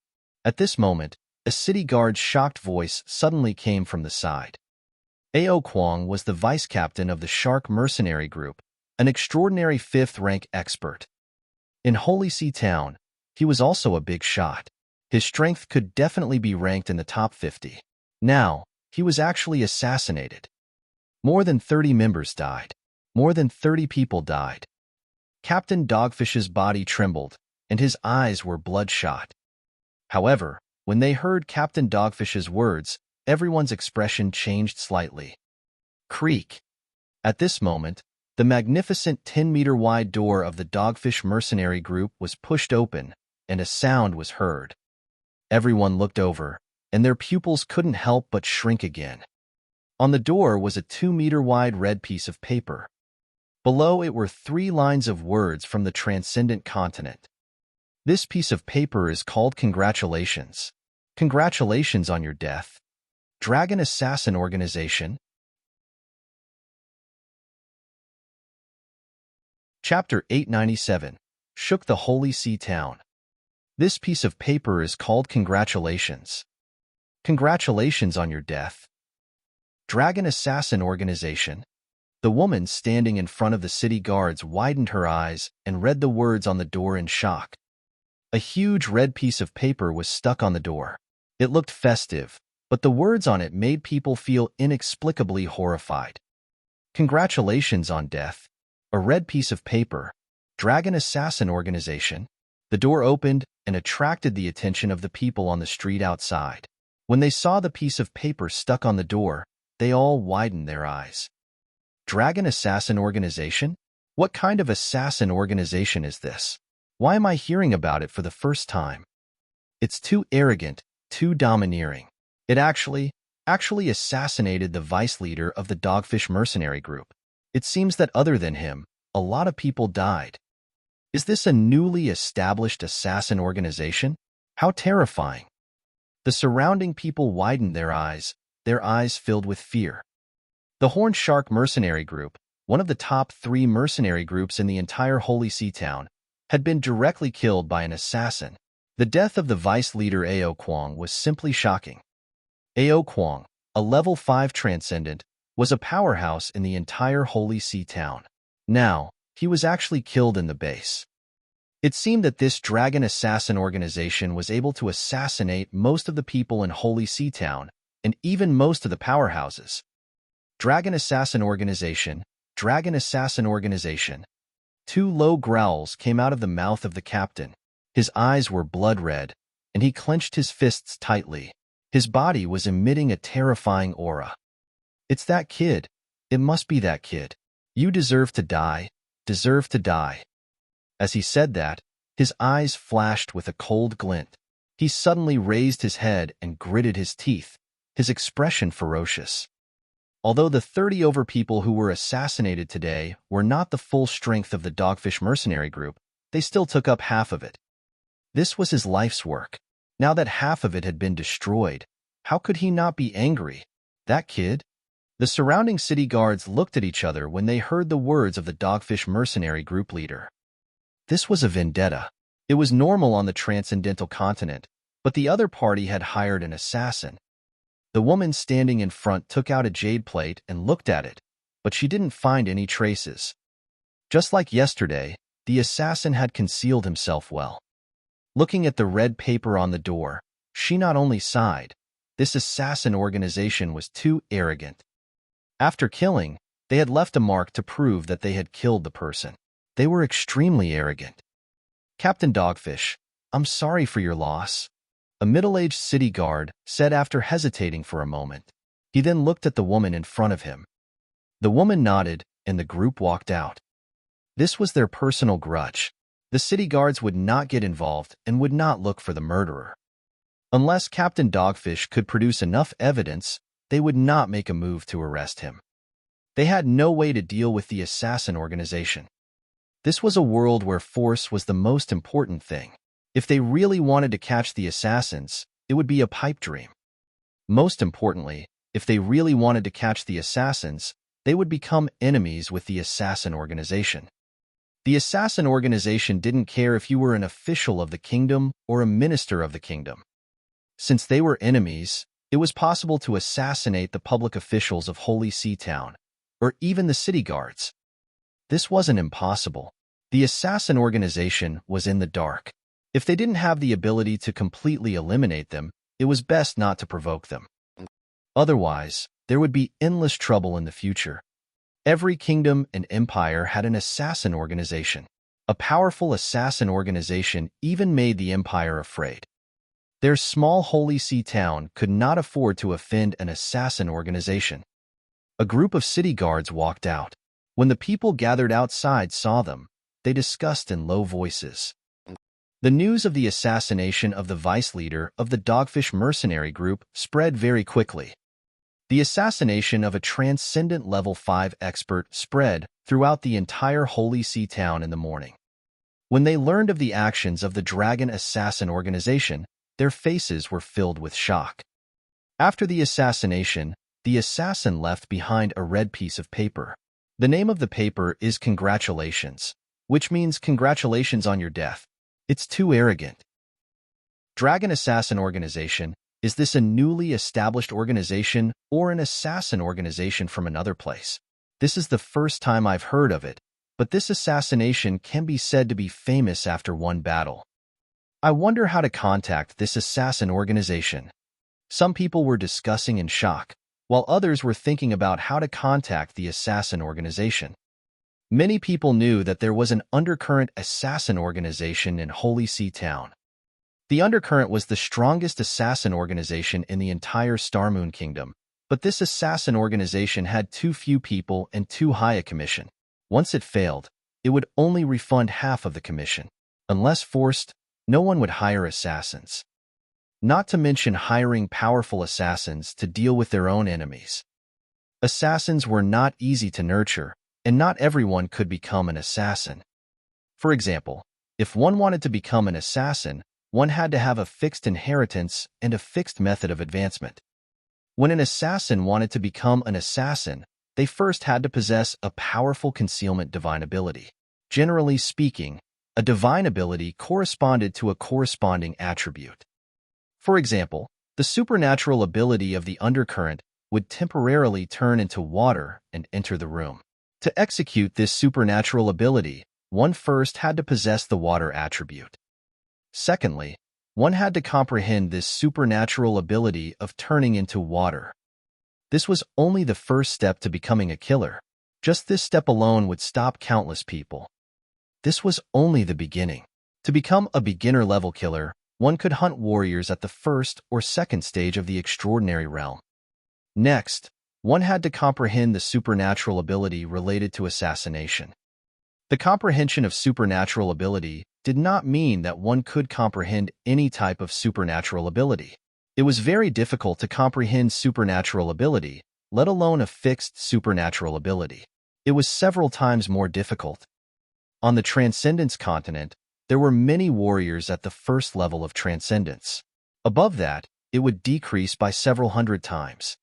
At this moment, a city guard's shocked voice suddenly came from the side. Ao Kwong was the vice captain of the Shark Mercenary Group, an extraordinary 5th-rank expert. In Holy See Town, he was also a big shot. His strength could definitely be ranked in the top 50. Now, he was actually assassinated. More than 30 members died. More than 30 people died. Captain Dogfish's body trembled, and his eyes were bloodshot. However, when they heard Captain Dogfish's words, everyone's expression changed slightly. Creak. At this moment, the magnificent 10-meter-wide door of the Dogfish Mercenary Group was pushed open, and a sound was heard. Everyone looked over, and their pupils couldn't help but shrink again. On the door was a 2-meter-wide red piece of paper. Below it were 3 lines of words from the transcendent continent. This piece of paper is called Congratulations. Congratulations on your death. Dragon Assassin Organization. Chapter 897. Shook the Holy See Town. This piece of paper is called Congratulations. Congratulations on your death. Dragon Assassin Organization. The woman standing in front of the city guards widened her eyes and read the words on the door in shock. A huge red piece of paper was stuck on the door. It looked festive, but the words on it made people feel inexplicably horrified. Congratulations on death. A red piece of paper. Dragon Assassin Organization. The door opened and attracted the attention of the people on the street outside. When they saw the piece of paper stuck on the door, they all widened their eyes. Dragon Assassin Organization? What kind of assassin organization is this? Why am I hearing about it for the first time? It's too arrogant, too domineering. It actually assassinated the vice leader of the Dogfish Mercenary Group. It seems that other than him, a lot of people died. Is this a newly established assassin organization? How terrifying. The surrounding people widened their eyes filled with fear. The Horn Shark Mercenary Group, one of the top 3 mercenary groups in the entire Holy See Town, had been directly killed by an assassin. The death of the vice leader Ao Kwong was simply shocking. Ao Kwong, a level 5 transcendent, was a powerhouse in the entire Holy See Town. Now, he was actually killed in the base. It seemed that this Dragon Assassin organization was able to assassinate most of the people in Holy See Town, and even most of the powerhouses. Dragon Assassin Organization, Dragon Assassin Organization. 2 low growls came out of the mouth of the captain. His eyes were blood red, and he clenched his fists tightly. His body was emitting a terrifying aura. It's that kid. It must be that kid. You deserve to die. Deserve to die. As he said that, his eyes flashed with a cold glint. He suddenly raised his head and gritted his teeth, his expression ferocious. Although the 30 over people who were assassinated today were not the full strength of the Dogfish mercenary group, they still took up half of it. This was his life's work. Now that half of it had been destroyed, how could he not be angry? That kid? The surrounding city guards looked at each other when they heard the words of the Dogfish mercenary group leader. This was a vendetta. It was normal on the transcendental continent, but the other party had hired an assassin. The woman standing in front took out a jade plate and looked at it, but she didn't find any traces. Just like yesterday, the assassin had concealed himself well. Looking at the red paper on the door, she not only sighed, this assassin organization was too arrogant. After killing, they had left a mark to prove that they had killed the person. They were extremely arrogant. Captain Dogfish, I'm sorry for your loss, a middle-aged city guard said after hesitating for a moment. He then looked at the woman in front of him. The woman nodded, and the group walked out. This was their personal grudge. The city guards would not get involved and would not look for the murderer. Unless Captain Dogfish could produce enough evidence, they would not make a move to arrest him. They had no way to deal with the assassin organization. This was a world where force was the most important thing. If they really wanted to catch the assassins, it would be a pipe dream. Most importantly, if they really wanted to catch the assassins, they would become enemies with the assassin organization. The assassin organization didn't care if you were an official of the kingdom or a minister of the kingdom. Since they were enemies, it was possible to assassinate the public officials of Holy See Town, or even the city guards. This wasn't impossible. The assassin organization was in the dark. If they didn't have the ability to completely eliminate them, it was best not to provoke them. Otherwise, there would be endless trouble in the future. Every kingdom and empire had an assassin organization. A powerful assassin organization even made the empire afraid. Their small Holy See Town could not afford to offend an assassin organization. A group of city guards walked out. When the people gathered outside saw them, they discussed in low voices. The news of the assassination of the vice leader of the Dogfish mercenary group spread very quickly. The assassination of a transcendent level 5 expert spread throughout the entire Holy See Town in the morning. When they learned of the actions of the Dragon Assassin organization, their faces were filled with shock. After the assassination, the assassin left behind a red piece of paper. The name of the paper is Congratulations, which means congratulations on your death. It's too arrogant. Dragon Assassin organization. Is this a newly established organization or an assassin organization from another place? This is the first time I've heard of it, but this assassination can be said to be famous after one battle. I wonder how to contact this assassin organization. Some people were discussing in shock, while others were thinking about how to contact the assassin organization. Many people knew that there was an undercurrent assassin organization in Holy See Town. The Undercurrent was the strongest assassin organization in the entire Starmoon Kingdom, but this assassin organization had too few people and too high a commission. Once it failed, it would only refund half of the commission. Unless forced, no one would hire assassins. Not to mention hiring powerful assassins to deal with their own enemies. Assassins were not easy to nurture, and not everyone could become an assassin. For example, if one wanted to become an assassin, one had to have a fixed inheritance and a fixed method of advancement. When an assassin wanted to become an assassin, they first had to possess a powerful concealment divine ability. Generally speaking, a divine ability corresponded to a corresponding attribute. For example, the supernatural ability of the Undercurrent would temporarily turn into water and enter the room. To execute this supernatural ability, one first had to possess the water attribute. Secondly, one had to comprehend this supernatural ability of turning into water. This was only the first step to becoming a killer. Just this step alone would stop countless people. This was only the beginning. To become a beginner-level killer, one could hunt warriors at the first or second stage of the extraordinary realm. Next, one had to comprehend the supernatural ability related to assassination. The comprehension of supernatural ability did not mean that one could comprehend any type of supernatural ability. It was very difficult to comprehend supernatural ability, let alone a fixed supernatural ability. It was several times more difficult. On the Transcendence continent, there were many warriors at the first level of Transcendence. Above that, it would decrease by several hundred times.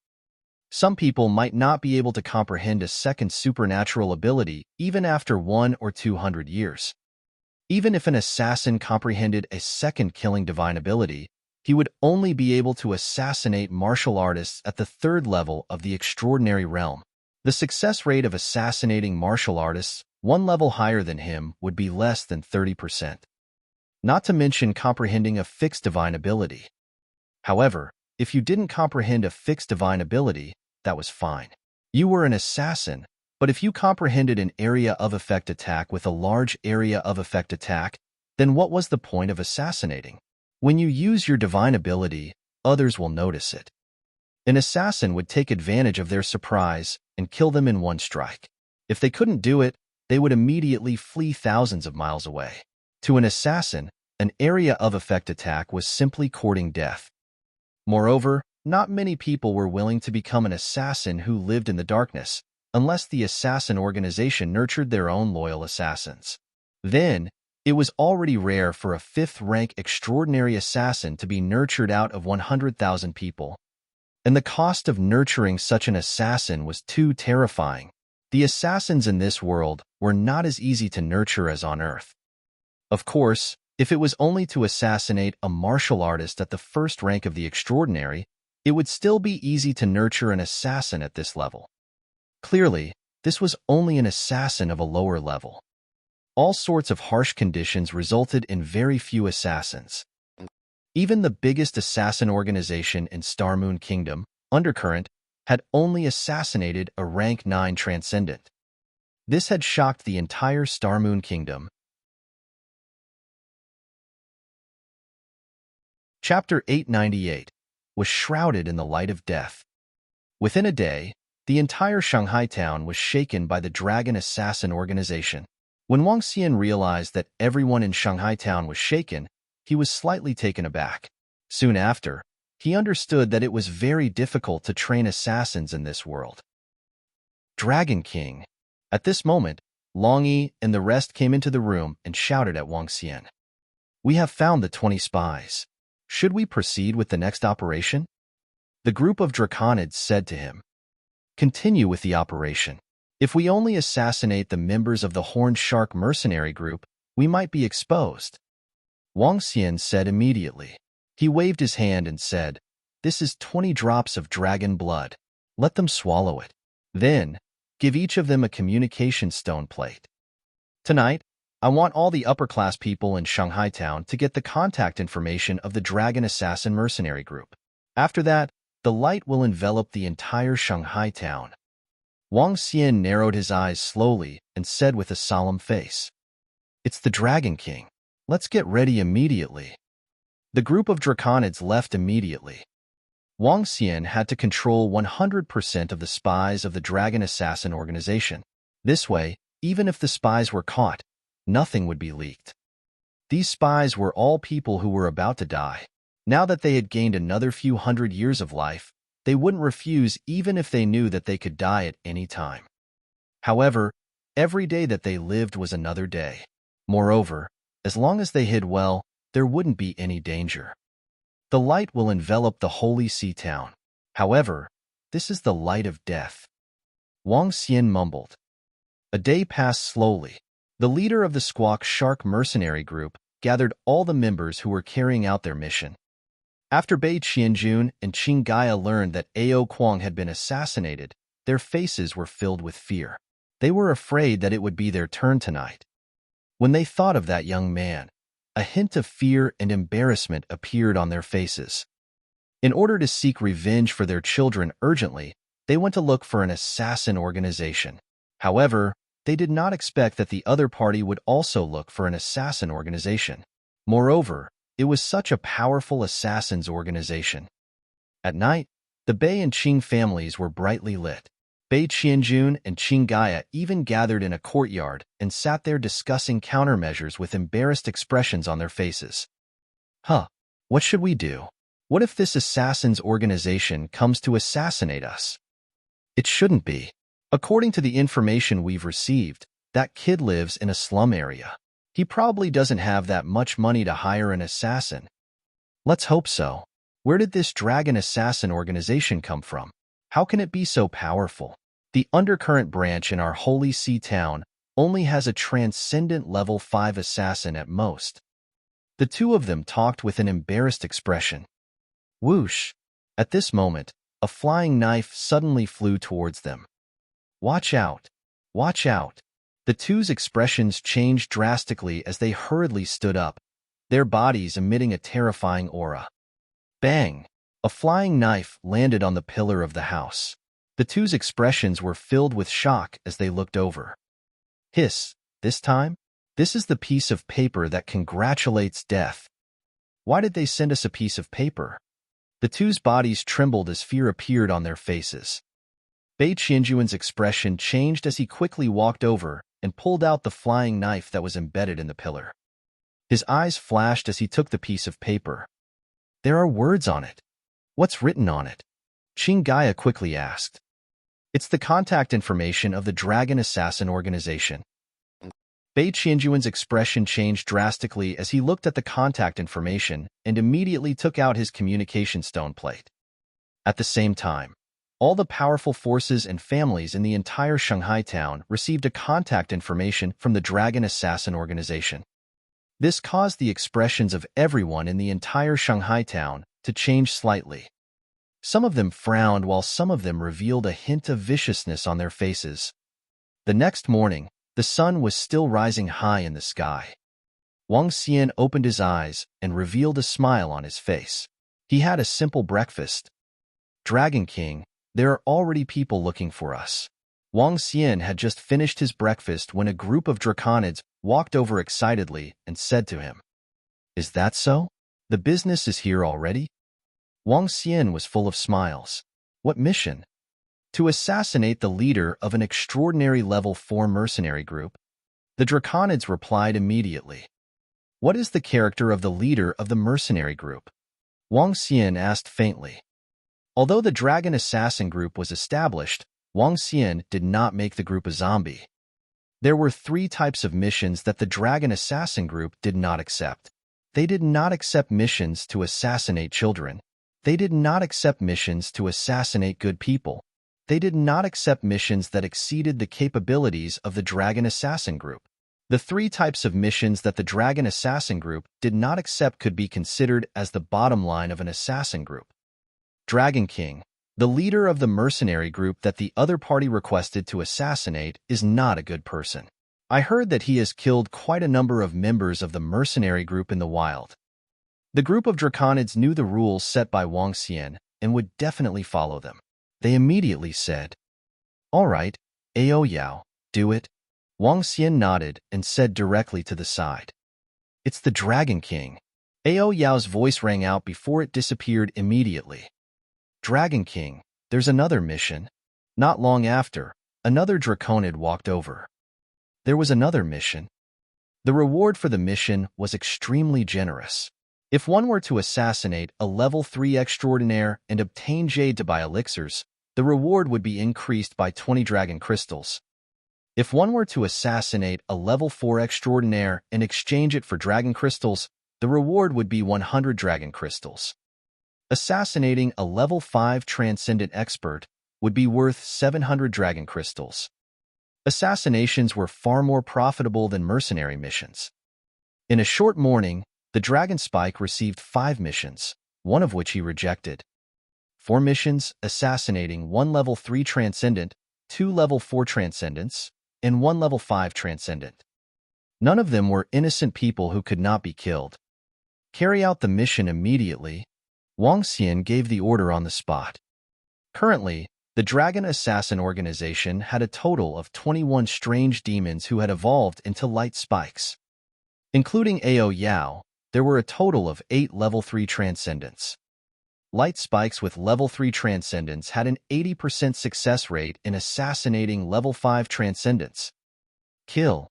Some people might not be able to comprehend a second supernatural ability even after 100 or 200 years. Even if an assassin comprehended a second killing divine ability, he would only be able to assassinate martial artists at the third level of the extraordinary realm. The success rate of assassinating martial artists one level higher than him would be less than 30%. Not to mention comprehending a fixed divine ability. However, if you didn't comprehend a fixed divine ability, that was fine. You were an assassin, but if you comprehended an area of effect attack with a large area of effect attack, then what was the point of assassinating? When you use your divine ability, others will notice it. An assassin would take advantage of their surprise and kill them in one strike. If they couldn't do it, they would immediately flee thousands of miles away. To an assassin, an area of effect attack was simply courting death. Moreover, not many people were willing to become an assassin who lived in the darkness, unless the assassin organization nurtured their own loyal assassins. Then, it was already rare for a fifth-rank extraordinary assassin to be nurtured out of 100,000 people. And the cost of nurturing such an assassin was too terrifying. The assassins in this world were not as easy to nurture as on Earth. Of course, if it was only to assassinate a martial artist at the first rank of the extraordinary, it would still be easy to nurture an assassin at this level. Clearly, this was only an assassin of a lower level. All sorts of harsh conditions resulted in very few assassins. Even the biggest assassin organization in Star Moon Kingdom, Undercurrent, had only assassinated a rank 9 transcendent. This had shocked the entire Star Moon Kingdom. Chapter 898 was shrouded in the light of death. Within a day, the entire Shanghai town was shaken by the Dragon Assassin organization. When Wang Xian realized that everyone in Shanghai town was shaken, he was slightly taken aback. Soon after, he understood that it was very difficult to train assassins in this world. Dragon King. At this moment, Long Yi and the rest came into the room and shouted at Wang Xian. "We have found the 20 spies. Should we proceed with the next operation?" The group of Draconids said to him, "Continue with the operation. If we only assassinate the members of the Horned Shark mercenary group, we might be exposed." Wang Xian said immediately. He waved his hand and said, "This is 20 drops of dragon blood. Let them swallow it. Then, give each of them a communication stone plate. Tonight, I want all the upper-class people in Shanghai town to get the contact information of the Dragon Assassin mercenary group. After that, the light will envelop the entire Shanghai town." Wang Xian narrowed his eyes slowly and said with a solemn face, "It's the Dragon King. Let's get ready immediately." The group of Draconids left immediately. Wang Xian had to control 100% of the spies of the Dragon Assassin organization. This way, even if the spies were caught, nothing would be leaked. These spies were all people who were about to die. Now that they had gained another few hundred years of life, they wouldn't refuse even if they knew that they could die at any time. However, every day that they lived was another day. Moreover, as long as they hid well, there wouldn't be any danger. The light will envelop the Holy Sea town. However, this is the light of death. Wang Xian mumbled. A day passed slowly. The leader of the Squawk Shark mercenary group gathered all the members who were carrying out their mission. After Bai Qianjun and Qing Gaia learned that Ao Kuang had been assassinated, their faces were filled with fear. They were afraid that it would be their turn tonight. When they thought of that young man, a hint of fear and embarrassment appeared on their faces. In order to seek revenge for their children urgently, they went to look for an assassin organization. However, they did not expect that the other party would also look for an assassin organization. Moreover, it was such a powerful assassins organization. At night, the Bai and Qing families were brightly lit. Bai Qianjun and Qing Gaia even gathered in a courtyard and sat there discussing countermeasures with embarrassed expressions on their faces. What should we do? What if this assassins organization comes to assassinate us? It shouldn't be. According to the information we've received, that kid lives in a slum area. He probably doesn't have that much money to hire an assassin. Let's hope so. Where did this dragon assassin organization come from? How can it be so powerful? The undercurrent branch in our holy sea town only has a transcendent level 5 assassin at most. The two of them talked with an embarrassed expression. Whoosh! At this moment, a flying knife suddenly flew towards them. Watch out! Watch out! The two's expressions changed drastically as they hurriedly stood up, their bodies emitting a terrifying aura. Bang! A flying knife landed on the pillar of the house. The two's expressions were filled with shock as they looked over. Hiss! This time? This is the piece of paper that congratulates death. Why did they send us a piece of paper? The two's bodies trembled as fear appeared on their faces. Bei Qianjuan's expression changed as he quickly walked over and pulled out the flying knife that was embedded in the pillar. His eyes flashed as he took the piece of paper. There are words on it. What's written on it? Qing Gaia quickly asked. It's the contact information of the Dragon Assassin Organization. Bei Qianjuan's expression changed drastically as he looked at the contact information and immediately took out his communication stone plate. At the same time, all the powerful forces and families in the entire Shanghai town received a contact information from the Dragon Assassin Organization. This caused the expressions of everyone in the entire Shanghai town to change slightly. Some of them frowned while some of them revealed a hint of viciousness on their faces. The next morning, the sun was still rising high in the sky. Wang Xian opened his eyes and revealed a smile on his face. He had a simple breakfast. Dragon King, there are already people looking for us. Wang Xian had just finished his breakfast when a group of draconids walked over excitedly and said to him, Is that so? The business is here already? Wang Xian was full of smiles. What mission? To assassinate the leader of an extraordinary level 4 mercenary group. The draconids replied immediately. What is the character of the leader of the mercenary group? Wang Xian asked faintly. Although the Dragon Assassin group was established, Wang Xian did not make the group a zombie. There were 3 types of missions that the Dragon Assassin group did not accept. They did not accept missions to assassinate children. They did not accept missions to assassinate good people. They did not accept missions that exceeded the capabilities of the Dragon Assassin group. The 3 types of missions that the Dragon Assassin group did not accept could be considered as the bottom line of an assassin group. Dragon King, the leader of the mercenary group that the other party requested to assassinate, is not a good person. I heard that he has killed quite a number of members of the mercenary group in the wild. The group of draconids knew the rules set by Wang Xian and would definitely follow them. They immediately said, All right, Ao Yao, do it. Wang Xian nodded and said directly to the side. It's the Dragon King. Ao Yao's voice rang out before it disappeared immediately. Dragon King, there's another mission. Not long after, another draconid walked over. There was another mission. The reward for the mission was extremely generous. If one were to assassinate a level 3 extraordinaire and obtain jade to buy elixirs, the reward would be increased by 20 dragon crystals. If one were to assassinate a level 4 extraordinaire and exchange it for dragon crystals, the reward would be 100 dragon crystals. Assassinating a level 5 transcendent expert would be worth 700 dragon crystals. Assassinations were far more profitable than mercenary missions. In a short morning, the Dragon Spike received 5 missions, one of which he rejected. 4 missions assassinating 1 level 3 transcendent, 2 level 4 transcendents, and 1 level 5 transcendent. None of them were innocent people who could not be killed. Carry out the mission immediately. Wang Xian gave the order on the spot. Currently, the Dragon Assassin Organization had a total of 21 strange demons who had evolved into light spikes. Including Ao Yao, there were a total of 8 level 3 transcendents. Light spikes with level 3 transcendents had an 80% success rate in assassinating level 5 transcendents. Kill.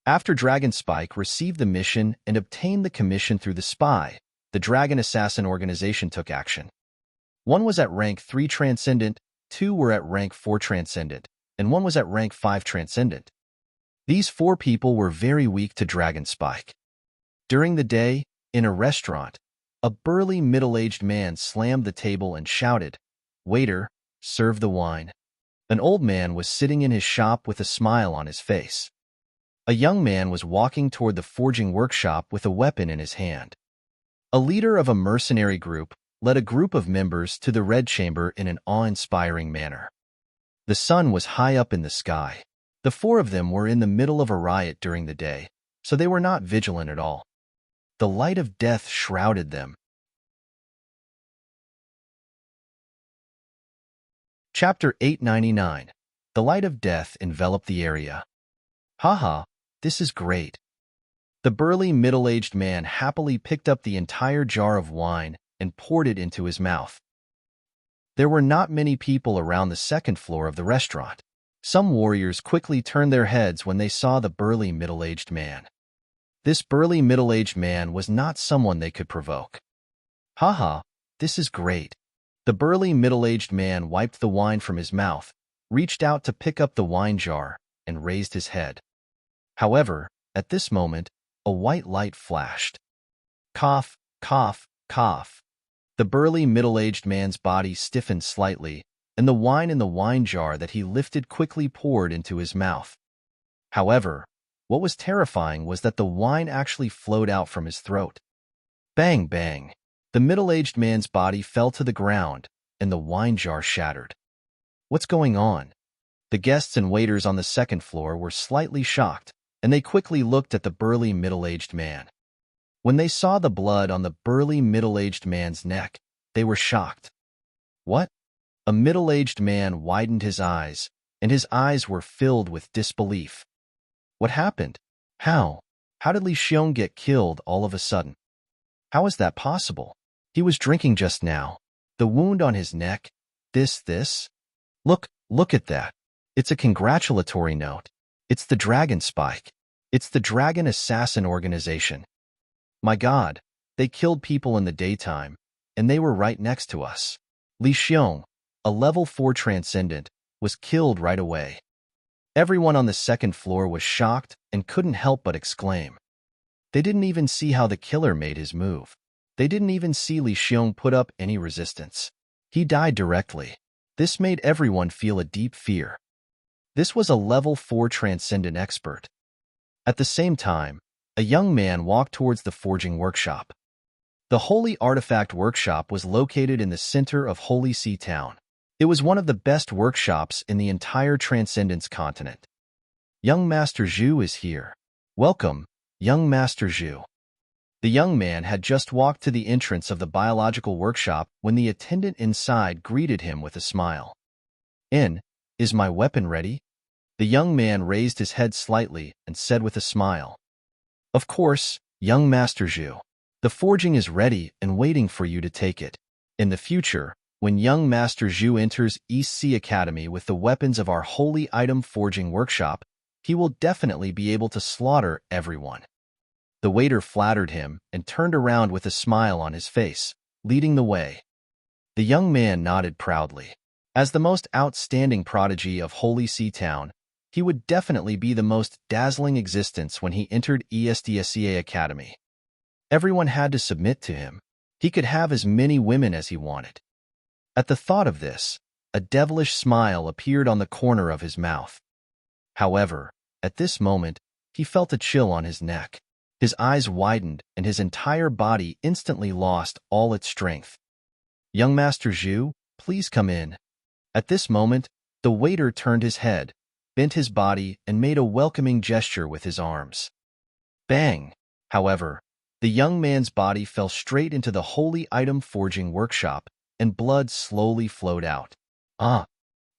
After Dragon Spike received the mission and obtained the commission through the spy, the Dragon Assassin Organization took action. One was at rank 3 transcendent, 2 were at rank 4 transcendent, and 1 was at rank 5 transcendent. These 4 people were very weak to Dragon Spike. During the day, in a restaurant, a burly middle-aged man slammed the table and shouted, "Waiter, serve the wine." An old man was sitting in his shop with a smile on his face. A young man was walking toward the forging workshop with a weapon in his hand. A leader of a mercenary group led a group of members to the Red Chamber in an awe-inspiring manner. The sun was high up in the sky. The 4 of them were in the middle of a riot during the day, so they were not vigilant at all. The light of death shrouded them. Chapter 899. The light of death enveloped the area. Haha, this is great. The burly middle-aged man happily picked up the entire jar of wine and poured it into his mouth. There were not many people around the second floor of the restaurant. Some warriors quickly turned their heads when they saw the burly middle-aged man. This burly middle-aged man was not someone they could provoke. Haha, this is great. The burly middle-aged man wiped the wine from his mouth, reached out to pick up the wine jar, and raised his head. However, at this moment, a white light flashed. Cough, cough, cough. The burly middle-aged man's body stiffened slightly, and the wine in the wine jar that he lifted quickly poured into his mouth. However, what was terrifying was that the wine actually flowed out from his throat. Bang, bang. The middle-aged man's body fell to the ground, and the wine jar shattered. What's going on? The guests and waiters on the second floor were slightly shocked, and they quickly looked at the burly middle-aged man. When they saw the blood on the burly middle-aged man's neck, they were shocked. What? A middle-aged man widened his eyes, and his eyes were filled with disbelief. What happened? How? How did Li Xiong get killed all of a sudden? How is that possible? He was drinking just now. The wound on his neck? This? Look at that. It's a congratulatory note. It's the Dragon Spike. It's the Dragon Assassin Organization. My God, they killed people in the daytime, and they were right next to us. Li Xiong, a level 4 transcendent, was killed right away. Everyone on the second floor was shocked and couldn't help but exclaim. They didn't even see how the killer made his move. They didn't even see Li Xiong put up any resistance. He died directly. This made everyone feel a deep fear. This was a level 4 transcendent expert. At the same time, a young man walked towards the forging workshop. The Holy Artifact Workshop was located in the center of Holy Sea Town. It was one of the best workshops in the entire Transcendence continent. Young Master Zhu is here. Welcome, young Master Zhu. The young man had just walked to the entrance of the biological workshop when the attendant inside greeted him with a smile. Is my weapon ready? The young man raised his head slightly and said with a smile. Of course, young Master Zhu. The forging is ready and waiting for you to take it. In the future, when young Master Zhu enters East Sea Academy with the weapons of our holy item forging workshop, he will definitely be able to slaughter everyone. The waiter flattered him and turned around with a smile on his face, leading the way. The young man nodded proudly. As the most outstanding prodigy of Holy Sea Town, he would definitely be the most dazzling existence when he entered ESDSCA Academy. Everyone had to submit to him. He could have as many women as he wanted. At the thought of this, a devilish smile appeared on the corner of his mouth. However, at this moment, he felt a chill on his neck. His eyes widened and his entire body instantly lost all its strength. Young Master Zhu, please come in. At this moment, the waiter turned his head, bent his body, and made a welcoming gesture with his arms. Bang! However, the young man's body fell straight into the holy item forging workshop, and blood slowly flowed out. Ah!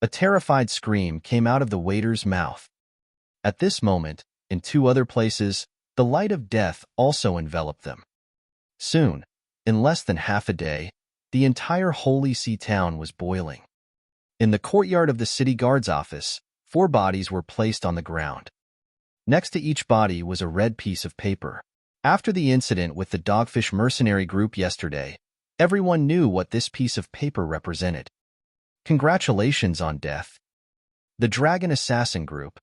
A terrified scream came out of the waiter's mouth. At this moment, in 2 other places, the light of death also enveloped them. Soon, in less than half a day, the entire Holy Sea Town was boiling. In the courtyard of the city guard's office, 4 bodies were placed on the ground. Next to each body was a red piece of paper. After the incident with the Dogfish mercenary group yesterday, everyone knew what this piece of paper represented. Congratulations on death. The Dragon Assassin Group.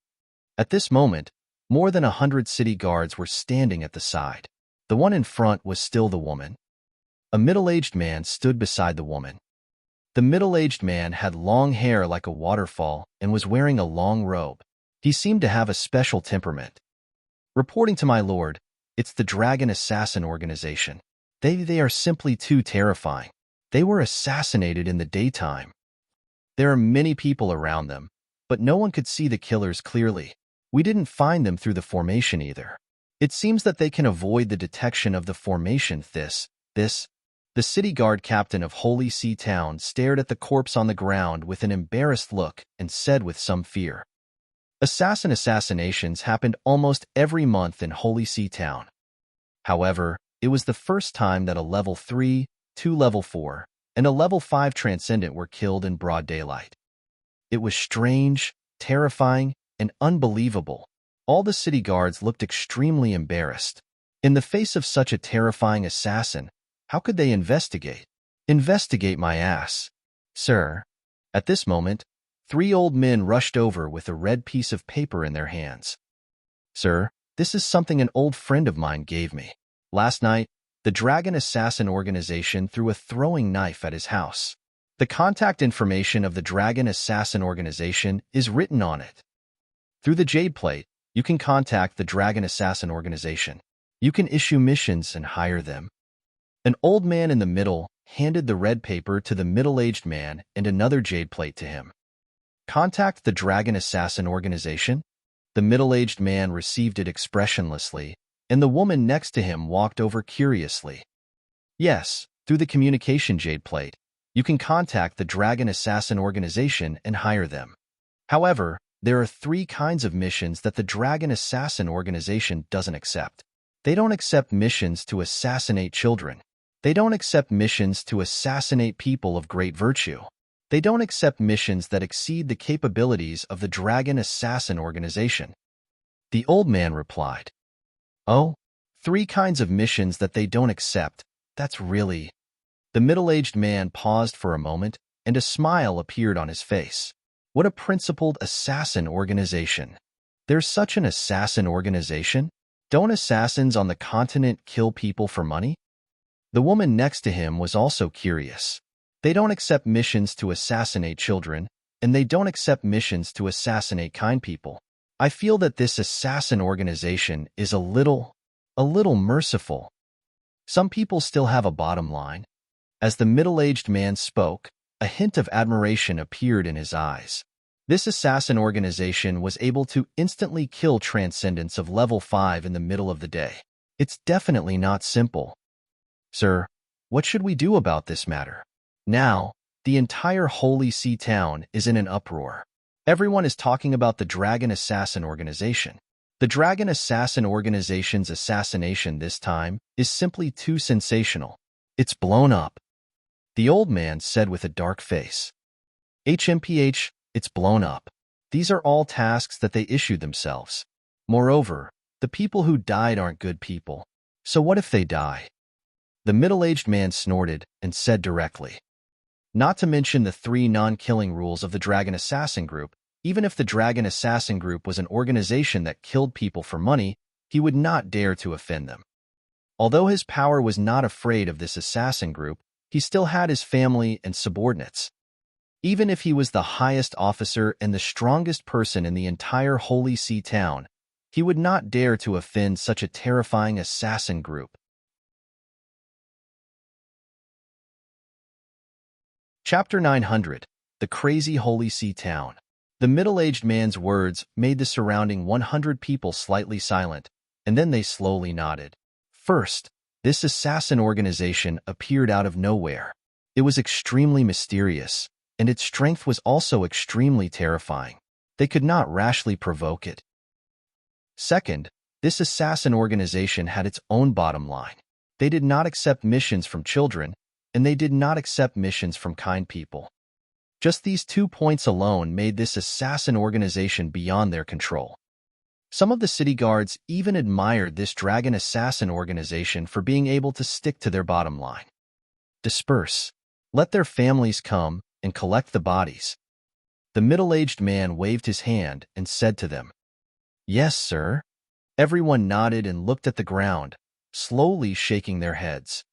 At this moment, more than 100 city guards were standing at the side. The one in front was still the woman. A middle-aged man stood beside the woman. The middle-aged man had long hair like a waterfall and was wearing a long robe. He seemed to have a special temperament. Reporting to my lord, it's the Dragon Assassin Organization. They are simply too terrifying. They were assassinated in the daytime. There are many people around them, but no one could see the killers clearly. We didn't find them through the formation either. It seems that they can avoid the detection of the formation. The city guard captain of Holy See Town stared at the corpse on the ground with an embarrassed look and said with some fear, Assassinations happened almost every month in Holy See Town. However, it was the first time that a level 3, 2 level 4, and a level 5 transcendent were killed in broad daylight. It was strange, terrifying, and unbelievable. All the city guards looked extremely embarrassed. In the face of such a terrifying assassin, how could they investigate? Investigate my ass. Sir. At this moment, 3 old men rushed over with a red piece of paper in their hands. Sir, this is something an old friend of mine gave me. Last night, the Dragon Assassin Organization threw a throwing knife at his house. The contact information of the Dragon Assassin Organization is written on it. Through the Jade Plate, you can contact the Dragon Assassin Organization. You can issue missions and hire them. An old man in the middle handed the red paper to the middle-aged man and another Jade Plate to him. Contact the Dragon Assassin Organization? The middle-aged man received it expressionlessly, and the woman next to him walked over curiously. Yes, through the communication Jade Plate, you can contact the Dragon Assassin Organization and hire them. However, there are 3 kinds of missions that the Dragon Assassin Organization doesn't accept. They don't accept missions to assassinate children. They don't accept missions to assassinate people of great virtue. They don't accept missions that exceed the capabilities of the Dragon Assassin Organization. The old man replied, Oh, 3 kinds of missions that they don't accept. That's really... The middle-aged man paused for a moment, and a smile appeared on his face. What a principled assassin organization. There's such an assassin organization? Don't assassins on the continent kill people for money? The woman next to him was also curious. They don't accept missions to assassinate children, and they don't accept missions to assassinate kind people. I feel that this assassin organization is a little merciful. Some people still have a bottom line. As the middle-aged man spoke, a hint of admiration appeared in his eyes. This assassin organization was able to instantly kill transcendents of level 5 in the middle of the day. It's definitely not simple. Sir, what should we do about this matter? Now, the entire Holy See Town is in an uproar. Everyone is talking about the Dragon Assassin Organization. The Dragon Assassin Organization's assassination this time is simply too sensational. It's blown up. The old man said with a dark face. HMPH, it's blown up. These are all tasks that they issued themselves. Moreover, the people who died aren't good people. So what if they die? The middle-aged man snorted and said directly. Not to mention the 3 non-killing rules of the Dragon Assassin Group. Even if the Dragon Assassin Group was an organization that killed people for money, he would not dare to offend them. Although his power was not afraid of this assassin group, he still had his family and subordinates. Even if he was the highest officer and the strongest person in the entire Holy See Town, he would not dare to offend such a terrifying assassin group. Chapter 900. The Crazy Holy See Town. The middle-aged man's words made the surrounding 100 people slightly silent, and then they slowly nodded. First, this assassin organization appeared out of nowhere. It was extremely mysterious, and its strength was also extremely terrifying. They could not rashly provoke it. Second, this assassin organization had its own bottom line. They did not accept missions from children, and they did not accept missions from kind people. Just these 2 points alone made this assassin organization beyond their control. Some of the city guards even admired this Dragon Assassin organization for being able to stick to their bottom line. Disperse. Let their families come and collect the bodies. The middle-aged man waved his hand and said to them, "Yes, sir." Everyone nodded and looked at the ground, slowly shaking their heads.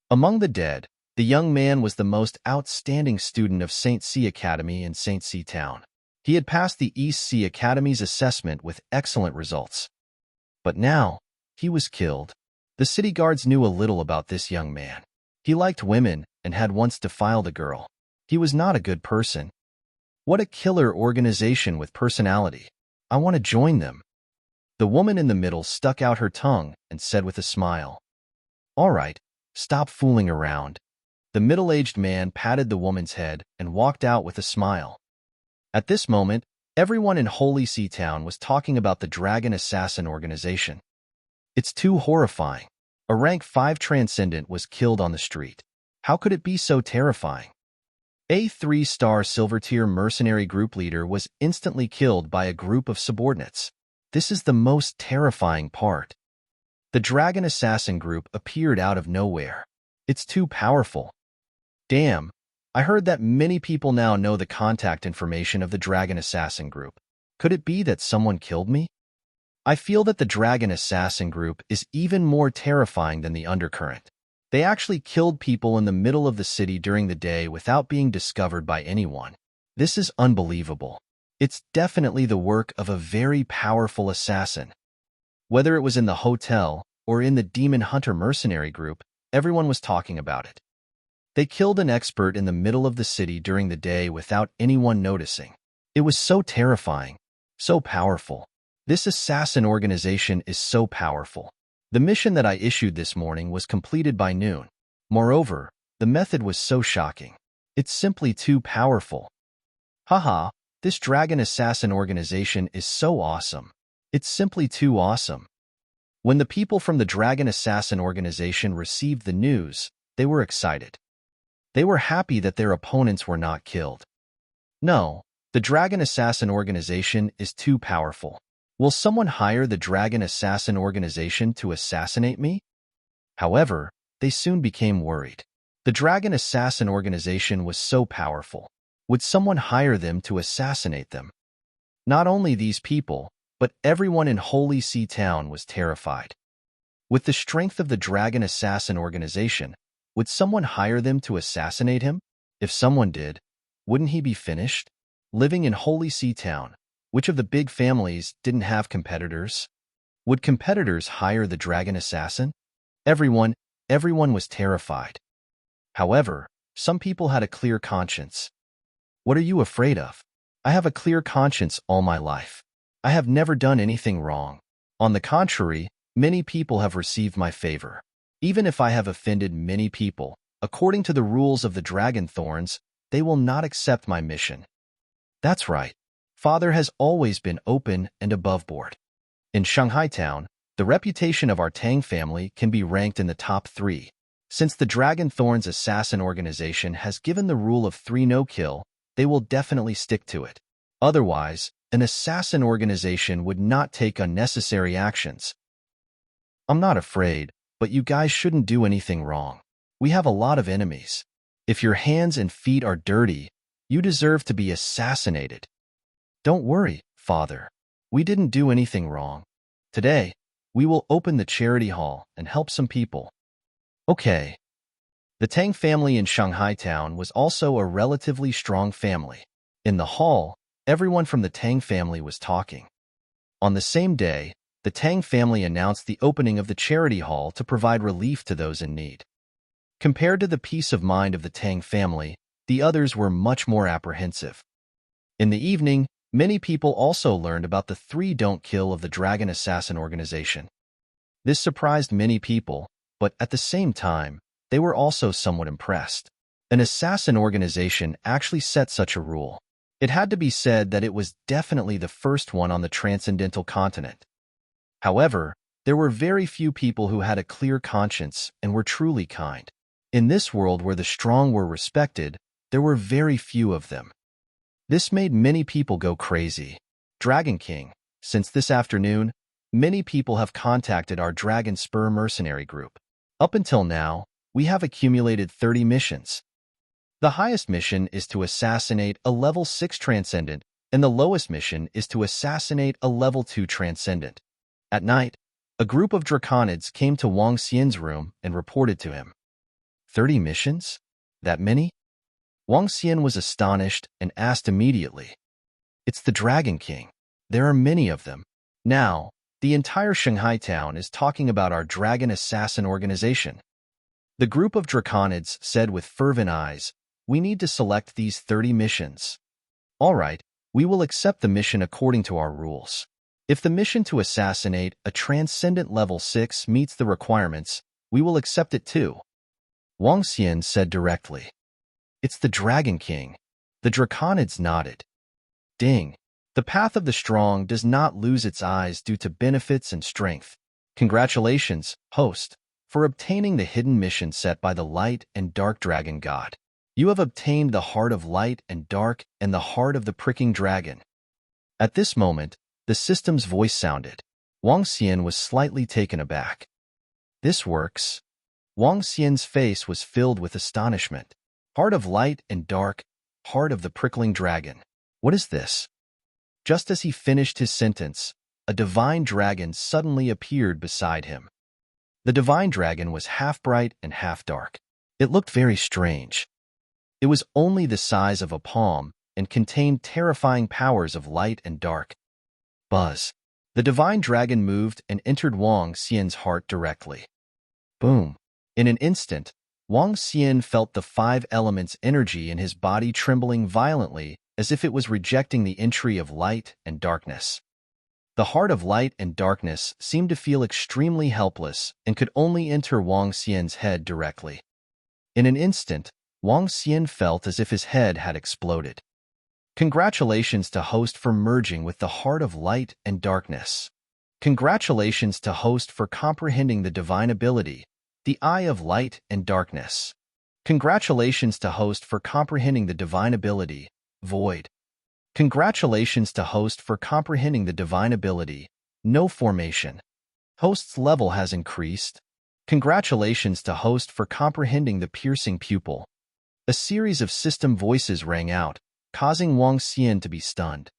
Among the dead, the young man was the most outstanding student of St. C Academy in St. C Town. He had passed the East C Academy's assessment with excellent results. But now, he was killed. The city guards knew a little about this young man. He liked women and had once defiled a girl. He was not a good person. What a killer organization with personality. I want to join them. The woman in the middle stuck out her tongue and said with a smile, "All right, stop fooling around." The middle-aged man patted the woman's head and walked out with a smile. At this moment, everyone in Holy See Town was talking about the Dragon Assassin organization. It's too horrifying. A rank 5 transcendent was killed on the street. How could it be so terrifying? A 3-star silver tier mercenary group leader was instantly killed by a group of subordinates. This is the most terrifying part. The Dragon Assassin group appeared out of nowhere. It's too powerful. Damn, I heard that many people now know the contact information of the Dragon Assassin group. Could it be that someone killed me? I feel that the Dragon Assassin group is even more terrifying than the undercurrent. They actually killed people in the middle of the city during the day without being discovered by anyone. This is unbelievable. It's definitely the work of a very powerful assassin. Whether it was in the hotel or in the Demon Hunter mercenary group, everyone was talking about it. They killed an expert in the middle of the city during the day without anyone noticing. It was so terrifying, so powerful. This assassin organization is so powerful. The mission that I issued this morning was completed by noon. Moreover, the method was so shocking. It's simply too powerful. Haha, this Dragon Assassin organization is so awesome. It's simply too awesome. When the people from the Dragon Assassin organization received the news, they were excited. They were happy that their opponents were not killed. No, the Dragon Assassin organization is too powerful. Will someone hire the Dragon Assassin organization to assassinate me? However, they soon became worried. The Dragon Assassin organization was so powerful. Would someone hire them to assassinate them? Not only these people, but everyone in Holy See Town was terrified. With the strength of the Dragon Assassin organization, would someone hire them to assassinate him? If someone did, wouldn't he be finished? Living in Holy See Town, which of the big families didn't have competitors? Would competitors hire the Dragon Assassin? Everyone was terrified. However, some people had a clear conscience. What are you afraid of? I have a clear conscience all my life. I have never done anything wrong. On the contrary, many people have received my favor. Even if I have offended many people, according to the rules of the Dragon Thorns, they will not accept my mission. That's right. Father has always been open and above board. In Shanghai Town, the reputation of our Tang family can be ranked in the top 3. Since the Dragon Thorns Assassin organization has given the rule of 3 no-kill, they will definitely stick to it. Otherwise, an assassin organization would not take unnecessary actions. I'm not afraid, but you guys shouldn't do anything wrong. We have a lot of enemies. If your hands and feet are dirty, you deserve to be assassinated. Don't worry, Father. We didn't do anything wrong. Today, we will open the charity hall and help some people. Okay. The Tang family in Shanghai Town was also a relatively strong family. In the hall, everyone from the Tang family was talking. On the same day, the Tang family announced the opening of the charity hall to provide relief to those in need. Compared to the peace of mind of the Tang family, the others were much more apprehensive. In the evening, many people also learned about the 3 don't kill of the Dragon Assassin organization. This surprised many people, but at the same time, they were also somewhat impressed. An assassin organization actually set such a rule. It had to be said that it was definitely the first one on the transcendental continent. However, there were very few people who had a clear conscience and were truly kind. In this world where the strong were respected, there were very few of them. This made many people go crazy. Dragon King, since this afternoon, many people have contacted our Dragon Spur mercenary group. Up until now, we have accumulated 30 missions. The highest mission is to assassinate a level 6 transcendent, and the lowest mission is to assassinate a level 2 transcendent. At night, a group of draconids came to Wang Xian's room and reported to him. 30 missions? That many? Wang Xian was astonished and asked immediately. It's the Dragon King. There are many of them. Now, the entire Shanghai town is talking about our dragon assassin organization. The group of draconids said with fervent eyes, we need to select these 30 missions. All right, we will accept the mission according to our rules. If the mission to assassinate a transcendent level 6 meets the requirements, we will accept it too. Wang Xian said directly. It's the Dragon King. The draconids nodded. Ding. The path of the strong does not lose its eyes due to benefits and strength. Congratulations, host, for obtaining the hidden mission set by the Light and Dark Dragon God. You have obtained the Heart of Light and Dark and the Heart of the Pricking Dragon. At this moment, the system's voice sounded. Wang Xian was slightly taken aback. This works. Wang Xian's face was filled with astonishment. Heart of Light and Dark, Heart of the Prickling Dragon. What is this? Just as he finished his sentence, a divine dragon suddenly appeared beside him. The divine dragon was half bright and half dark. It looked very strange. It was only the size of a palm and contained terrifying powers of light and dark. Buzz. The divine dragon moved and entered Wang Xian's heart directly. Boom. In an instant, Wang Xian felt the 5 elements' energy in his body trembling violently as if it was rejecting the entry of light and darkness. The heart of light and darkness seemed to feel extremely helpless and could only enter Wang Xian's head directly. In an instant, Wang Xian felt as if his head had exploded. Congratulations to host for merging with the heart of light and darkness. Congratulations to host for comprehending the divine ability, the eye of light and darkness. Congratulations to host for comprehending the divine ability, void. Congratulations to host for comprehending the divine ability, no formation. Host's level has increased. Congratulations to host for comprehending the piercing pupil. A series of system voices rang out, causing Wang Xian to be stunned.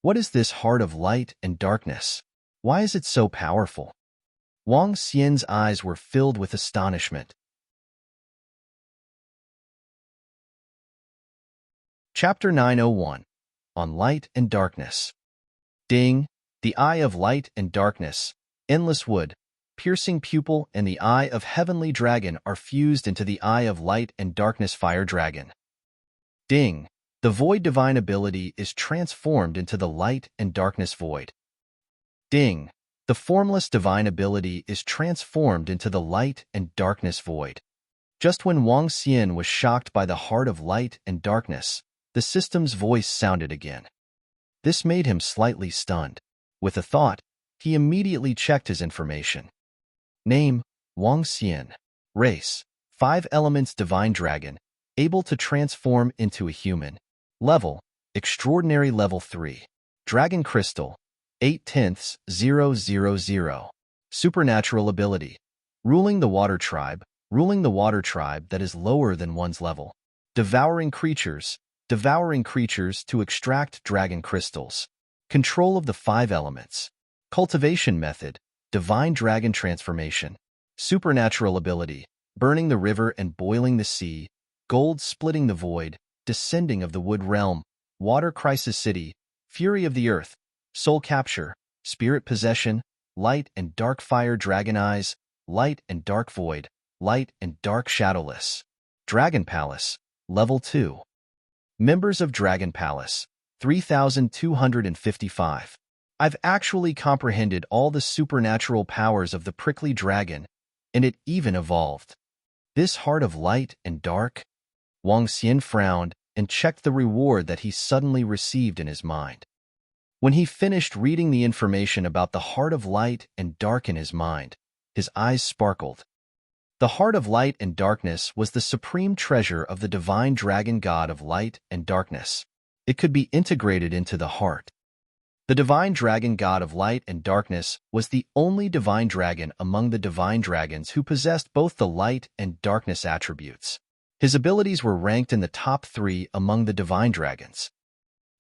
What is this heart of light and darkness? Why is it so powerful? Wang Xian's eyes were filled with astonishment. Chapter 901. On Light and Darkness. Ding, the eye of light and darkness, endless wood, piercing pupil, and the eye of heavenly dragon are fused into the eye of light and darkness fire dragon. Ding, the void divine ability is transformed into the light and darkness void. Ding, the formless divine ability is transformed into the light and darkness void. Just when Wang Xian was shocked by the heart of light and darkness, the system's voice sounded again. This made him slightly stunned. With a thought, he immediately checked his information. Name, Wang Xian. Race, 5 elements divine dragon, able to transform into a human. Level, extraordinary level 3. Dragon crystal, 0.000. Supernatural ability, ruling the water tribe that is lower than one's level. Devouring creatures to extract dragon crystals. Control of the 5 elements. Cultivation method, divine dragon transformation. Supernatural ability, burning the river and boiling the sea. Gold splitting the void, descending of the wood realm. Water crisis city, fury of the earth. Soul capture, spirit possession. Light and dark fire dragon eyes. Light and dark void. Light and dark shadowless. Dragon palace, level 2. Members of Dragon Palace, 3,255. I've actually comprehended all the supernatural powers of the prickly dragon, and it even evolved. This heart of light and dark? Wang Xian frowned and checked the reward that he suddenly received in his mind. When he finished reading the information about the heart of light and dark in his mind, his eyes sparkled. The heart of light and darkness was the supreme treasure of the divine dragon god of light and darkness. It could be integrated into the heart. The divine dragon god of light and darkness was the only divine dragon among the divine dragons who possessed both the light and darkness attributes. His abilities were ranked in the top 3 among the divine dragons.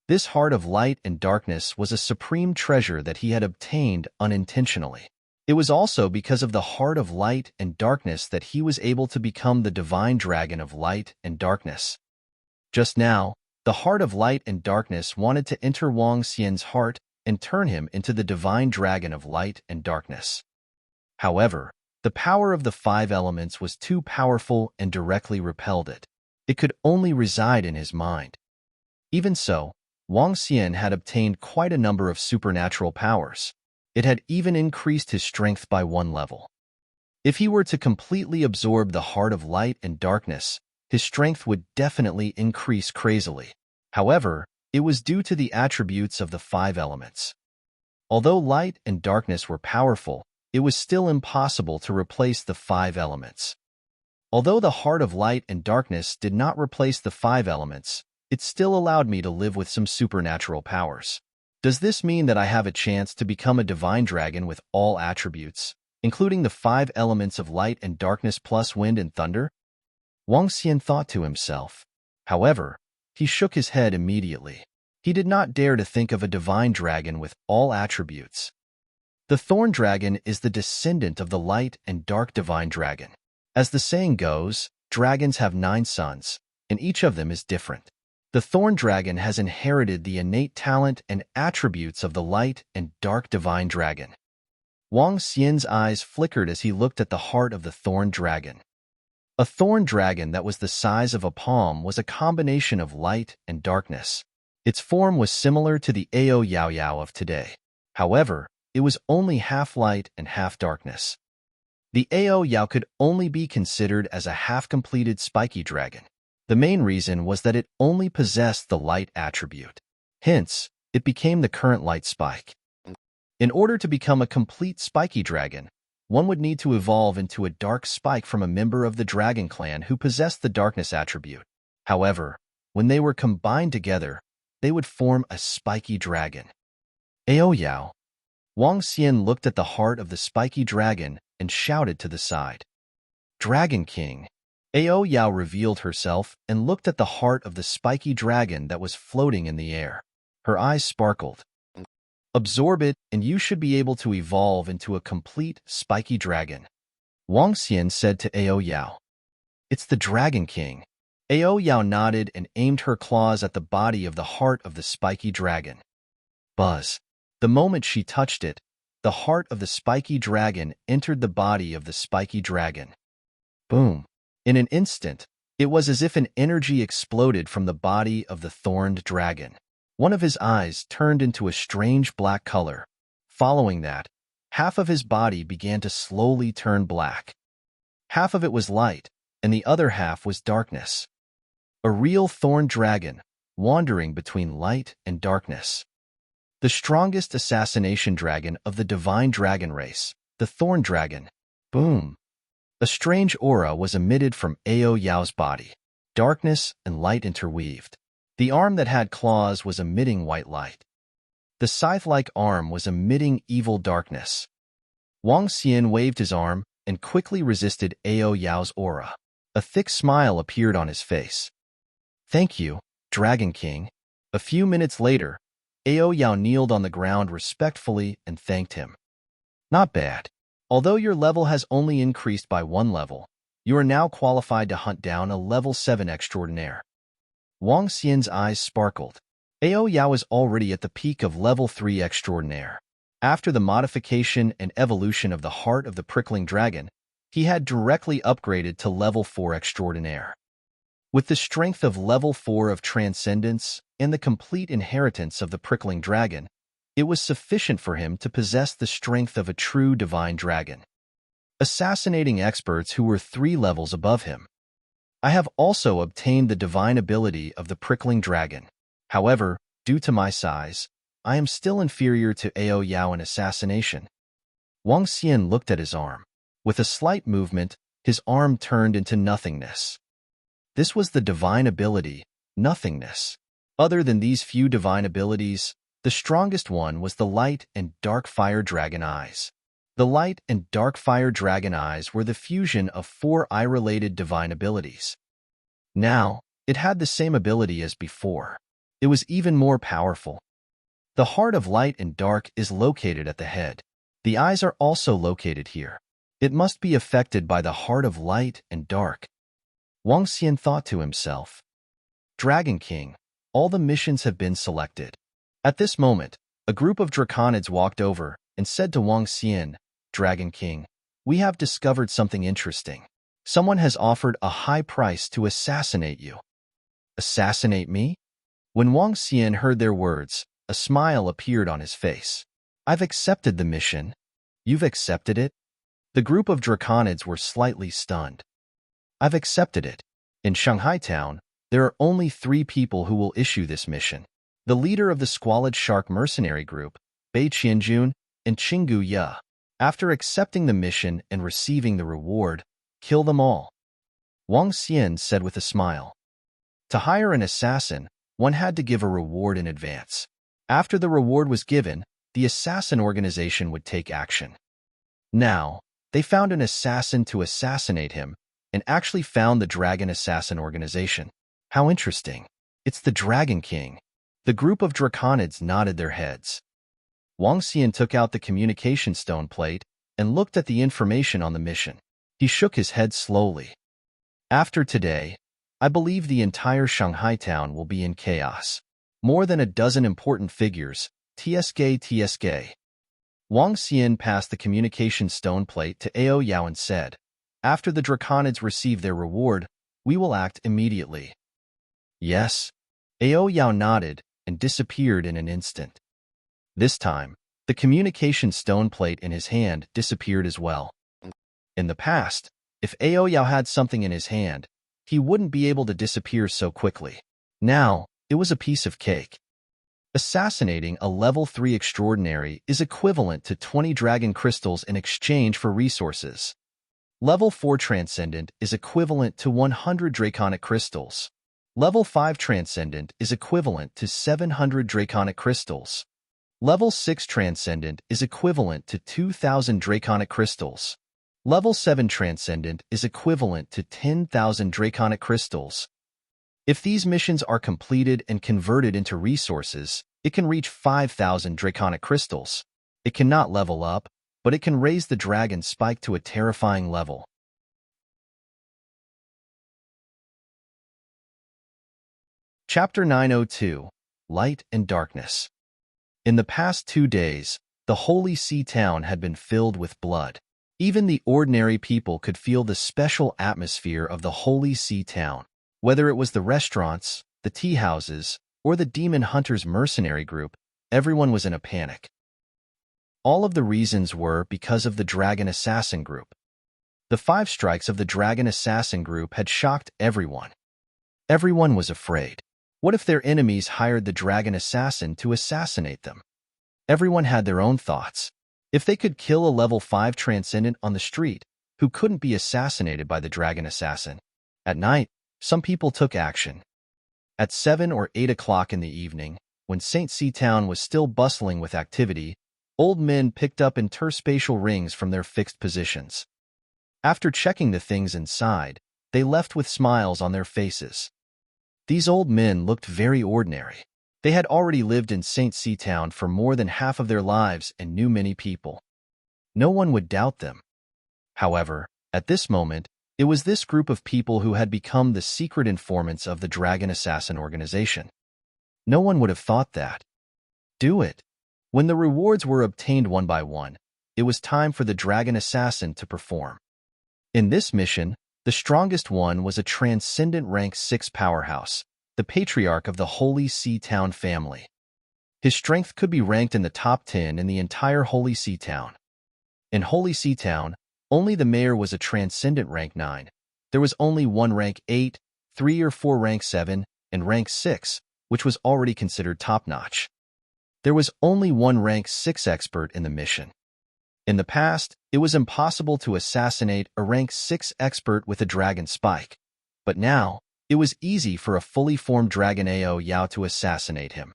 This heart of light and darkness was a supreme treasure that he had obtained unintentionally. It was also because of the heart of light and darkness that he was able to become the divine dragon of light and darkness. Just now, the heart of light and darkness wanted to enter Wang Xian's heart and turn him into the divine dragon of light and darkness. However, the power of the 5 elements was too powerful and directly repelled it. It could only reside in his mind. Even so, Wang Xian had obtained quite a number of supernatural powers. It had even increased his strength by 1 level. If he were to completely absorb the heart of light and darkness, his strength would definitely increase crazily. However, it was due to the attributes of the 5 elements. Although light and darkness were powerful, it was still impossible to replace the 5 elements. Although the heart of light and darkness did not replace the 5 elements, it still allowed me to live with some supernatural powers. Does this mean that I have a chance to become a divine dragon with all attributes, including the 5 elements of light and darkness plus wind and thunder? Wang Xian thought to himself. However, he shook his head immediately. He did not dare to think of a divine dragon with all attributes. The thorn dragon is the descendant of the light and dark divine dragon. As the saying goes, dragons have 9 sons, and each of them is different. The thorn dragon has inherited the innate talent and attributes of the light and dark divine dragon. Wang Xian's eyes flickered as he looked at the heart of the thorn dragon. A thorn dragon that was the size of a palm was a combination of light and darkness. Its form was similar to the Ao Yao Yao of today. However, it was only half light and half darkness. The Ao Yao could only be considered as a half-completed spiky dragon. The main reason was that it only possessed the light attribute. Hence, it became the current light spike. In order to become a complete spiky dragon, one would need to evolve into a dark spike from a member of the dragon clan who possessed the darkness attribute. However, when they were combined together, they would form a spiky dragon. Ao Yao. Wang Xian looked at the heart of the spiky dragon and shouted to the side. Dragon King. Ao Yao revealed herself and looked at the heart of the spiky dragon that was floating in the air. Her eyes sparkled. Absorb it, and you should be able to evolve into a complete spiky dragon. Wang Xian said to Ao Yao. It's the Dragon King. Ao Yao nodded and aimed her claws at the body of the heart of the spiky dragon. Buzz. The moment she touched it, the heart of the spiky dragon entered the body of the spiky dragon. Boom. In an instant, it was as if an energy exploded from the body of the thorned dragon. One of his eyes turned into a strange black color. Following that, half of his body began to slowly turn black. Half of it was light, and the other half was darkness. A real thorned dragon, wandering between light and darkness. The strongest assassination dragon of the divine dragon race, the thorn dragon. Boom. A strange aura was emitted from Ao Yao's body. Darkness and light interweaved. The arm that had claws was emitting white light. The scythe-like arm was emitting evil darkness. Wang Xian waved his arm and quickly resisted Ao Yao's aura. A thick smile appeared on his face. Thank you, Dragon King. A few minutes later, Ao Yao kneeled on the ground respectfully and thanked him. Not bad. Although your level has only increased by 1 level, you are now qualified to hunt down a level 7 extraordinaire. Wang Xian's eyes sparkled. Ao Yao is already at the peak of level 3 extraordinaire. After the modification and evolution of the heart of the prickling dragon, he had directly upgraded to level 4 extraordinaire. With the strength of level 4 of transcendence and the complete inheritance of the prickling dragon, it was sufficient for him to possess the strength of a true divine dragon, assassinating experts who were 3 levels above him. I have also obtained the divine ability of the prickling dragon. However, due to my size, I am still inferior to Ao Yao in assassination. Wang Xian looked at his arm. With a slight movement, his arm turned into nothingness. This was the divine ability, nothingness. Other than these few divine abilities, the strongest one was the light and dark fire dragon eyes. The light and dark fire dragon eyes were the fusion of 4 eye-related divine abilities. Now, it had the same ability as before. It was even more powerful. The heart of light and dark is located at the head. The eyes are also located here. It must be affected by the heart of light and dark. Wang Xian thought to himself. Dragon King, all the missions have been selected. At this moment, a group of draconids walked over and said to Wang Xian, Dragon King, we have discovered something interesting. Someone has offered a high price to assassinate you. Assassinate me? When Wang Xian heard their words, a smile appeared on his face. I've accepted the mission. You've accepted it? The group of draconids were slightly stunned. I've accepted it. In Shanghai Town, there are only 3 people who will issue this mission. The leader of the Squalid Shark mercenary group, Bei Qianjun, and Qinggu Ye. After accepting the mission and receiving the reward, kill them all. Wang Xian said with a smile. To hire an assassin, one had to give a reward in advance. After the reward was given, the assassin organization would take action. Now, they found an assassin to assassinate him, and actually found the Dragon Assassin organization. How interesting. It's the Dragon King. The group of draconids nodded their heads. Wang Xian took out the communication stone plate and looked at the information on the mission. He shook his head slowly. After today, I believe the entire Shanghai town will be in chaos. More than a dozen important figures, TSK. Wang Xian passed the communication stone plate to Ao Yao and said, after the draconids receive their reward, we will act immediately. Yes. Ao Yao nodded and disappeared in an instant. This time, the communication stone plate in his hand disappeared as well. In the past, if Ao Yao had something in his hand, he wouldn't be able to disappear so quickly. Now, it was a piece of cake. Assassinating a level 3 extraordinary is equivalent to 20 dragon crystals in exchange for resources. Level 4 transcendent is equivalent to 100 draconic crystals. Level 5 transcendent is equivalent to 700 draconic crystals. Level 6 transcendent is equivalent to 2,000 draconic crystals. Level 7 transcendent is equivalent to 10,000 draconic crystals. If these missions are completed and converted into resources, it can reach 5,000 draconic crystals. It cannot level up, but it can raise the dragon spike to a terrifying level. Chapter 902, Light and Darkness. In the past 2 days, the Holy Sea town had been filled with blood. Even the ordinary people could feel the special atmosphere of the Holy Sea town. Whether it was the restaurants, the tea houses, or the demon hunters mercenary group, everyone was in a panic. All of the reasons were because of the Dragon Assassin group. The 5 strikes of the Dragon Assassin group had shocked everyone. Everyone was afraid. What if their enemies hired the Dragon Assassin to assassinate them? Everyone had their own thoughts. If they could kill a level 5 transcendent on the street, who couldn't be assassinated by the Dragon Assassin? At night, some people took action. At 7 or 8 o'clock in the evening, when St. C Town was still bustling with activity, old men picked up interspatial rings from their fixed positions. After checking the things inside, they left with smiles on their faces. These old men looked very ordinary. They had already lived in St. C Town for more than half of their lives and knew many people. No one would doubt them. However, at this moment, it was this group of people who had become the secret informants of the Dragon Assassin organization. No one would have thought that. Do it. When the rewards were obtained one by one, it was time for the Dragon Assassin to perform. In this mission, the strongest one was a transcendent rank 6 powerhouse, the patriarch of the Holy Sea Town family. His strength could be ranked in the top 10 in the entire Holy Sea Town. In Holy Sea Town, only the mayor was a transcendent rank 9. There was only one rank 8, 3 or 4 rank 7, and rank 6, which was already considered top-notch. There was only one rank 6 expert in the mission. In the past, it was impossible to assassinate a rank 6 expert with a dragon spike, but now, it was easy for a fully formed dragon Ao Yao to assassinate him.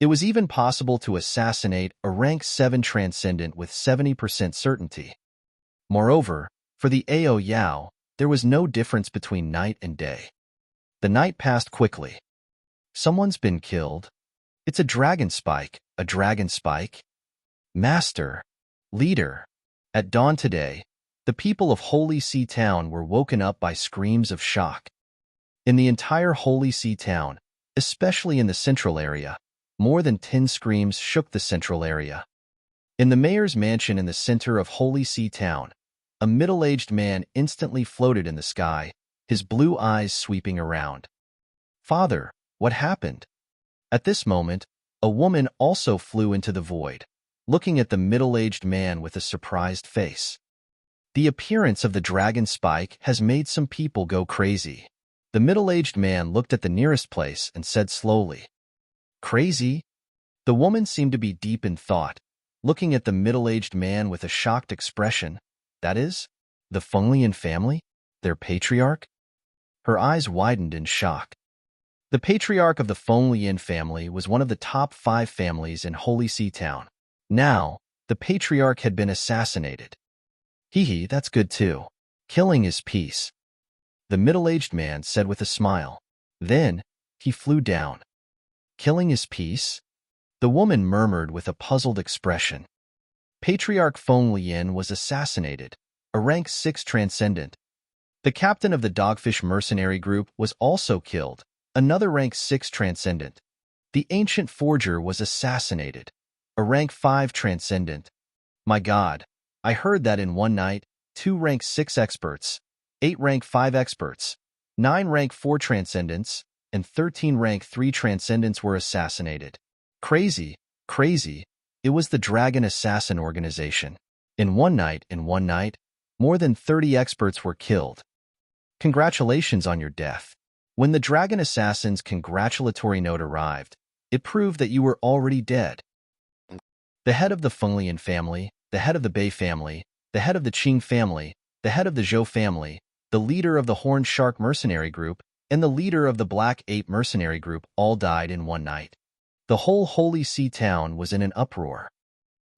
It was even possible to assassinate a rank 7 transcendent with 70% certainty. Moreover, for the Ao Yao, there was no difference between night and day. The night passed quickly. Someone's been killed. It's a dragon spike. A dragon spike? Master. Leader. At dawn today, the people of Holy See Town were woken up by screams of shock. In the entire Holy See Town, especially in the central area, more than 10 screams shook the central area. In the mayor's mansion in the center of Holy See Town, a middle-aged man instantly floated in the sky, his blue eyes sweeping around. Father, what happened? At this moment, a woman also flew into the void, looking at the middle-aged man with a surprised face. The appearance of the dragon spike has made some people go crazy. The middle-aged man looked at the nearest place and said slowly, "Crazy?" The woman seemed to be deep in thought, looking at the middle-aged man with a shocked expression. That is, the Fenglian family? Their patriarch? Her eyes widened in shock. The patriarch of the Fenglian family was one of the top 5 families in Holy See Town. Now, the patriarch had been assassinated. Hee, that's good too. Killing is peace, the middle-aged man said with a smile. Then, he flew down. Killing is peace? The woman murmured with a puzzled expression. Patriarch Fenglian was assassinated, a rank 6 transcendent. The captain of the Dogfish mercenary group was also killed, another rank 6 transcendent. The ancient forger was assassinated, a rank 5 transcendent. My God, I heard that in one night, 2 rank 6 experts, 8 rank 5 experts, 9 rank 4 transcendents, and 13 rank 3 transcendents were assassinated. Crazy, crazy. It was the Dragon Assassin organization. In one night, more than 30 experts were killed. Congratulations on your death. When the Dragon Assassin's congratulatory note arrived, it proved that you were already dead. The head of the Fenglian family, the head of the Bei family, the head of the Qing family, the head of the Zhou family, the leader of the Horned Shark mercenary group, and the leader of the Black Ape mercenary group all died in one night. The whole Holy See Town was in an uproar.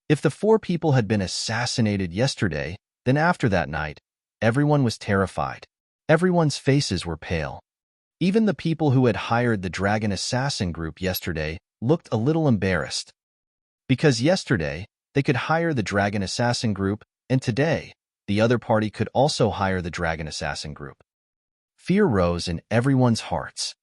If the 4 people had been assassinated yesterday, then after that night, everyone was terrified. Everyone's faces were pale. Even the people who had hired the Dragon Assassin group yesterday looked a little embarrassed. Because yesterday, they could hire the Dragon Assassin group, and today, the other party could also hire the Dragon Assassin group. Fear rose in everyone's hearts.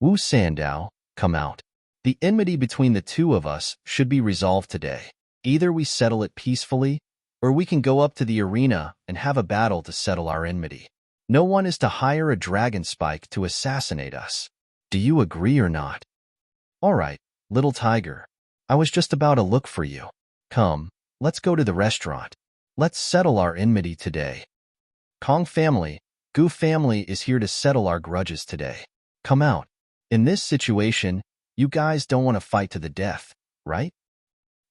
Wu Sandao, come out. The enmity between the two of us should be resolved today. Either we settle it peacefully, or we can go up to the arena and have a battle to settle our enmity. No one is to hire a dragon spike to assassinate us. Do you agree or not? All right, little tiger. I was just about to look for you. Come, let's go to the restaurant. Let's settle our enmity today. Kong family, Gu family is here to settle our grudges today. Come out. In this situation, you guys don't want to fight to the death, right?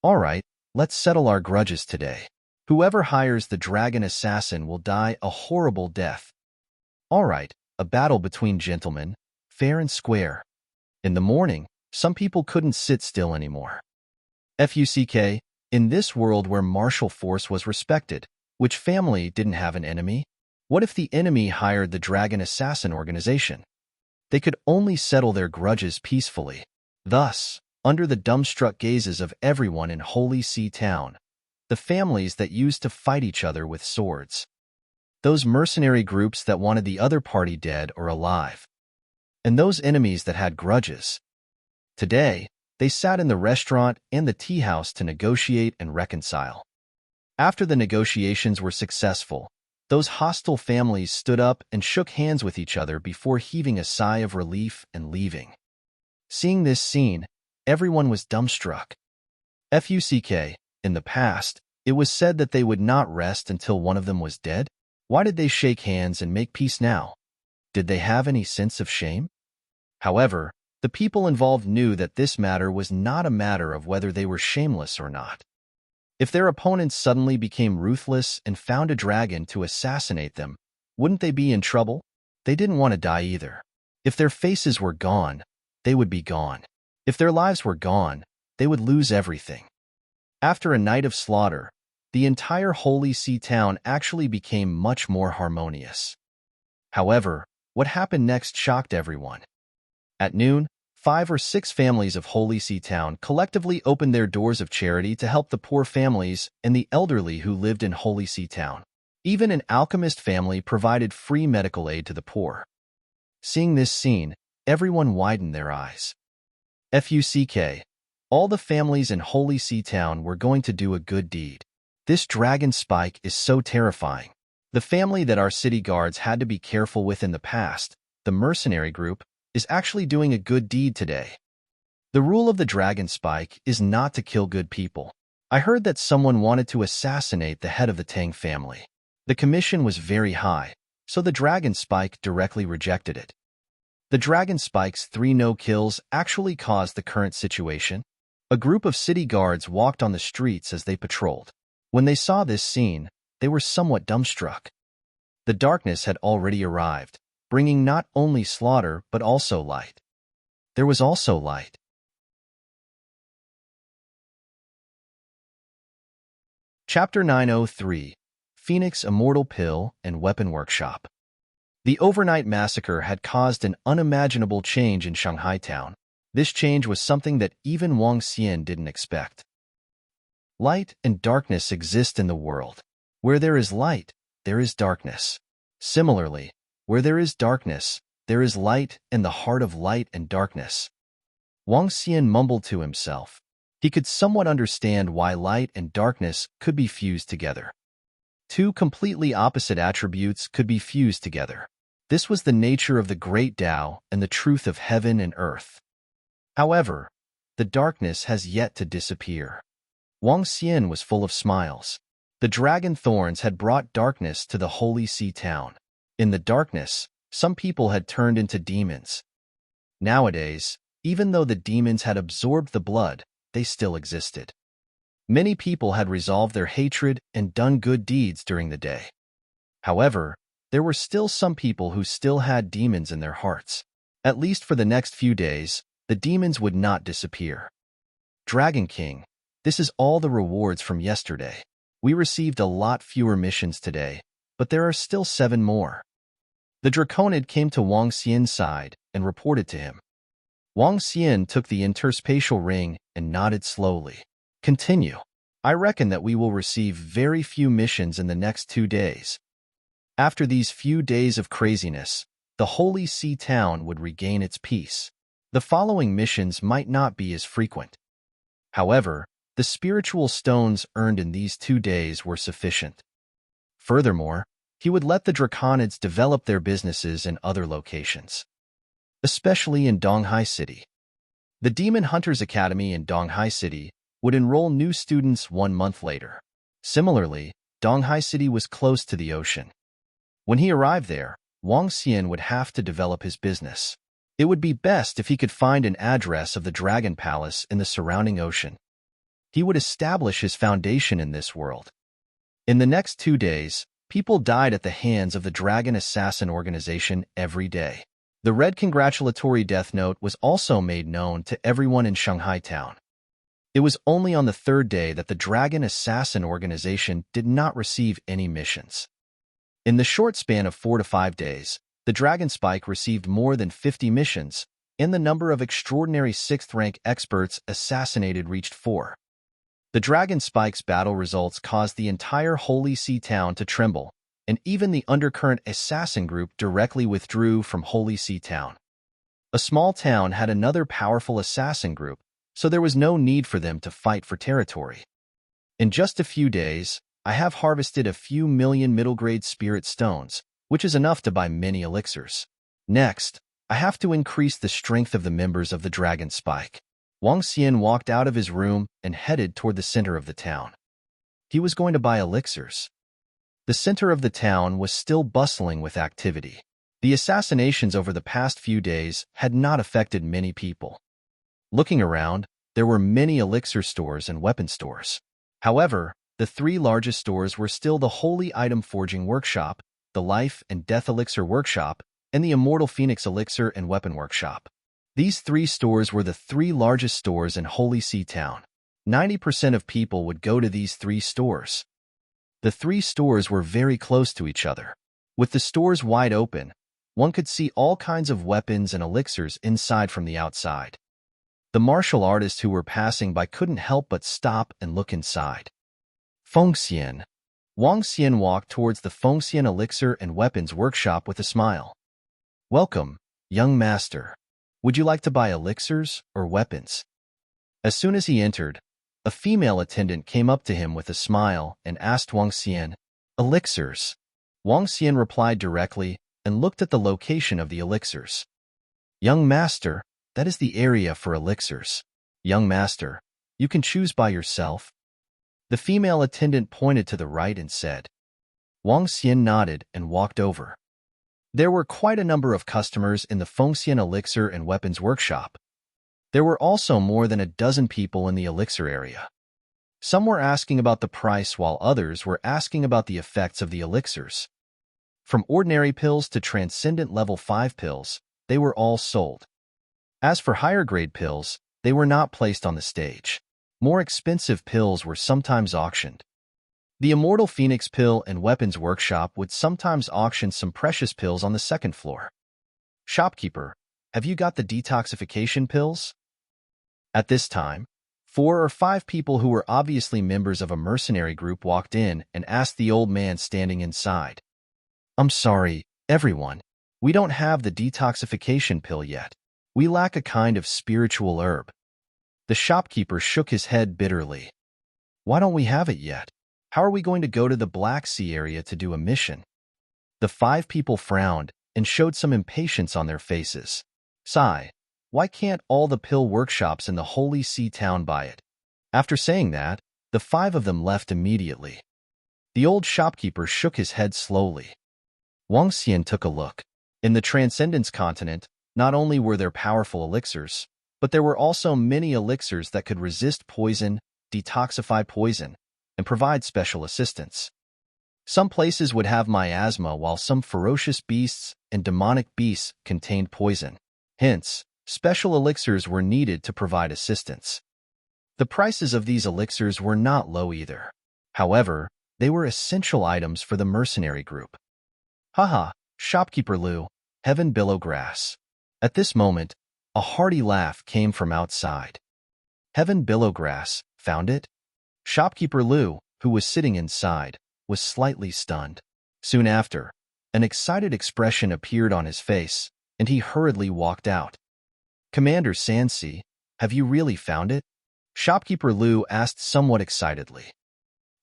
All right, let's settle our grudges today. Whoever hires the dragon assassin will die a horrible death. All right, a battle between gentlemen, fair and square. In the morning, some people couldn't sit still anymore. FUCK, in this world where martial force was respected, which family didn't have an enemy? What if the enemy hired the Dragon Assassin organization? They could only settle their grudges peacefully. Thus, under the dumbstruck gazes of everyone in Holy See Town, the families that used to fight each other with swords, those mercenary groups that wanted the other party dead or alive, and those enemies that had grudges. Today, they sat in the restaurant and the tea house to negotiate and reconcile. After the negotiations were successful, those hostile families stood up and shook hands with each other before heaving a sigh of relief and leaving. Seeing this scene, everyone was dumbstruck. FUCK, in the past, it was said that they would not rest until one of them was dead. Why did they shake hands and make peace now? Did they have any sense of shame? However, the people involved knew that this matter was not a matter of whether they were shameless or not. If their opponents suddenly became ruthless and found a dragon to assassinate them, wouldn't they be in trouble? They didn't want to die either. If their faces were gone, they would be gone. If their lives were gone, they would lose everything. After a night of slaughter, the entire Holy See Town actually became much more harmonious. However, What happened next shocked everyone. At noon, 5 or 6 families of Holy See Town collectively opened their doors of charity to help the poor families and the elderly who lived in Holy See Town. Even an alchemist family provided free medical aid to the poor. Seeing this scene, everyone widened their eyes. FUCK. All the families in Holy See Town were going to do a good deed. This dragon spike is so terrifying. The family that our city guards had to be careful with in the past, the mercenary group, is actually doing a good deed today. The rule of the dragon spike is not to kill good people. I heard that someone wanted to assassinate the head of the Tang family. The commission was very high, so the dragon spike directly rejected it. The dragon spike's 3 no-kills actually caused the current situation. A group of city guards walked on the streets as they patrolled. When they saw this scene, they were somewhat dumbstruck. The darkness had already arrived, bringing not only slaughter but also light. There was also light. Chapter 903: Phoenix Immortal Pill and Weapon Workshop. The overnight massacre had caused an unimaginable change in Shanghai town. This change was something that even Wang Xian didn't expect. Light and darkness exist in the world. Where there is light, there is darkness. Similarly, where there is darkness, there is light in the heart of light and darkness. Wang Xian mumbled to himself. He could somewhat understand why light and darkness could be fused together. 2 completely opposite attributes could be fused together. This was the nature of the great Tao and the truth of heaven and earth. However, the darkness has yet to disappear. Wang Xian was full of smiles. The dragon thorns had brought darkness to the Holy See Town. In the darkness, some people had turned into demons. Nowadays, even though the demons had absorbed the blood, they still existed. Many people had resolved their hatred and done good deeds during the day. However, there were still some people who still had demons in their hearts. At least for the next few days, the demons would not disappear. Dragon King, this is all the rewards from yesterday. We received a lot fewer missions today, but there are still 7 more. The Draconid came to Wang Xian's side and reported to him. Wang Xian took the interspatial ring and nodded slowly. Continue. I reckon that we will receive very few missions in the next 2 days. After these few days of craziness, the Holy See Town would regain its peace. The following missions might not be as frequent. However, the spiritual stones earned in these 2 days were sufficient. Furthermore, he would let the Draconids develop their businesses in other locations, especially in Donghai City. The Demon Hunters Academy in Donghai City would enroll new students 1 month later. Similarly, Donghai City was close to the ocean. When he arrived there, Wang Xian would have to develop his business. It would be best if he could find an address of the Dragon Palace in the surrounding ocean. He would establish his foundation in this world. In the next 2 days, people died at the hands of the Dragon Assassin organization every day. The red congratulatory death note was also made known to everyone in Shanghai town. It was only on the 3rd day that the Dragon Assassin organization did not receive any missions. In the short span of 4 to 5 days, the Dragon Spike received more than 50 missions, and the number of extraordinary 6th-rank experts assassinated reached 4. The Dragon Spike's battle results caused the entire Holy See Town to tremble, and even the undercurrent assassin group directly withdrew from Holy See Town. A small town had another powerful assassin group, so there was no need for them to fight for territory. In just a few days, I have harvested a few million middle-grade spirit stones, which is enough to buy many elixirs. Next, I have to increase the strength of the members of the Dragon Spike. Wang Xian walked out of his room and headed toward the center of the town. He was going to buy elixirs. The center of the town was still bustling with activity. The assassinations over the past few days had not affected many people. Looking around, there were many elixir stores and weapon stores. However, the 3 largest stores were still the Holy Item Forging Workshop, the Life and Death Elixir Workshop, and the Immortal Phoenix Elixir and Weapon Workshop. These 3 stores were the 3 largest stores in Holy See Town. 90% of people would go to these 3 stores. The 3 stores were very close to each other. With the stores wide open, One could see all kinds of weapons and elixirs inside from the outside. The martial artists who were passing by couldn't help but stop and look inside. Fengxian. Wang Xian walked towards the Fengxian elixir and weapons workshop with a smile. Welcome, young master. Would you like to buy elixirs or weapons? As soon as he entered, a female attendant came up to him with a smile and asked Wang Xian, elixirs. Wang Xian replied directly and looked at the location of the elixirs. Young master, that is the area for elixirs. Young master, you can choose by yourself. The female attendant pointed to the right and said. Wang Xian nodded and walked over. There were quite a number of customers in the Fengxian elixir and weapons workshop. There were also more than a dozen people in the elixir area. Some were asking about the price while others were asking about the effects of the elixirs. From ordinary pills to transcendent level 5 pills, they were all sold. As for higher grade pills, they were not placed on the stage. More expensive pills were sometimes auctioned. The Immortal Phoenix Pill and Weapons Workshop would sometimes auction some precious pills on the second floor. Shopkeeper, have you got the detoxification pills? At this time, 4 or 5 people who were obviously members of a mercenary group walked in and asked the old man standing inside. I'm sorry, everyone. We don't have the detoxification pill yet. We lack a kind of spiritual herb. The shopkeeper shook his head bitterly. Why don't we have it yet? How are we going to go to the Black Sea area to do a mission? The 5 people frowned and showed some impatience on their faces. Sigh, why can't all the pill workshops in the Holy Sea town buy it? After saying that, the 5 of them left immediately. The old shopkeeper shook his head slowly. Wang Xian took a look. In the Transcendence continent, not only were there powerful elixirs, but there were also many elixirs that could resist poison, detoxify poison, and provide special assistance. Some places would have miasma while some ferocious beasts and demonic beasts contained poison. Hence, special elixirs were needed to provide assistance. The prices of these elixirs were not low either. However, they were essential items for the mercenary group. Haha, shopkeeper Liu, heaven billow grass. At this moment, a hearty laugh came from outside. Heaven billow grass, found it? Shopkeeper Liu, who was sitting inside, was slightly stunned. Soon after, an excited expression appeared on his face, and he hurriedly walked out. Commander Sansi, have you really found it? Shopkeeper Liu asked somewhat excitedly.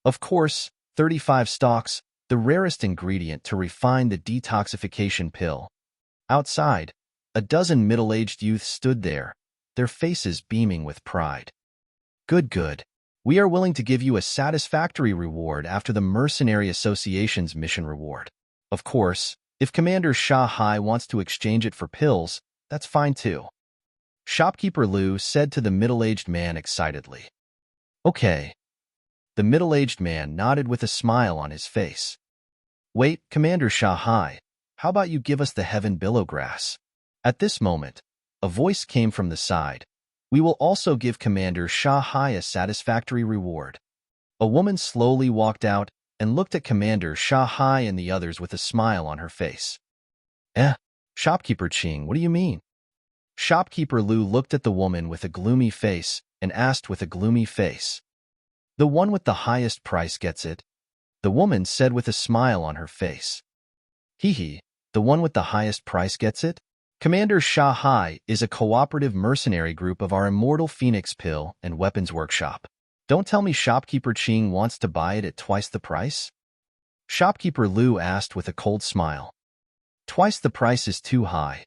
Of course, 35 stalks, the rarest ingredient to refine the detoxification pill. Outside, a dozen middle-aged youths stood there, their faces beaming with pride. Good. We are willing to give you a satisfactory reward after the Mercenary Association's mission reward. Of course, if Commander Sha Hai wants to exchange it for pills, that's fine too. Shopkeeper Liu said to the middle-aged man excitedly. Okay. The middle-aged man nodded with a smile on his face. Wait, Commander Sha Hai, how about you give us the heaven billow grass? At this moment, a voice came from the side. We will also give Commander Sha Hai a satisfactory reward. A woman slowly walked out and looked at Commander Sha Hai and the others with a smile on her face. Shopkeeper Ching, what do you mean? Shopkeeper Liu looked at the woman with a gloomy face and asked with a gloomy face. The one with the highest price gets it, the woman said with a smile on her face. Hee, the one with the highest price gets it? Commander Sha Hai is a cooperative mercenary group of our Immortal Phoenix Pill and Weapons Workshop. Don't tell me Shopkeeper Ching wants to buy it at twice the price? Shopkeeper Liu asked with a cold smile. Twice the price is too high.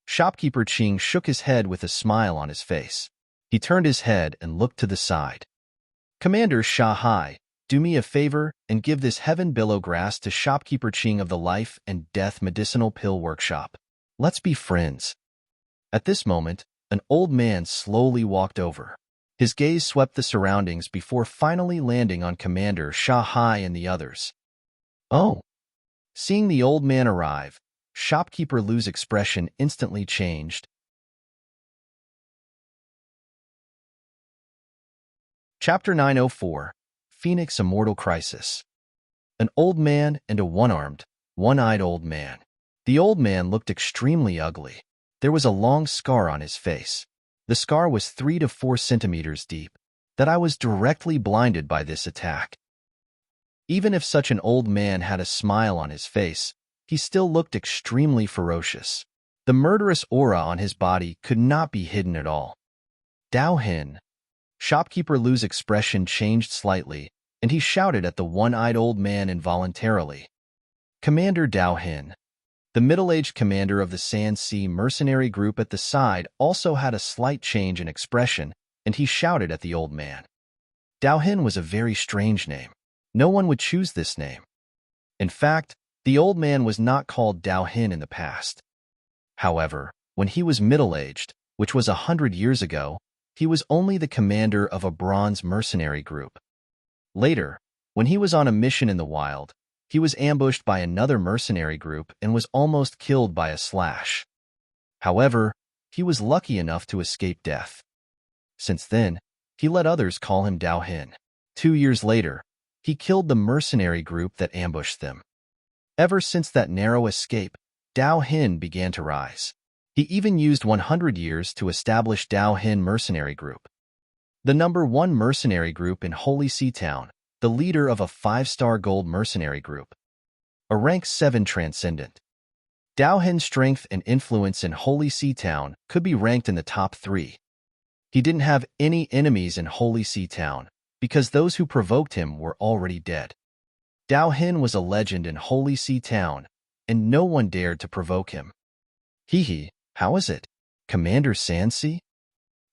Shopkeeper Ching shook his head with a smile on his face. He turned his head and looked to the side. Commander Sha Hai, do me a favor and give this heaven billow grass to Shopkeeper Ching of the Life and Death Medicinal Pill Workshop. Let's be friends. At this moment, an old man slowly walked over. His gaze swept the surroundings before finally landing on Commander Sha Hai and the others. Oh! Seeing the old man arrive, Shopkeeper Liu's expression instantly changed. Chapter 904, Phoenix Immortal Crisis. An old man and a one-armed, one-eyed old man. The old man looked extremely ugly. There was a long scar on his face. The scar was 3 to 4 centimeters deep. That I was directly blinded by this attack. Even if such an old man had a smile on his face, he still looked extremely ferocious. The murderous aura on his body could not be hidden at all. Dao Hin. Shopkeeper Lu's expression changed slightly, and he shouted at the one-eyed old man involuntarily. Commander Dao Hin. The middle-aged commander of the Sand Sea mercenary group at the side also had a slight change in expression, and he shouted at the old man. Dao Hin was a very strange name. No one would choose this name. In fact, the old man was not called Dao Hin in the past. However, when he was middle-aged, which was 100 years ago, he was only the commander of a bronze mercenary group. Later, when he was on a mission in the wild, he was ambushed by another mercenary group and was almost killed by a slash. However, he was lucky enough to escape death. Since then, he let others call him Dao Hin. 2 years later, he killed the mercenary group that ambushed them. Ever since that narrow escape, Dao Hin began to rise. He even used 100 years to establish Dao Hin mercenary group. The #1 mercenary group in Holy Sea Town, the leader of a 5-star gold mercenary group. A rank 7 transcendent. Dao Hin's strength and influence in Holy Sea Town could be ranked in the top 3. He didn't have any enemies in Holy Sea Town, because those who provoked him were already dead. Dao Hin was a legend in Holy Sea Town, and no one dared to provoke him. Hee, how is it, Commander Sansi?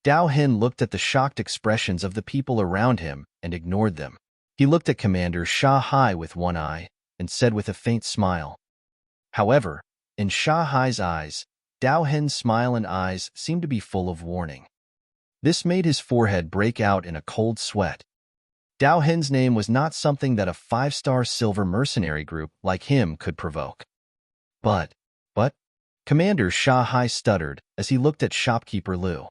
Dao Hin looked at the shocked expressions of the people around him and ignored them. He looked at Commander Sha Hai with one eye and said with a faint smile. However, in Sha Hai's eyes, Dao Hin's smile and eyes seemed to be full of warning. This made his forehead break out in a cold sweat. Dao Hin's name was not something that a 5-star silver mercenary group like him could provoke. But, Commander Sha Hai stuttered as he looked at Shopkeeper Lu.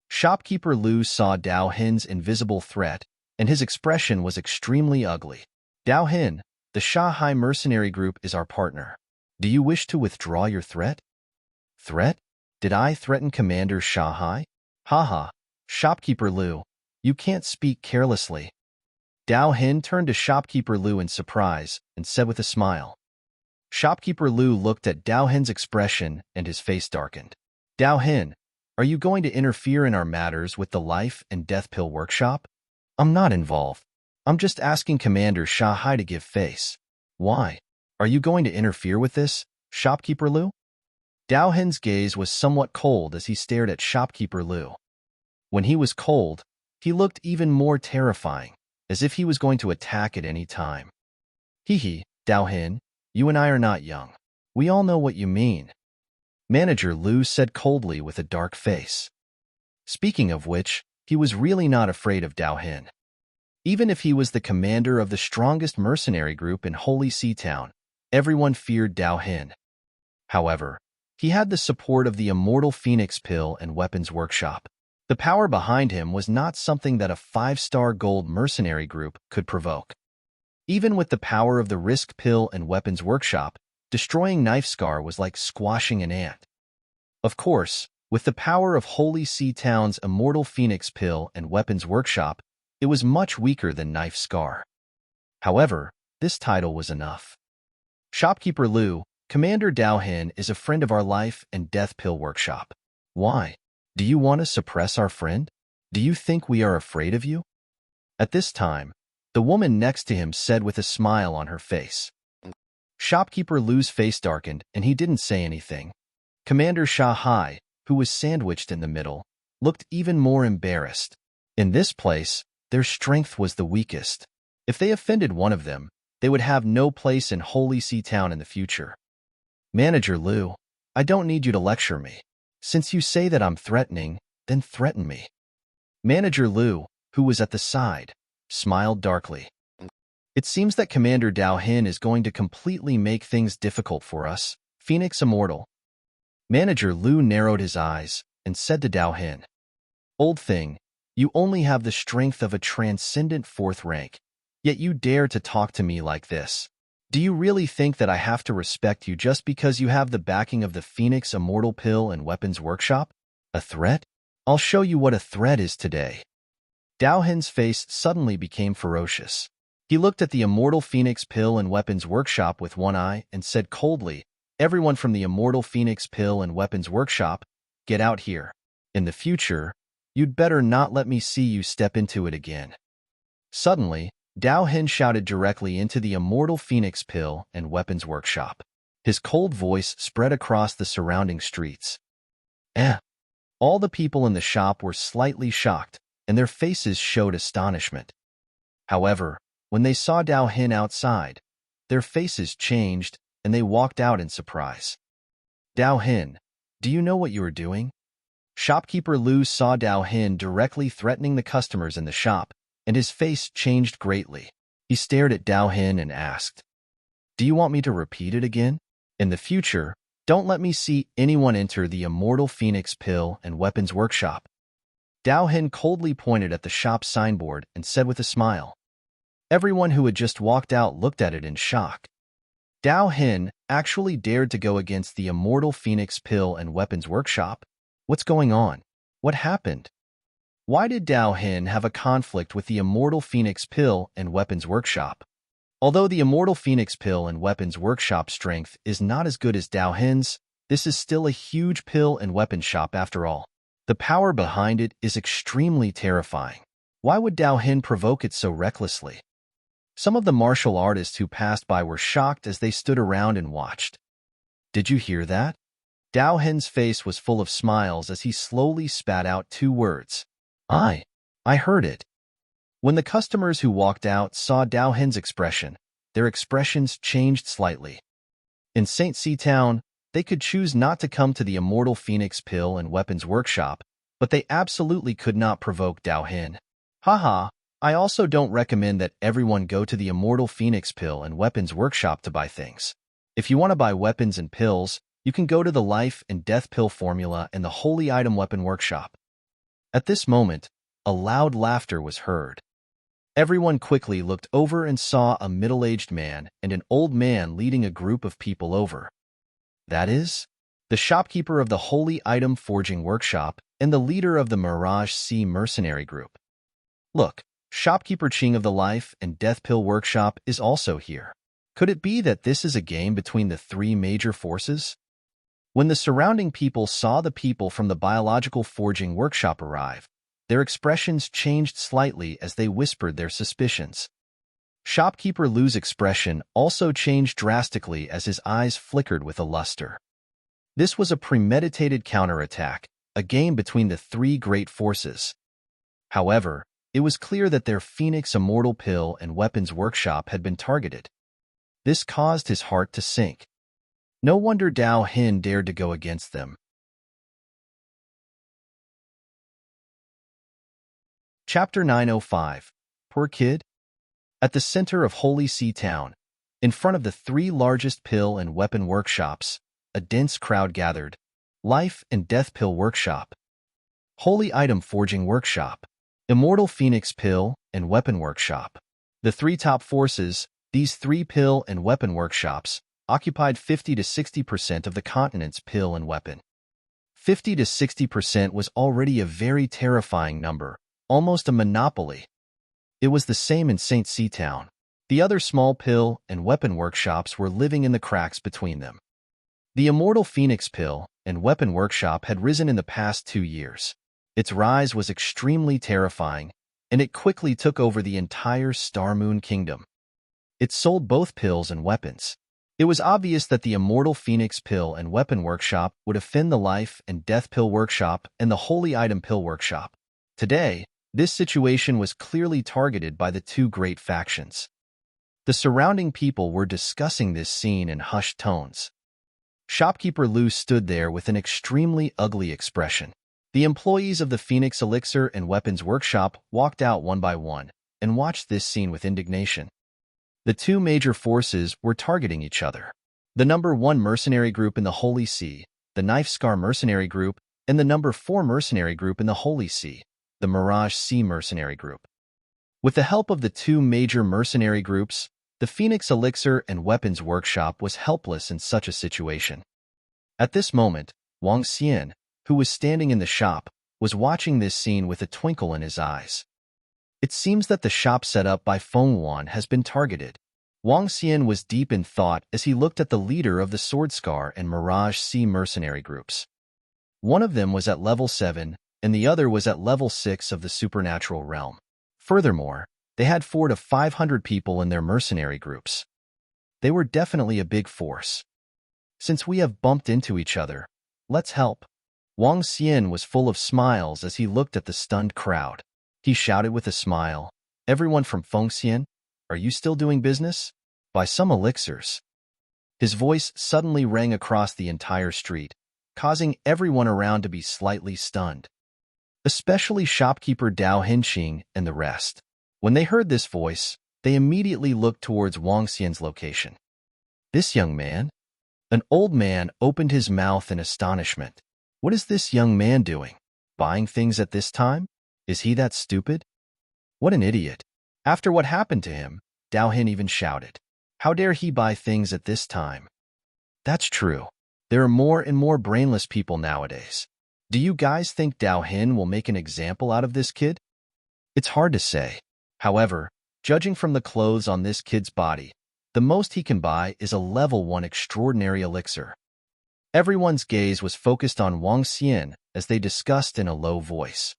Shopkeeper Lu saw Dao Hin's invisible threat, and his expression was extremely ugly. Dao Hin, the Sha Hai mercenary group is our partner. Do you wish to withdraw your threat? Threat? Did I threaten Commander Sha Hai? Haha, Shopkeeper Lu, you can't speak carelessly. Dao Hin turned to Shopkeeper Lu in surprise and said with a smile. Shopkeeper Lu looked at Dao Hin's expression and his face darkened. Dao Hin, are you going to interfere in our matters with the Life and Death Pill Workshop? I'm not involved. I'm just asking Commander Sha Hai to give face. Why? Are you going to interfere with this, Shopkeeper Lu? Dao Hin's gaze was somewhat cold as he stared at Shopkeeper Lu. When he was cold, he looked even more terrifying, as if he was going to attack at any time. Hee, Dao Hin, you and I are not young. We all know what you mean. Manager Lu said coldly with a dark face. Speaking of which, he was really not afraid of Dao Hin. Even if he was the commander of the strongest mercenary group in Holy Sea Town, everyone feared Dao Hin. However, he had the support of the Immortal Phoenix Pill and Weapons Workshop. The power behind him was not something that a 5-star gold mercenary group could provoke. Even with the power of the Risk Pill and Weapons Workshop, destroying Knife Scar was like squashing an ant. Of course, with the power of Holy Sea Town's Immortal Phoenix Pill and Weapons Workshop, it was much weaker than Knife Scar. However, this title was enough. Shopkeeper Lu, Commander Dao Hin is a friend of our Life and Death Pill Workshop. Why? Do you want to suppress our friend? Do you think we are afraid of you? At this time, the woman next to him said with a smile on her face. Shopkeeper Lu's face darkened and he didn't say anything. Commander Sha Hai, who was sandwiched in the middle, looked even more embarrassed. In this place, their strength was the weakest. If they offended one of them, they would have no place in Holy Sea Town in the future. Manager Lu, I don't need you to lecture me. Since you say that I'm threatening, then threaten me. Manager Lu, who was at the side, smiled darkly. It seems that Commander Dao Hin is going to completely make things difficult for us, Phoenix Immortal. Manager Lu narrowed his eyes and said to Dao Hin, Old thing, you only have the strength of a transcendent 4th rank, yet you dare to talk to me like this. Do you really think that I have to respect you just because you have the backing of the Phoenix Immortal Pill and Weapons Workshop? A threat? I'll show you what a threat is today. Dao Hin's face suddenly became ferocious. He looked at the Immortal Phoenix Pill and Weapons Workshop with one eye and said coldly, "Everyone from the Immortal Phoenix Pill and Weapons Workshop, get out here. In the future, you'd better not let me see you step into it again." Suddenly, Dao Hin shouted directly into the Immortal Phoenix Pill and Weapons Workshop. His cold voice spread across the surrounding streets. Eh. All the people in the shop were slightly shocked, and their faces showed astonishment. However, when they saw Dao Hin outside, their faces changed, and they walked out in surprise. "Dao Hin, do you know what you are doing?" Shopkeeper Lu saw Dao Hin directly threatening the customers in the shop, and his face changed greatly. He stared at Dao Hin and asked, "Do you want me to repeat it again? In the future, don't let me see anyone enter the Immortal Phoenix Pill and Weapons Workshop." Dao Hin coldly pointed at the shop's signboard and said with a smile. Everyone who had just walked out looked at it in shock. Dao Hin actually dared to go against the Immortal Phoenix Pill and Weapons Workshop? What's going on? What happened? Why did Dao Hin have a conflict with the Immortal Phoenix Pill and Weapons Workshop? Although the Immortal Phoenix Pill and Weapons Workshop strength is not as good as Dao Hin's, this is still a huge pill and weapon shop after all. The power behind it is extremely terrifying. Why would Dao Hin provoke it so recklessly? Some of the martial artists who passed by were shocked as they stood around and watched. Did you hear that? Dao Hin's face was full of smiles as he slowly spat out two words. I heard it. When the customers who walked out saw Dao Hin's expression, their expressions changed slightly. In St. C Town, they could choose not to come to the Immortal Phoenix Pill and Weapons Workshop, but they absolutely could not provoke Dao Hin. Haha, I also don't recommend that everyone go to the Immortal Phoenix Pill and Weapons Workshop to buy things. If you want to buy weapons and pills, you can go to the Life and Death Pill Formula and the Holy Item Weapon Workshop. At this moment, a loud laughter was heard. Everyone quickly looked over and saw a middle-aged man and an old man leading a group of people over. That is, the shopkeeper of the Holy Item Forging Workshop and the leader of the Mirage C Mercenary Group. Look, Shopkeeper Ching of the Life and Death Pill Workshop is also here. Could it be that this is a game between the three major forces? When the surrounding people saw the people from the Biological Forging Workshop arrive, their expressions changed slightly as they whispered their suspicions. Shopkeeper Lu's expression also changed drastically as his eyes flickered with a luster. This was a premeditated counterattack, a game between the three great forces. However, it was clear that their Phoenix Immortal Pill and Weapons Workshop had been targeted. This caused his heart to sink. No wonder Dao Hin dared to go against them. Chapter 905. Poor Kid? At the center of Holy See Town, in front of the three largest pill and weapon workshops, a dense crowd gathered. Life and Death Pill Workshop, Holy Item Forging Workshop, Immortal Phoenix Pill and Weapon Workshop. The three top forces, these three pill and weapon workshops, occupied 50 to 60% of the continent's pill and weapon. 50 to 60% was already a very terrifying number, almost a monopoly. It was the same in St. C Town. The other small pill and weapon workshops were living in the cracks between them. The Immortal Phoenix Pill and Weapon Workshop had risen in the past 2 years. Its rise was extremely terrifying, and it quickly took over the entire Star Moon Kingdom. It sold both pills and weapons. It was obvious that the Immortal Phoenix Pill and Weapon Workshop would offend the Life and Death Pill Workshop and the Holy Item Pill Workshop. Today, this situation was clearly targeted by the two great factions. The surrounding people were discussing this scene in hushed tones. Shopkeeper Lu stood there with an extremely ugly expression. The employees of the Phoenix Elixir and Weapons Workshop walked out one by one and watched this scene with indignation. The two major forces were targeting each other. The number 1 mercenary group in the Holy See, the Knife Scar Mercenary Group, and the number 4 mercenary group in the Holy See, the Mirage C Mercenary Group. With the help of the two major mercenary groups, The Phoenix Elixir and Weapons Workshop was helpless in such a situation. At this moment, Wang Xian, who was standing in the shop, was watching this scene with a twinkle in his eyes. It seems that the shop set up by Feng Wan has been targeted. Wang Xian was deep in thought as he looked at the leader of the Swordscar and Mirage Sea mercenary groups. One of them was at level 7, and the other was at level 6 of the supernatural realm. Furthermore, they had 400 to 500 people in their mercenary groups. They were definitely a big force. Since we have bumped into each other, let's help. Wang Xian was full of smiles as he looked at the stunned crowd. He shouted with a smile, "Everyone from Fengxian, are you still doing business? Buy some elixirs." His voice suddenly rang across the entire street, causing everyone around to be slightly stunned. Especially shopkeeper Dao Hinqing and the rest. When they heard this voice, they immediately looked towards Wang Xian's location. This young man? An old man opened his mouth in astonishment. What is this young man doing? Buying things at this time? Is he that stupid? What an idiot. After what happened to him, Dao Hin even shouted, "How dare he buy things at this time?" That's true. There are more and more brainless people nowadays. Do you guys think Dao Hin will make an example out of this kid? It's hard to say. However, judging from the clothes on this kid's body, the most he can buy is a level 1 extraordinary elixir. Everyone's gaze was focused on Wang Xian as they discussed in a low voice.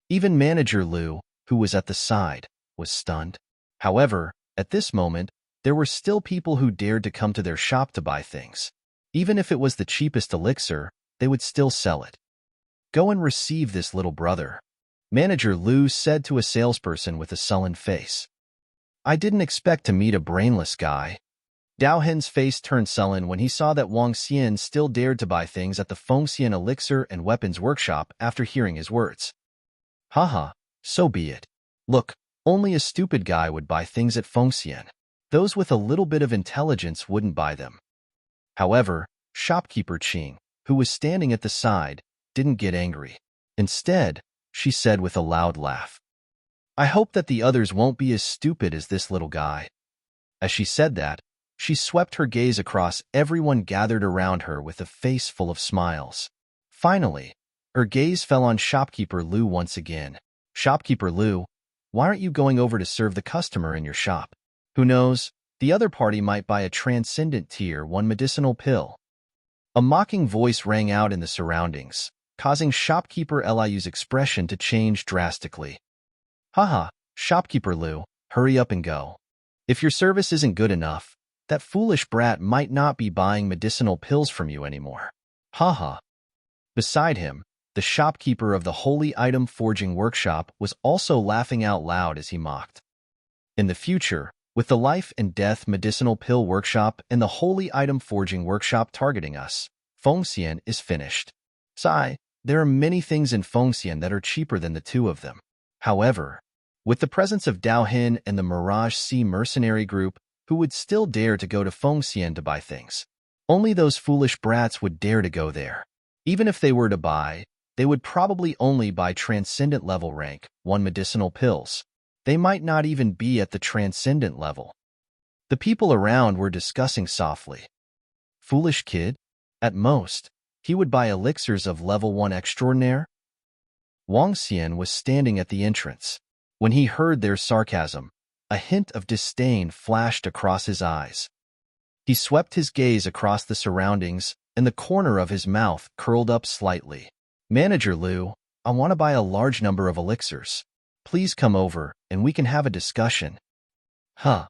Even Manager Liu, who was at the side, was stunned. However, at this moment, there were still people who dared to come to their shop to buy things. Even if it was the cheapest elixir, they would still sell it. Go and receive this little brother, Manager Liu said to a salesperson with a sullen face. I didn't expect to meet a brainless guy. Dao Hen's face turned sullen when he saw that Wang Xian still dared to buy things at the Fengxian Elixir and Weapons Workshop after hearing his words. Haha, so be it. Look, only a stupid guy would buy things at Fengxian. Those with a little bit of intelligence wouldn't buy them. However, shopkeeper Qing, who was standing at the side, didn't get angry. Instead, she said with a loud laugh, I hope that the others won't be as stupid as this little guy. As she said that, she swept her gaze across everyone gathered around her with a face full of smiles. Finally, her gaze fell on shopkeeper Liu once again. Shopkeeper Liu, why aren't you going over to serve the customer in your shop? Who knows, the other party might buy a transcendent tier 1 medicinal pill. A mocking voice rang out in the surroundings, causing shopkeeper Liu's expression to change drastically. Haha, shopkeeper Liu, hurry up and go. If your service isn't good enough, that foolish brat might not be buying medicinal pills from you anymore. Haha. Beside him, the shopkeeper of the Holy Item Forging Workshop was also laughing out loud as he mocked. In the future, with the Life and Death Medicinal Pill Workshop and the Holy Item Forging Workshop targeting us, Fengxian is finished. Sigh, there are many things in Fengxian that are cheaper than the two of them. However, with the presence of Dao Hin and the Mirage Sea mercenary group, who would still dare to go to Fengxian to buy things? Only those foolish brats would dare to go there. Even if they were to buy, they would probably only buy transcendent level rank 1 medicinal pills. They might not even be at the transcendent level. The people around were discussing softly. Foolish kid? At most, he would buy elixirs of level 1 extraordinaire? Wang Xian was standing at the entrance. When he heard their sarcasm, a hint of disdain flashed across his eyes. He swept his gaze across the surroundings, and the corner of his mouth curled up slightly. Manager Liu, I want to buy a large number of elixirs. Please come over, and we can have a discussion. Huh.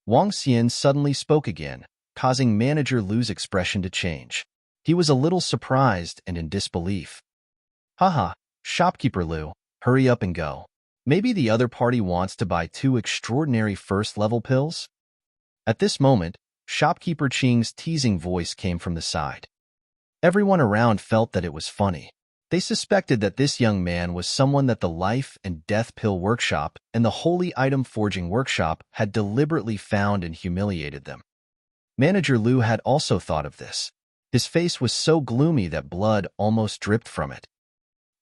Wang Xian suddenly spoke again, causing Manager Liu's expression to change. He was a little surprised and in disbelief. Haha, shopkeeper Liu, hurry up and go. Maybe the other party wants to buy 2 extraordinary first-level pills? At this moment, shopkeeper Qing's teasing voice came from the side. Everyone around felt that it was funny. They suspected that this young man was someone that the Life and Death Pill Workshop and the Holy Item Forging Workshop had deliberately found and humiliated them. Manager Liu had also thought of this. His face was so gloomy that blood almost dripped from it.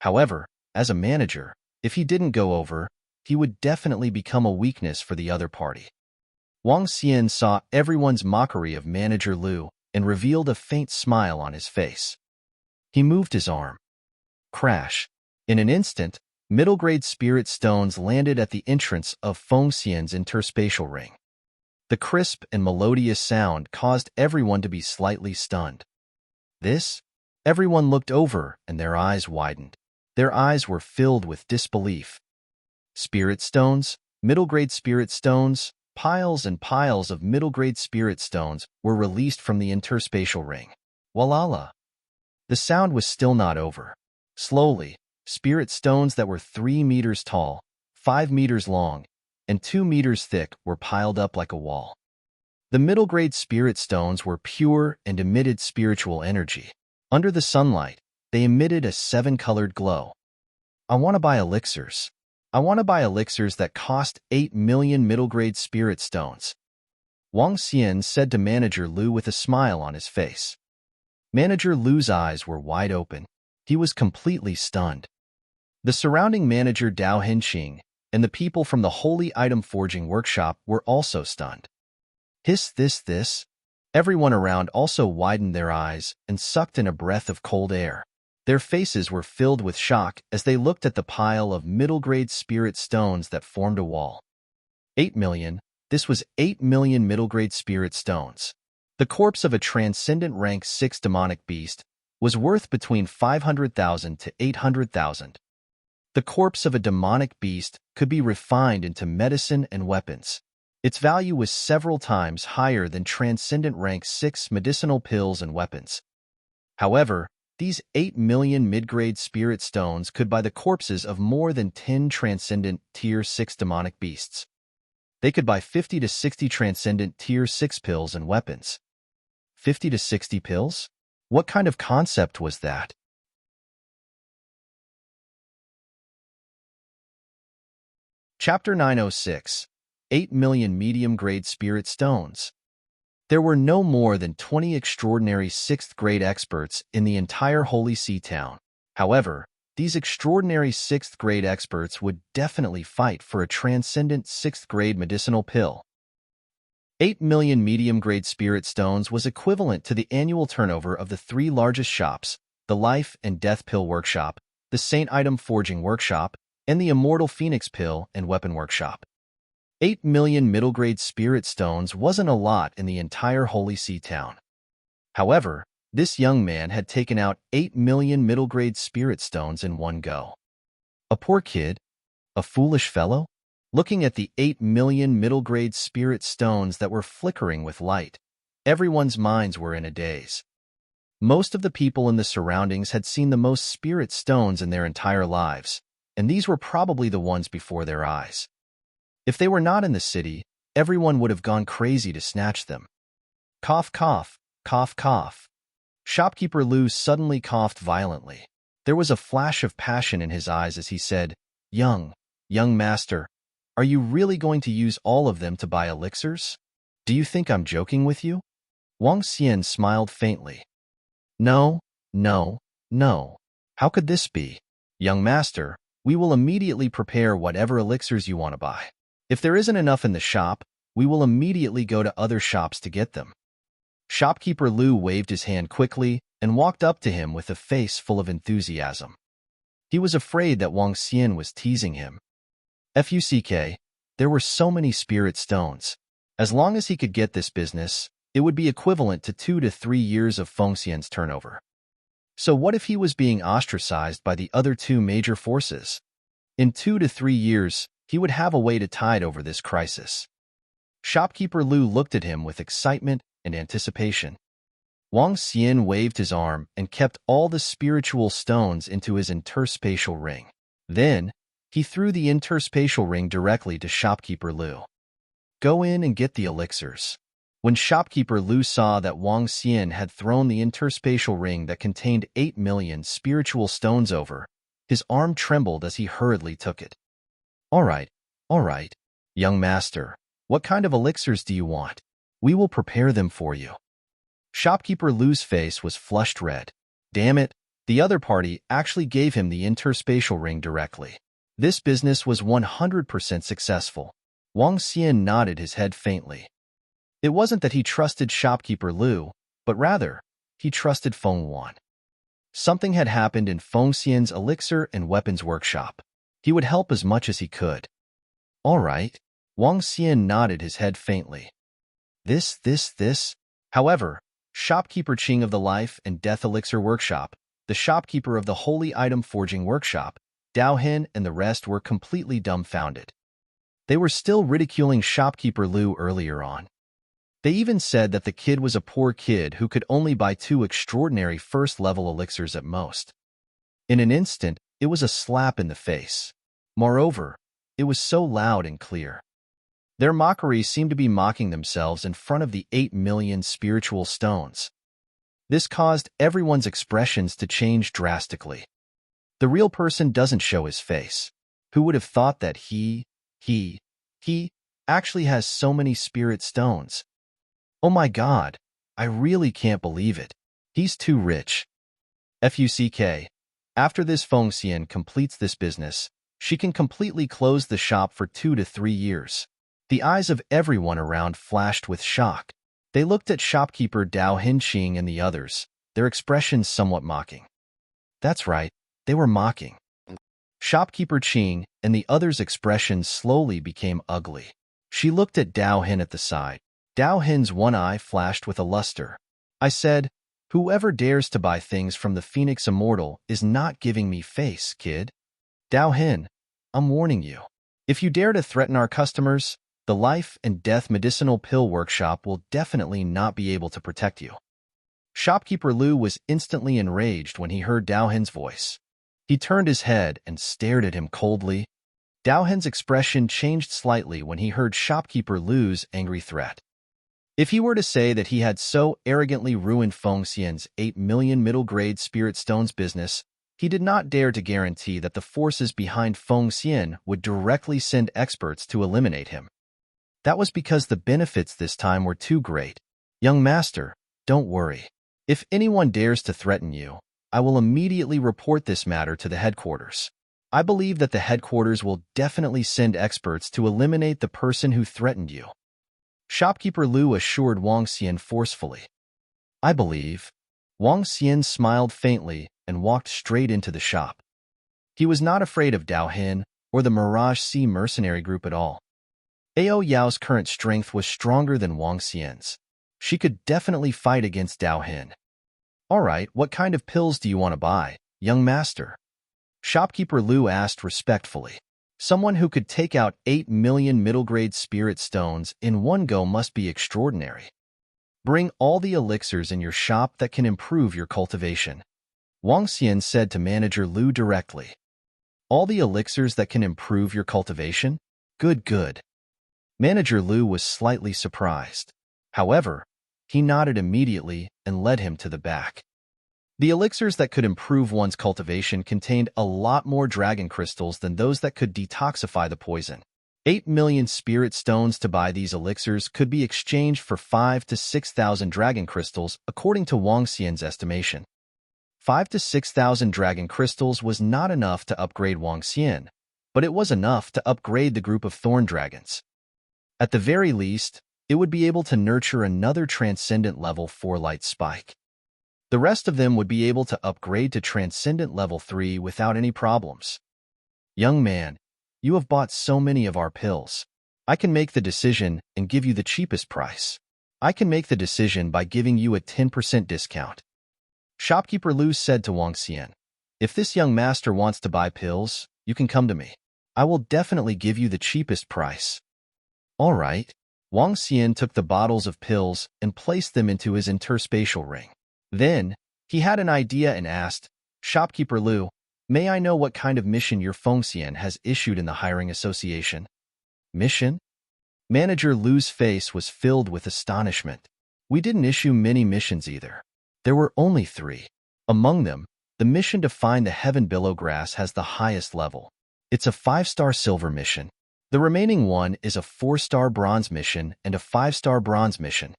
However, as a manager, if he didn't go over, he would definitely become a weakness for the other party. Wang Xian saw everyone's mockery of Manager Lu and revealed a faint smile on his face. He moved his arm. Crash. In an instant, middle-grade spirit stones landed at the entrance of Feng Xian's interspatial ring. The crisp and melodious sound caused everyone to be slightly stunned. This? Everyone looked over and their eyes widened. Their eyes were filled with disbelief. Spirit stones, middle-grade spirit stones, piles and piles of middle-grade spirit stones were released from the interspatial ring. Walala! The sound was still not over. Slowly, spirit stones that were 3 meters tall, 5 meters long, and 2 meters thick were piled up like a wall. The middle-grade spirit stones were pure and emitted spiritual energy. Under the sunlight, they emitted a 7-colored glow. I want to buy elixirs. I want to buy elixirs that cost 8 million middle-grade spirit stones. Wang Xian said to Manager Lu with a smile on his face. Manager Lu's eyes were wide open. He was completely stunned. The surrounding manager Dao Henqing and the people from the Holy Item Forging Workshop were also stunned. Hiss this. Everyone around also widened their eyes and sucked in a breath of cold air. Their faces were filled with shock as they looked at the pile of middle-grade spirit stones that formed a wall. 8 million. This was 8 million middle-grade spirit stones. The corpse of a transcendent rank 6 demonic beast was worth between 500,000 to 800,000. The corpse of a demonic beast could be refined into medicine and weapons. Its value was several times higher than transcendent rank 6 medicinal pills and weapons. However, these 8 million mid-grade spirit stones could buy the corpses of more than 10 transcendent Tier 6 demonic beasts. They could buy 50 to 60 transcendent Tier 6 pills and weapons. 50 to 60 pills? What kind of concept was that? Chapter 906. 8 million medium-grade spirit stones. There were no more than 20 extraordinary 6th-grade experts in the entire Holy See town. However, these extraordinary 6th-grade experts would definitely fight for a transcendent 6th-grade medicinal pill. 8 million medium-grade spirit stones was equivalent to the annual turnover of the 3 largest shops, the Life and Death Pill Workshop, the Saint Item Forging Workshop, and the Immortal Phoenix Pill and Weapon Workshop. 8 million middle-grade spirit stones wasn't a lot in the entire Holy See town. However, this young man had taken out 8 million middle-grade spirit stones in one go. A poor kid? A foolish fellow? Looking at the 8 million middle-grade spirit stones that were flickering with light, everyone's minds were in a daze. Most of the people in the surroundings had seen the most spirit stones in their entire lives, and these were probably the ones before their eyes. If they were not in the city, everyone would have gone crazy to snatch them. Cough, cough, cough, cough. Shopkeeper Lu suddenly coughed violently. There was a flash of passion in his eyes as he said, young master, are you really going to use all of them to buy elixirs? Do you think I'm joking with you? Wang Xian smiled faintly. No. How could this be? Young master, we will immediately prepare whatever elixirs you want to buy. If there isn't enough in the shop, we will immediately go to other shops to get them. Shopkeeper Lu waved his hand quickly and walked up to him with a face full of enthusiasm. He was afraid that Wang Xian was teasing him. Fuck, there were so many spirit stones. As long as he could get this business, it would be equivalent to 2 to 3 years of Feng Xian's turnover. So what if he was being ostracized by the other 2 major forces? In 2 to 3 years, he would have a way to tide over this crisis. Shopkeeper Lu looked at him with excitement and anticipation. Wang Xian waved his arm and kept all the spiritual stones into his interspatial ring. Then, he threw the interspatial ring directly to Shopkeeper Lu. Go in and get the elixirs. When Shopkeeper Lu saw that Wang Xian had thrown the interspatial ring that contained 8 million spiritual stones over, his arm trembled as he hurriedly took it. All right, young master, what kind of elixirs do you want? We will prepare them for you. Shopkeeper Lu's face was flushed red. Damn it, the other party actually gave him the interspatial ring directly. This business was 100% successful. Wang Xian nodded his head faintly. It wasn't that he trusted shopkeeper Lu, but rather, he trusted Feng Wan. Something had happened in Feng Xian's elixir and weapons workshop. He would help as much as he could. All right. Wang Xian nodded his head faintly. This. However, shopkeeper Qing of the Life and Death Elixir Workshop, the shopkeeper of the Holy Item Forging Workshop, Dao Hin and the rest were completely dumbfounded. They were still ridiculing shopkeeper Lu earlier on. They even said that the kid was a poor kid who could only buy 2 extraordinary first-level elixirs at most. In an instant, it was a slap in the face. Moreover, it was so loud and clear. Their mockery seemed to be mocking themselves in front of the 8 million spiritual stones. This caused everyone's expressions to change drastically. The real person doesn't show his face. Who would have thought that he actually has so many spirit stones? Oh my God, I really can't believe it. He's too rich. FUCK. After this Feng Xian completes this business, she can completely close the shop for 2 to 3 years. The eyes of everyone around flashed with shock. They looked at shopkeeper Dao Hinqing and the others, their expressions somewhat mocking. That's right, they were mocking. Shopkeeper Qing and the others' expressions slowly became ugly. She looked at Dao Hin at the side. Dao Hin's one eye flashed with a luster. I said, whoever dares to buy things from the Phoenix Immortal is not giving me face, kid. Dao Hin, I'm warning you. If you dare to threaten our customers, the Life and Death Medicinal Pill Workshop will definitely not be able to protect you. Shopkeeper Lu was instantly enraged when he heard Dao Hin's voice. He turned his head and stared at him coldly. Dao Hin's expression changed slightly when he heard shopkeeper Lu's angry threat. If he were to say that he had so arrogantly ruined Feng Xian's 8 million middle-grade spirit stones business, he did not dare to guarantee that the forces behind Feng Xian would directly send experts to eliminate him. That was because the benefits this time were too great. Young master, don't worry. If anyone dares to threaten you, I will immediately report this matter to the headquarters. I believe that the headquarters will definitely send experts to eliminate the person who threatened you. Shopkeeper Lu assured Wang Xian forcefully. I believe. Wang Xian smiled faintly and walked straight into the shop. He was not afraid of Dao Hin or the Mirage Sea mercenary group at all. Ao Yao's current strength was stronger than Wang Xian's. She could definitely fight against Dao Hin. All right, what kind of pills do you want to buy, young master? Shopkeeper Lu asked respectfully. Someone who could take out 8 million middle-grade spirit stones in one go must be extraordinary. Bring all the elixirs in your shop that can improve your cultivation. Wang Xian said to manager Lu directly. All the elixirs that can improve your cultivation? Good. Manager Lu was slightly surprised. However, he nodded immediately and led him to the back. The elixirs that could improve one's cultivation contained a lot more dragon crystals than those that could detoxify the poison. 8 million spirit stones to buy these elixirs could be exchanged for 5,000 to 6,000 dragon crystals, according to Wang Xian's estimation. 5,000 to 6,000 dragon crystals was not enough to upgrade Wang Xian, but it was enough to upgrade the group of thorn dragons. At the very least, it would be able to nurture another transcendent level 4 light spike. The rest of them would be able to upgrade to Transcendent Level 3 without any problems. Young man, you have bought so many of our pills. I can make the decision and give you the cheapest price. I can make the decision by giving you a 10% discount. Shopkeeper Lu said to Wang Xian, if this young master wants to buy pills, you can come to me. I will definitely give you the cheapest price. All right. Wang Xian took the bottles of pills and placed them into his interspatial ring. Then, he had an idea and asked, Shopkeeper Lu, may I know what kind of mission your Feng Xian has issued in the hiring association? Mission? Manager Lu's face was filled with astonishment. We didn't issue many missions either. There were only 3. Among them, the mission to find the Heaven Billow Grass has the highest level. It's a 5-star silver mission. The remaining one is a 4-star bronze mission and a 5-star bronze mission.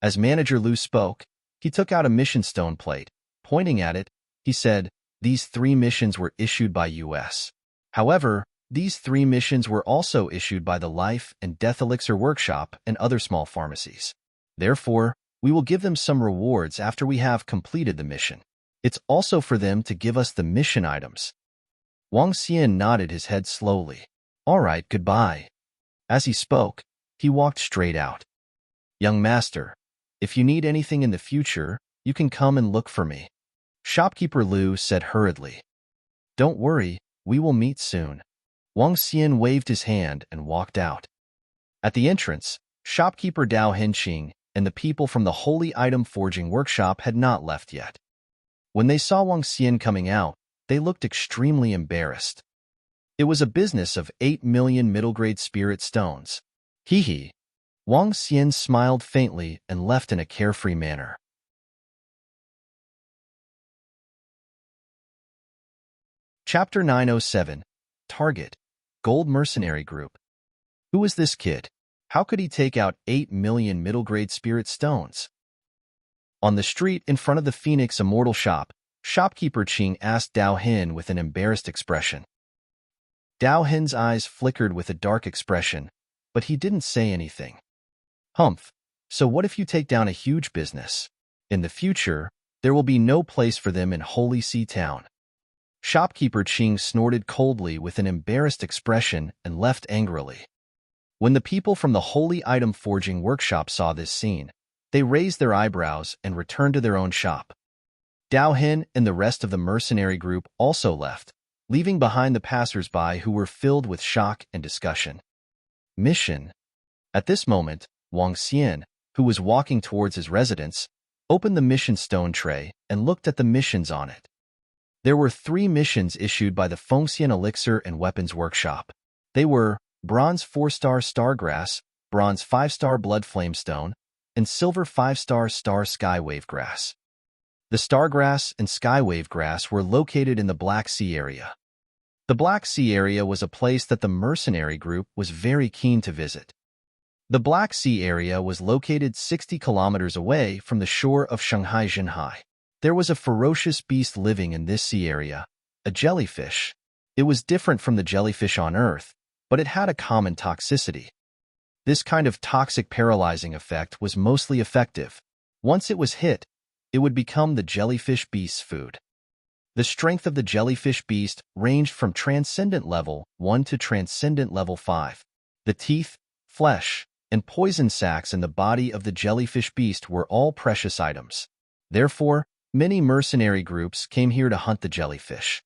As Manager Lu spoke, he took out a mission stone plate. Pointing at it, he said, these 3 missions were issued by U.S. However, These 3 missions were also issued by the Life and Death Elixir Workshop and other small pharmacies. Therefore, we will give them some rewards after we have completed the mission. It's also for them to give us the mission items. Wang Xian nodded his head slowly. All right, goodbye. As he spoke, he walked straight out. Young master, if you need anything in the future, you can come and look for me. Shopkeeper Liu said hurriedly. Don't worry, we will meet soon. Wang Xian waved his hand and walked out. At the entrance, shopkeeper Dao Henqing and the people from the Holy Item Forging Workshop had not left yet. When they saw Wang Xian coming out, they looked extremely embarrassed. It was a business of 8 million middle-grade spirit stones. Hee hee. Wang Xian smiled faintly and left in a carefree manner. Chapter 907. Target. Gold Mercenary Group. Who was this kid? How could he take out 8 million middle-grade spirit stones? On the street in front of the Phoenix Immortal shop, shopkeeper Qing asked Dao Hen with an embarrassed expression. Dao Hen's eyes flickered with a dark expression, but he didn't say anything. Humph, so what if you take down a huge business? In the future, there will be no place for them in Holy Sea Town. Shopkeeper Qing snorted coldly with an embarrassed expression and left angrily. When the people from the Holy Item Forging Workshop saw this scene, they raised their eyebrows and returned to their own shop. Dao Hen and the rest of the mercenary group also left, leaving behind the passers-by who were filled with shock and discussion. Mission. At this moment, Wang Xian, who was walking towards his residence, opened the mission stone tray and looked at the missions on it. There were 3 missions issued by the Fengxian Elixir and Weapons Workshop. They were Bronze 4-star Stargrass, Bronze 5-star Blood Flamestone, and Silver 5-star Star Skywave Grass. The Stargrass and Skywave Grass were located in the Black Sea area. The Black Sea area was a place that the mercenary group was very keen to visit. The Black Sea area was located 60 kilometers away from the shore of Shanghai Jinhai. There was a ferocious beast living in this sea area, a jellyfish. It was different from the jellyfish on Earth, but it had a common toxicity. This kind of toxic paralyzing effect was mostly effective. Once it was hit, it would become the jellyfish beast's food. The strength of the jellyfish beast ranged from Transcendent Level 1 to Transcendent Level 5. The teeth, flesh, and poison sacs in the body of the jellyfish beast were all precious items. Therefore, many mercenary groups came here to hunt the jellyfish.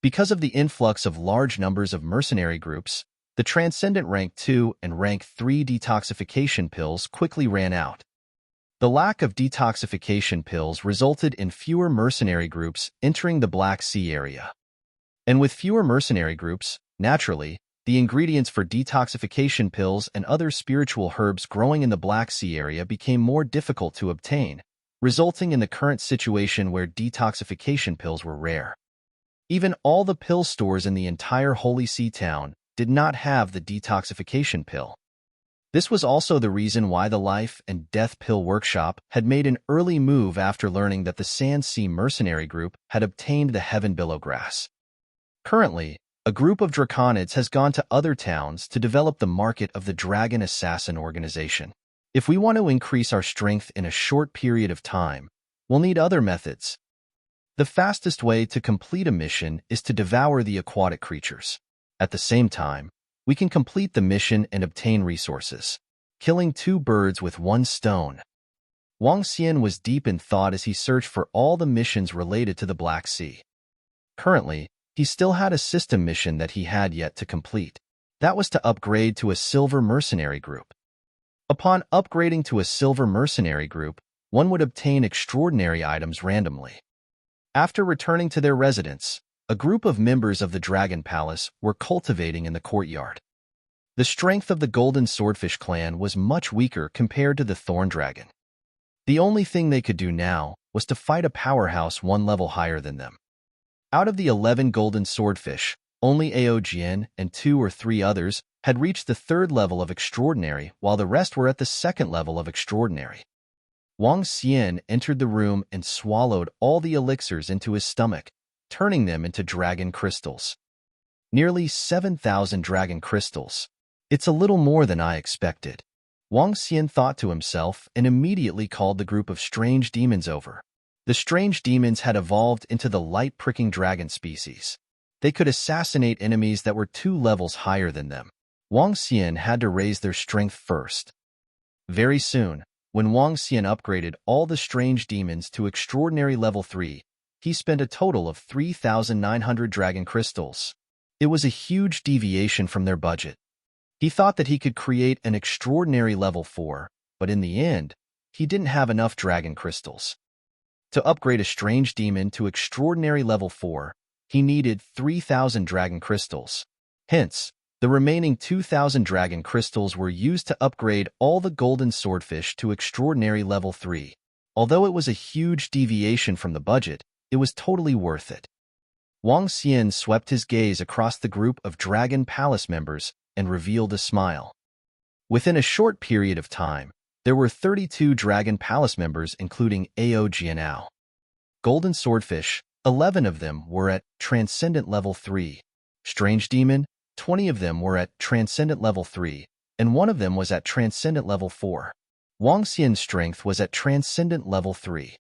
Because of the influx of large numbers of mercenary groups, the Transcendent Rank 2 and Rank 3 detoxification pills quickly ran out. The lack of detoxification pills resulted in fewer mercenary groups entering the Black Sea area. And with fewer mercenary groups, naturally, the ingredients for detoxification pills and other spiritual herbs growing in the Black Sea area became more difficult to obtain, resulting in the current situation where detoxification pills were rare. Even all the pill stores in the entire Holy Sea Town did not have the detoxification pill. This was also the reason why the Life and Death Pill Workshop had made an early move after learning that the Sand Sea Mercenary Group had obtained the Heaven Billow Grass. Currently, a group of Draconids has gone to other towns to develop the market of the Dragon Assassin organization. If we want to increase our strength in a short period of time, we'll need other methods. The fastest way to complete a mission is to devour the aquatic creatures. At the same time, we can complete the mission and obtain resources, killing 2 birds with 1 stone. Wang Xian was deep in thought as he searched for all the missions related to the Black Sea. Currently, he still had a system mission that he had yet to complete. That was to upgrade to a silver mercenary group. Upon upgrading to a silver mercenary group, one would obtain extraordinary items randomly. After returning to their residence, a group of members of the Dragon Palace were cultivating in the courtyard. The strength of the Golden Swordfish clan was much weaker compared to the Thorn Dragon. The only thing they could do now was to fight a powerhouse 1 level higher than them. Out of the 11 Golden Swordfish, only Aojian and 2 or 3 others had reached the 3rd level of Extraordinary, while the rest were at the 2nd level of Extraordinary. Wang Xian entered the room and swallowed all the elixirs into his stomach, turning them into dragon crystals. Nearly 7,000 dragon crystals. It's a little more than I expected. Wang Xian thought to himself and immediately called the group of strange demons over. The strange demons had evolved into the light-pricking dragon species. They could assassinate enemies that were 2 levels higher than them. Wang Xian had to raise their strength first. Very soon, when Wang Xian upgraded all the strange demons to extraordinary level 3, he spent a total of 3,900 dragon crystals. It was a huge deviation from their budget. He thought that he could create an extraordinary level 4, but in the end, he didn't have enough dragon crystals. To upgrade a strange demon to extraordinary level 4, he needed 3,000 dragon crystals. Hence, the remaining 2,000 dragon crystals were used to upgrade all the golden swordfish to extraordinary level 3. Although it was a huge deviation from the budget, it was totally worth it. Wang Xian swept his gaze across the group of Dragon Palace members and revealed a smile. Within a short period of time, there were 32 Dragon Palace members including Ao Jianao. Golden Swordfish, 11 of them were at Transcendent Level 3. Strange Demon, 20 of them were at Transcendent Level 3, and 1 of them was at Transcendent Level 4. Wang Xian's strength was at Transcendent Level 3.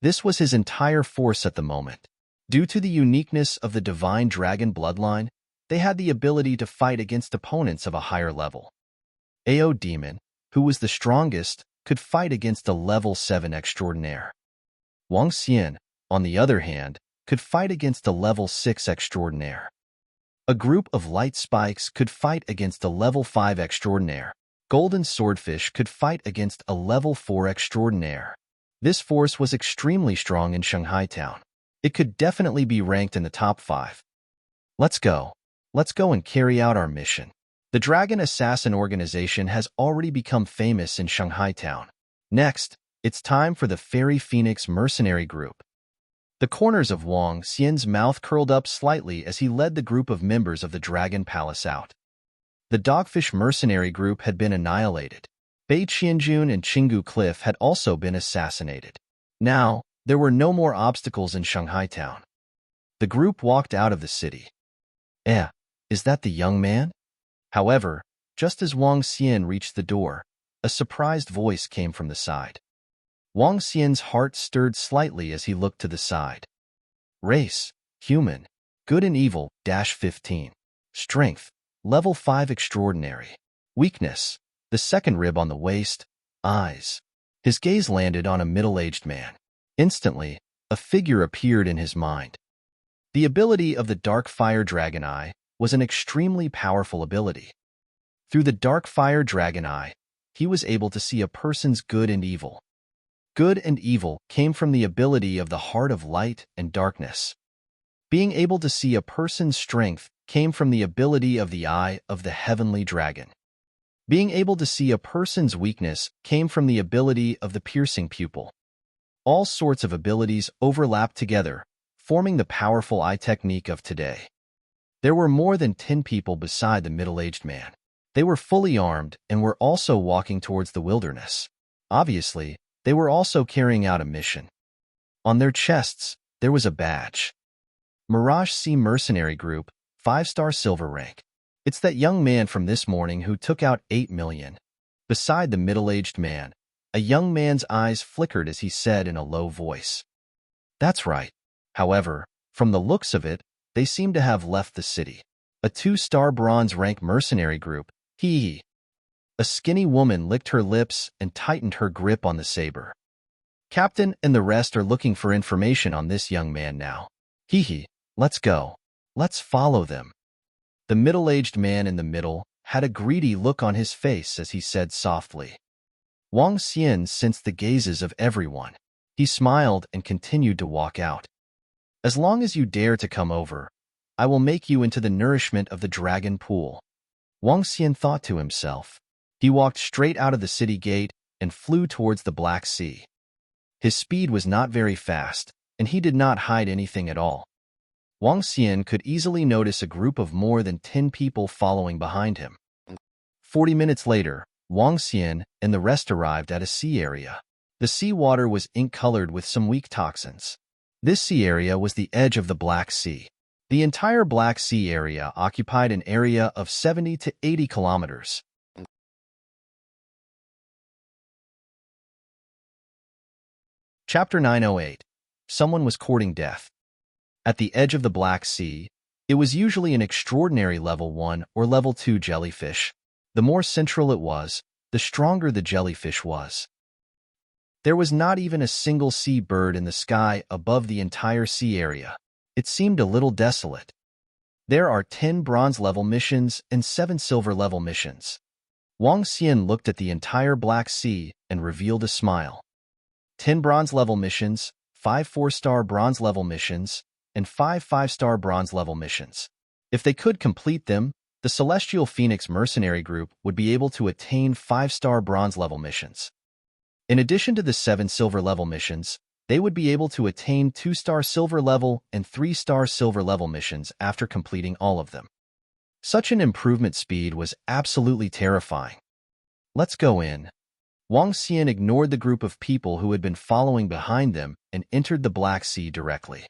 This was his entire force at the moment. Due to the uniqueness of the Divine Dragon bloodline, they had the ability to fight against opponents of a higher level. Ao Demon, who was the strongest, could fight against a Level 7 Extraordinaire. Wang Xian, on the other hand, could fight against a Level 6 Extraordinaire. A group of light spikes could fight against a Level 5 Extraordinaire. Golden Swordfish could fight against a Level 4 Extraordinaire. This force was extremely strong in Shanghai Town. It could definitely be ranked in the top 5. Let's go. Let's go and carry out our mission. The Dragon Assassin organization has already become famous in Shanghai Town. Next, it's time for the Fairy Phoenix Mercenary Group. The corners of Wang Xian's mouth curled up slightly as he led the group of members of the Dragon Palace out. The Dogfish Mercenary Group had been annihilated. Bei Qianjun and Qinggu Cliff had also been assassinated. Now, there were no more obstacles in Shanghai Town. The group walked out of the city. Is that the young man? However, just as Wang Xian reached the door, a surprised voice came from the side. Wang Xian's heart stirred slightly as he looked to the side. Race, human, good and evil, -15. Strength, level 5 extraordinary. Weakness, the second rib on the waist, eyes. His gaze landed on a middle-aged man. Instantly, a figure appeared in his mind. The ability of the Dark Fire Dragon Eye was an extremely powerful ability. Through the Dark Fire Dragon Eye, he was able to see a person's good and evil. Good and evil came from the ability of the Heart of Light and Darkness. Being able to see a person's strength came from the ability of the Eye of the Heavenly Dragon. Being able to see a person's weakness came from the ability of the Piercing Pupil. All sorts of abilities overlapped together, forming the powerful eye technique of today. There were more than 10 people beside the middle-aged man. They were fully armed and were also walking towards the wilderness. Obviously, they were also carrying out a mission. On their chests, there was a badge. Mirage Sea Mercenary Group, 5-star silver rank. It's that young man from this morning who took out 8 million. Beside the middle-aged man, a young man's eyes flickered as he said in a low voice. That's right. However, from the looks of it, they seem to have left the city. A 2-star bronze rank mercenary group, hee. A skinny woman licked her lips and tightened her grip on the saber. Captain and the rest are looking for information on this young man now. Hee. Let's go. Let's follow them. The middle-aged man in the middle had a greedy look on his face as he said softly. Wang Xian sensed the gazes of everyone. He smiled and continued to walk out. As long as you dare to come over, I will make you into the nourishment of the dragon pool. Wang Xian thought to himself. He walked straight out of the city gate and flew towards the Black Sea. His speed was not very fast, and he did not hide anything at all. Wang Xian could easily notice a group of more than 10 people following behind him. 40 minutes later, Wang Xian and the rest arrived at a sea area. The sea water was ink-colored with some weak toxins. This sea area was the edge of the Black Sea. The entire Black Sea area occupied an area of 70 to 80 kilometers. Chapter 908. Someone was courting death. At the edge of the Black Sea, it was usually an extraordinary level 1 or level 2 jellyfish. The more central it was, the stronger the jellyfish was. There was not even a single sea bird in the sky above the entire sea area. It seemed a little desolate. There are 10 bronze-level missions and 7 silver-level missions. Wang Xian looked at the entire Black Sea and revealed a smile. 10 bronze-level missions, 5 4-star bronze-level missions, and 5 5-star bronze-level missions. If they could complete them, the Celestial Phoenix Mercenary Group would be able to attain 5-star bronze-level missions. In addition to the 7 silver-level missions, they would be able to attain 2-star silver-level and 3-star silver-level missions after completing all of them. Such an improvement speed was absolutely terrifying. Let's go in. Wang Xian ignored the group of people who had been following behind them and entered the Black Sea directly.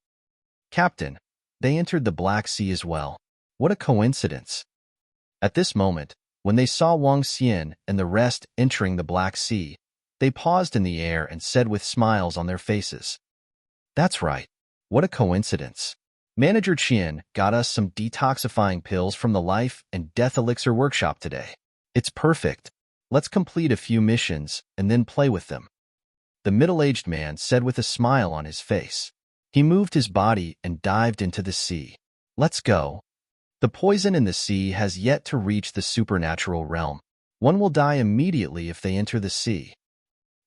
Captain, they entered the Black Sea as well. What a coincidence. At this moment, when they saw Wang Xian and the rest entering the Black Sea, they paused in the air and said with smiles on their faces, "That's right. What a coincidence. Manager Qian got us some detoxifying pills from the Life and Death Elixir Workshop today. It's perfect. Let's complete a few missions and then play with them." The middle-aged man said with a smile on his face. He moved his body and dived into the sea. Let's go. The poison in the sea has yet to reach the supernatural realm. One will die immediately if they enter the sea.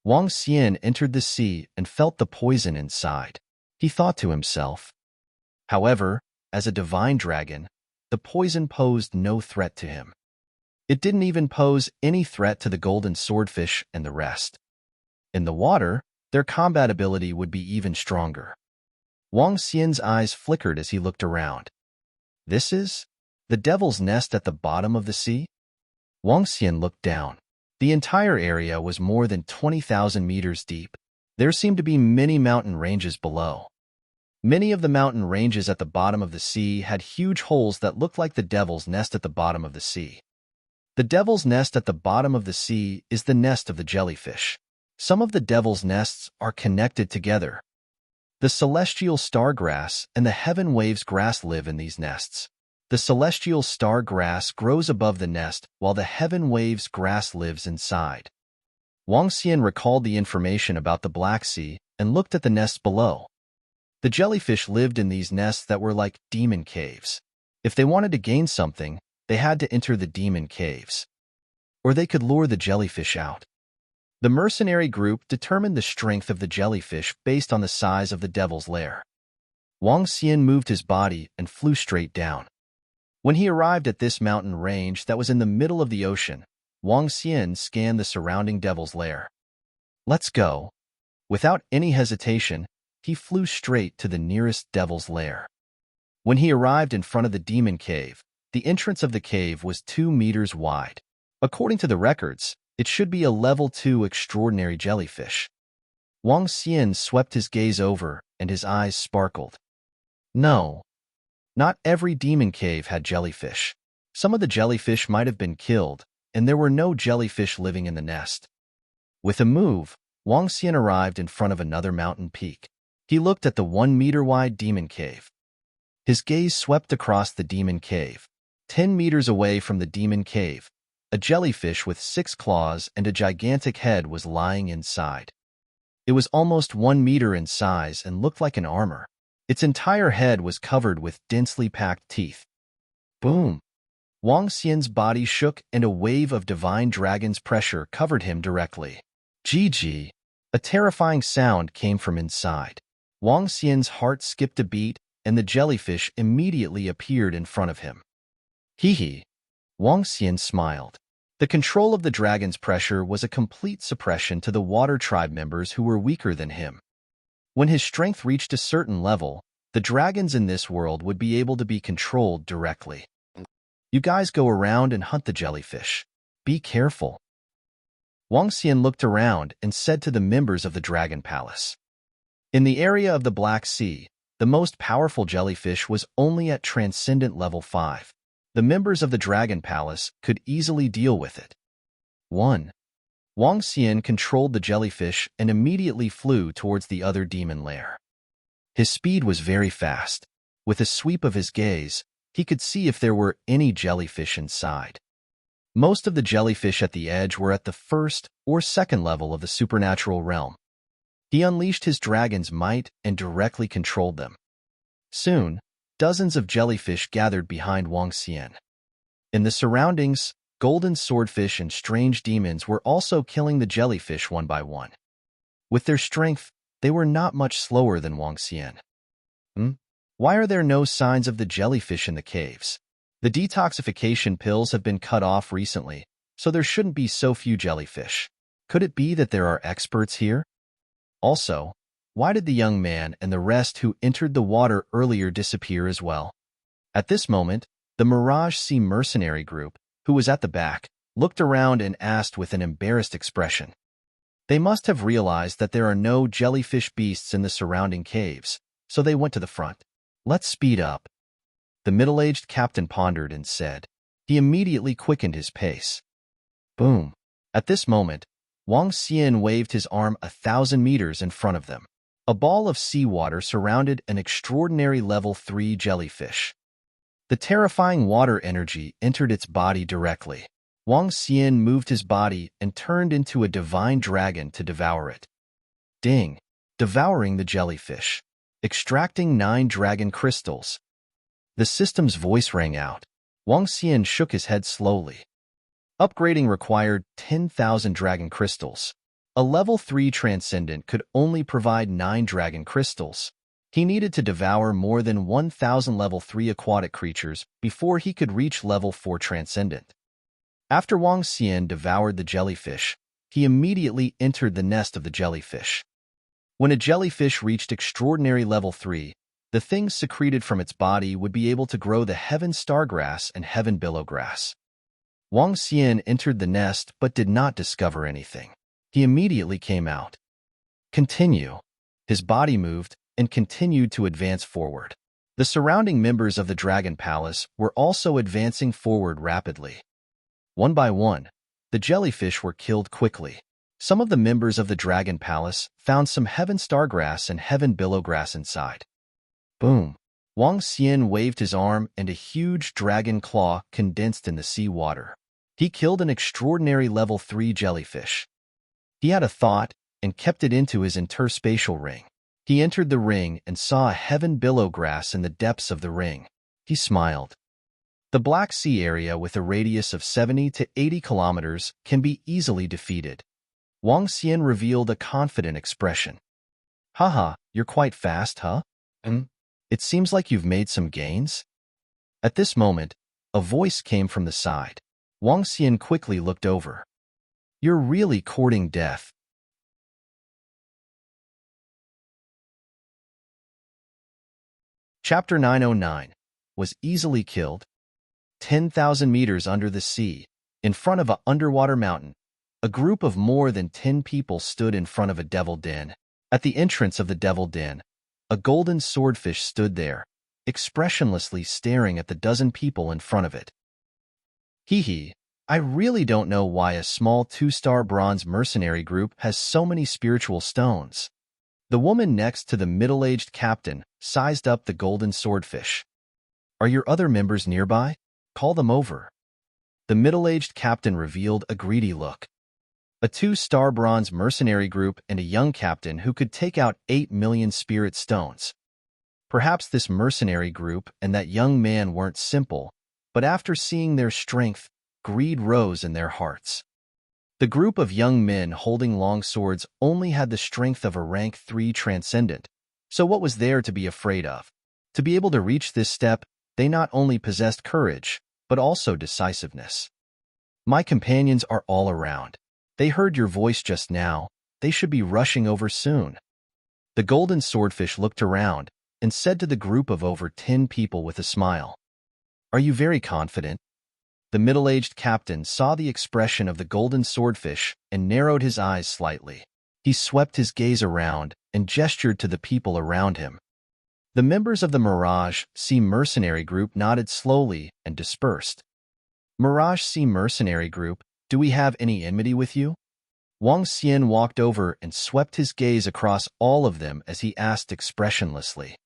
Wang Xian entered the sea and felt the poison inside. He thought to himself. However, as a divine dragon, the poison posed no threat to him. It didn't even pose any threat to the golden swordfish and the rest. In the water, their combat ability would be even stronger. Wang Xian's eyes flickered as he looked around. This is the devil's nest at the bottom of the sea? Wang Xian looked down. The entire area was more than 20,000 meters deep. There seemed to be many mountain ranges below. Many of the mountain ranges at the bottom of the sea had huge holes that looked like the devil's nest at the bottom of the sea. The devil's nest at the bottom of the sea is the nest of the jellyfish. Some of the devil's nests are connected together. The celestial star grass and the heaven waves grass live in these nests. The celestial star grass grows above the nest, while the heaven waves grass lives inside. Wang Xian recalled the information about the Black Sea and looked at the nests below. The jellyfish lived in these nests that were like demon caves. If they wanted to gain something, they had to enter the demon caves. Or they could lure the jellyfish out. The mercenary group determined the strength of the jellyfish based on the size of the devil's lair. Wang Xian moved his body and flew straight down. When he arrived at this mountain range that was in the middle of the ocean, Wang Xian scanned the surrounding devil's lair. Let's go. Without any hesitation, he flew straight to the nearest devil's lair. When he arrived in front of the demon cave, the entrance of the cave was 2 meters wide. According to the records, it should be a level 2 extraordinary jellyfish. Wang Xian swept his gaze over, and his eyes sparkled. No. Not every demon cave had jellyfish. Some of the jellyfish might have been killed, and there were no jellyfish living in the nest. With a move, Wang Xian arrived in front of another mountain peak. He looked at the 1-meter-wide demon cave. His gaze swept across the demon cave. 10 meters away from the demon cave, a jellyfish with 6 claws and a gigantic head was lying inside. It was almost 1 meter in size and looked like an armor. Its entire head was covered with densely packed teeth. Boom! Wang Xian's body shook and a wave of divine dragon's pressure covered him directly. GG! A terrifying sound came from inside. Wang Xian's heart skipped a beat, and the jellyfish immediately appeared in front of him. Hee. Wang Xian smiled. The control of the dragon's pressure was a complete suppression to the water tribe members who were weaker than him. When his strength reached a certain level, the dragons in this world would be able to be controlled directly. You guys go around and hunt the jellyfish. Be careful. Wang Xian looked around and said to the members of the Dragon Palace. In the area of the Black Sea, The most powerful jellyfish was only at transcendent level 5. The members of the Dragon Palace could easily deal with it. 1. Wang Xian controlled the jellyfish and immediately flew towards the other demon lair. His speed was very fast. With a sweep of his gaze, he could see if there were any jellyfish inside. Most of the jellyfish at the edge were at the first or second level of the supernatural realm. He unleashed his dragon's might and directly controlled them. Soon, dozens of jellyfish gathered behind Wang Xian. In the surroundings, golden swordfish and strange demons were also killing the jellyfish one by one. With their strength, they were not much slower than Wang Xian. Why are there no signs of the jellyfish in the caves? The detoxification pills have been cut off recently, so there shouldn't be so few jellyfish. Could it be that there are experts here? Also, why did the young man and the rest who entered the water earlier disappear as well? At this moment, the Mirage Sea mercenary group, who was at the back, looked around and asked with an embarrassed expression. They must have realized that there are no jellyfish beasts in the surrounding caves, so they went to the front. Let's speed up. The middle-aged captain pondered and said. He immediately quickened his pace. Boom. At this moment, Wang Xian waved his arm 1,000 meters in front of them. A ball of seawater surrounded an extraordinary level 3 jellyfish. The terrifying water energy entered its body directly. Wang Xian moved his body and turned into a divine dragon to devour it. Ding! Devouring the jellyfish. Extracting 9 dragon crystals. The system's voice rang out. Wang Xian shook his head slowly. Upgrading required 10,000 dragon crystals. A level 3 transcendent could only provide 9 dragon crystals. He needed to devour more than 1,000 level 3 aquatic creatures before he could reach level 4 transcendent. After Wang Xian devoured the jellyfish, he immediately entered the nest of the jellyfish. When a jellyfish reached extraordinary level 3, the things secreted from its body would be able to grow the heaven stargrass and heaven billowgrass. Wang Xian entered the nest but did not discover anything. He immediately came out. Continue. His body moved and continued to advance forward. The surrounding members of the Dragon Palace were also advancing forward rapidly. One by one, the jellyfish were killed quickly. Some of the members of the Dragon Palace found some heaven stargrass and heaven billowgrass inside. Boom! Wang Xian waved his arm and a huge dragon claw condensed in the sea water. He killed an extraordinary level 3 jellyfish. He had a thought and kept it into his interspatial ring. He entered the ring and saw a heaven billowgrass in the depths of the ring. He smiled. The Black Sea area with a radius of 70 to 80 kilometers can be easily defeated. Wang Xian revealed a confident expression. Haha, you're quite fast, huh? It seems like you've made some gains. At this moment, a voice came from the side. Wang Xian quickly looked over. You're really courting death. Chapter 909 was easily killed. 10,000 meters under the sea, in front of an underwater mountain, a group of more than 10 people stood in front of a devil den. At the entrance of the devil den, a golden swordfish stood there, expressionlessly staring at the dozen people in front of it. Hee, I really don't know why a small 2-star bronze mercenary group has so many spiritual stones. The woman next to the middle-aged captain sized up the golden swordfish. Are your other members nearby? Call them over. The middle-aged captain revealed a greedy look. A 2-star bronze mercenary group and a young captain who could take out 8 million spirit stones. Perhaps this mercenary group and that young man weren't simple, but after seeing their strength, greed rose in their hearts. The group of young men holding long swords only had the strength of a rank 3 transcendent, so what was there to be afraid of? To be able to reach this step, they not only possessed courage, but also decisiveness. My companions are all around. They heard your voice just now. They should be rushing over soon. The golden swordfish looked around and said to the group of over 10 people with a smile. Are you very confident? The middle-aged captain saw the expression of the golden swordfish and narrowed his eyes slightly. He swept his gaze around and gestured to the people around him. The members of the Mirage Sea mercenary group nodded slowly and dispersed. Mirage Sea mercenary group, do we have any enmity with you? Wang Xian walked over and swept his gaze across all of them as he asked expressionlessly.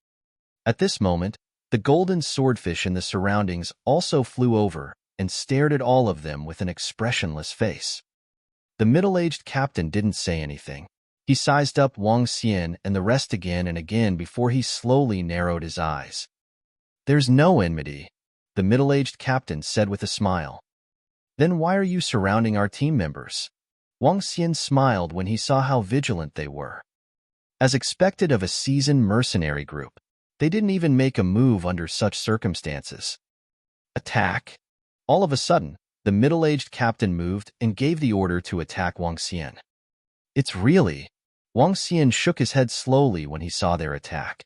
At this moment, the golden swordfish in the surroundings also flew over and stared at all of them with an expressionless face. The middle-aged captain didn't say anything. He sized up Wang Xian and the rest again and again before he slowly narrowed his eyes. There's no enmity, the middle-aged captain said with a smile. Then why are you surrounding our team members? Wang Xian smiled when he saw how vigilant they were. As expected of a seasoned mercenary group, they didn't even make a move under such circumstances. Attack! All of a sudden, the middle-aged captain moved and gave the order to attack Wang Xian. It's really... Wang Xian shook his head slowly when he saw their attack.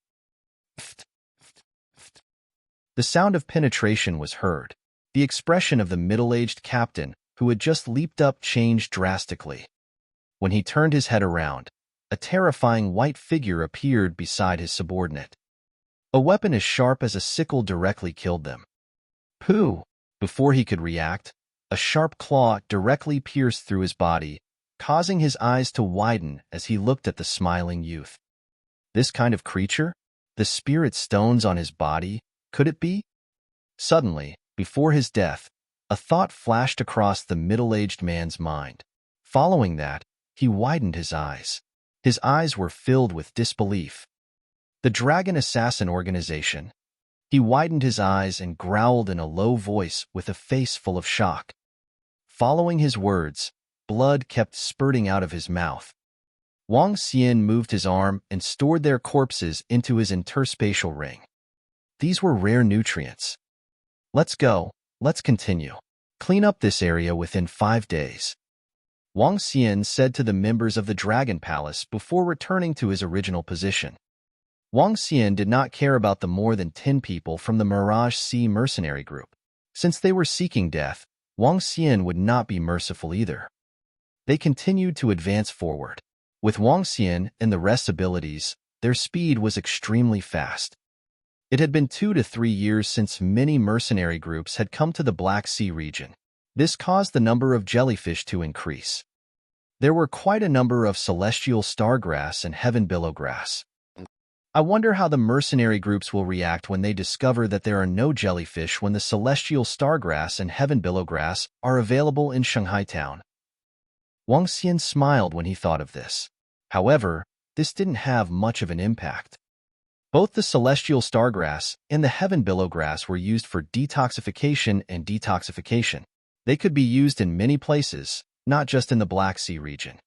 The sound of penetration was heard. The expression of the middle-aged captain, who had just leaped up, changed drastically. When he turned his head around, a terrifying white figure appeared beside his subordinate. A weapon as sharp as a sickle directly killed them. Pooh! Before he could react, a sharp claw directly pierced through his body, causing his eyes to widen as he looked at the smiling youth. This kind of creature? The spirit stones on his body? Could it be? Suddenly, before his death, a thought flashed across the middle-aged man's mind. Following that, he widened his eyes. His eyes were filled with disbelief. The Dragon Assassin Organization. He widened his eyes and growled in a low voice with a face full of shock. Following his words, blood kept spurting out of his mouth. Wang Xian moved his arm and stored their corpses into his interspatial ring. These were rare nutrients. Let's go. Let's continue. Clean up this area within 5 days. Wang Xian said to the members of the Dragon Palace before returning to his original position. Wang Xian did not care about the more than 10 people from the Mirage Sea mercenary group. Since they were seeking death, Wang Xian would not be merciful either. They continued to advance forward. With Wang Xian and the rest's abilities, their speed was extremely fast. It had been 2 to 3 years since many mercenary groups had come to the Black Sea region. This caused the number of jellyfish to increase. There were quite a number of celestial stargrass and heaven billowgrass. I wonder how the mercenary groups will react when they discover that there are no jellyfish when the celestial stargrass and heaven billowgrass are available in Shanghai town. Wang Xian smiled when he thought of this. However, this didn't have much of an impact. Both the celestial stargrass and the heaven billowgrass were used for detoxification and detoxification. They could be used in many places, not just in the Black Sea region.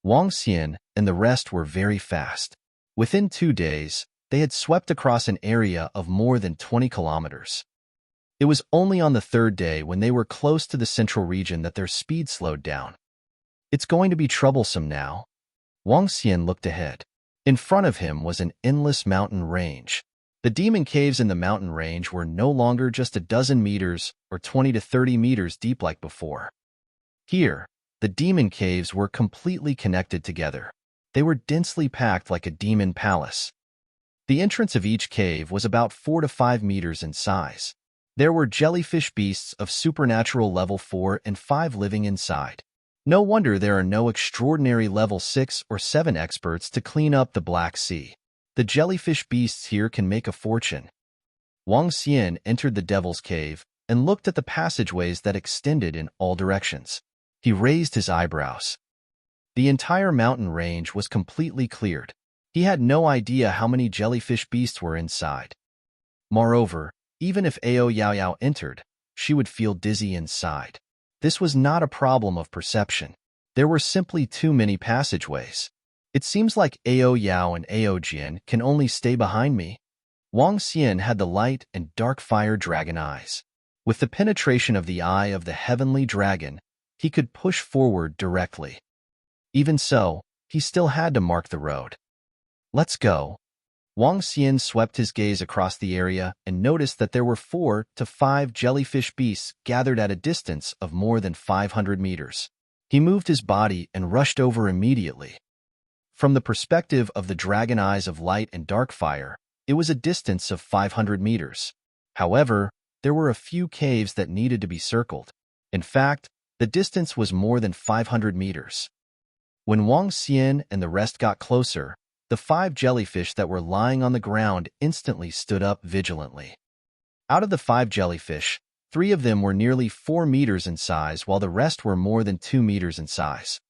Wang Xian and the rest were very fast. Within 2 days, they had swept across an area of more than 20 kilometers. It was only on the 3rd day when they were close to the central region that their speed slowed down. It's going to be troublesome now. Wang Xian looked ahead. In front of him was an endless mountain range. The demon caves in the mountain range were no longer just a dozen meters or 20 to 30 meters deep like before. Here, the demon caves were completely connected together. They were densely packed like a demon palace. The entrance of each cave was about 4 to 5 meters in size. There were jellyfish beasts of supernatural level 4 and 5 living inside. No wonder there are no extraordinary level 6 or 7 experts to clean up the Black Sea. The jellyfish beasts here can make a fortune. Wang Xian entered the Devil's Cave and looked at the passageways that extended in all directions. He raised his eyebrows. The entire mountain range was completely cleared. He had no idea how many jellyfish beasts were inside. Moreover, even if Ao Yao Yao entered, she would feel dizzy inside. This was not a problem of perception. There were simply too many passageways. It seems like Ao Yao and Ao Jian can only stay behind me. Wang Xian had the light and dark fire dragon eyes. With the penetration of the eye of the heavenly dragon, he could push forward directly. Even so, he still had to mark the road. Let's go. Wang Xian swept his gaze across the area and noticed that there were 4 to 5 jellyfish beasts gathered at a distance of more than 500 meters. He moved his body and rushed over immediately. From the perspective of the dragon eyes of light and dark fire, It was a distance of 500 meters. However, there were a few caves that needed to be circled. In fact, the distance was more than 500 meters. When Wang Xian and the rest got closer, the 5 jellyfish that were lying on the ground instantly stood up vigilantly. Out of the 5 jellyfish, 3 of them were nearly 4 meters in size, while the rest were more than 2 meters in size.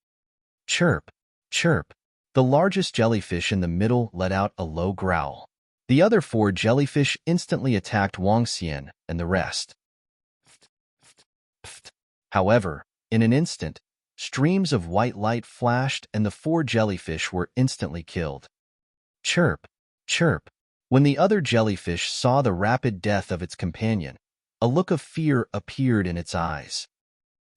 Chirp, chirp. The largest jellyfish in the middle let out a low growl. The other 4 jellyfish instantly attacked Wang Xian and the rest. However, in an instant, streams of white light flashed and the 4 jellyfish were instantly killed. Chirp, chirp. When the other jellyfish saw the rapid death of its companion, a look of fear appeared in its eyes.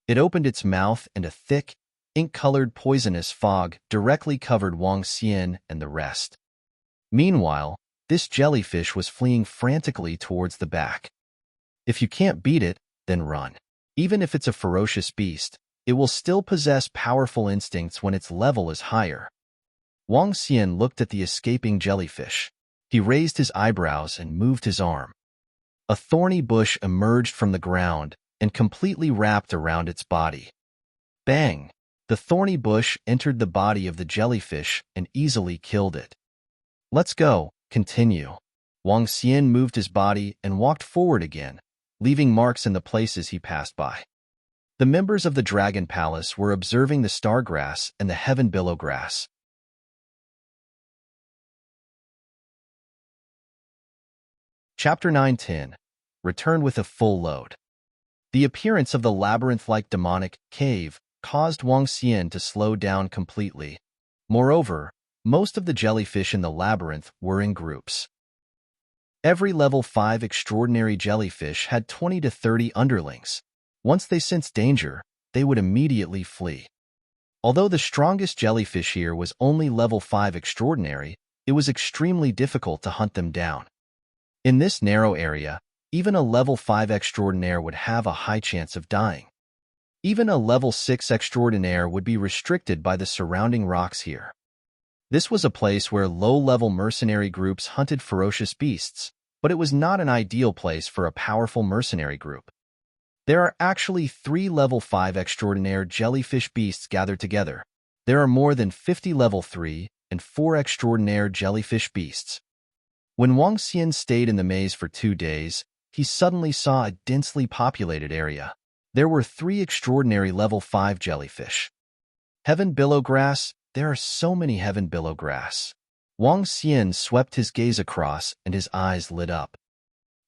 It opened its mouth and a thick, ink-colored poisonous fog directly covered Wang Xian and the rest. Meanwhile, this jellyfish was fleeing frantically towards the back. If you can't beat it, then run. Even if it's a ferocious beast, it will still possess powerful instincts when its level is higher. Wang Xian looked at the escaping jellyfish. He raised his eyebrows and moved his arm. A thorny bush emerged from the ground and completely wrapped around its body. Bang! The thorny bush entered the body of the jellyfish and easily killed it. Let's go, continue. Wang Xian moved his body and walked forward again, leaving marks in the places he passed by. The members of the Dragon Palace were observing the star grass and the heaven billow grass. Chapter 9:10. Return with a full load. The appearance of the labyrinth-like demonic cave caused Wang Xian to slow down completely. Moreover, most of the jellyfish in the labyrinth were in groups. Every level 5 extraordinary jellyfish had 20 to 30 underlings. Once they sensed danger, they would immediately flee. Although the strongest jellyfish here was only level 5 extraordinary, it was extremely difficult to hunt them down. In this narrow area, even a level 5 extraordinaire would have a high chance of dying. Even a level 6 extraordinaire would be restricted by the surrounding rocks here. This was a place where low-level mercenary groups hunted ferocious beasts, but it was not an ideal place for a powerful mercenary group. There are actually 3 level 5 extraordinaire jellyfish beasts gathered together. There are more than 50 level 3 and 4 extraordinaire jellyfish beasts. When Wang Xian stayed in the maze for 2 days, he suddenly saw a densely populated area. There were 3 extraordinary level 5 jellyfish. Heaven billow grass, there are so many heaven billow grass. Wang Xian swept his gaze across and his eyes lit up.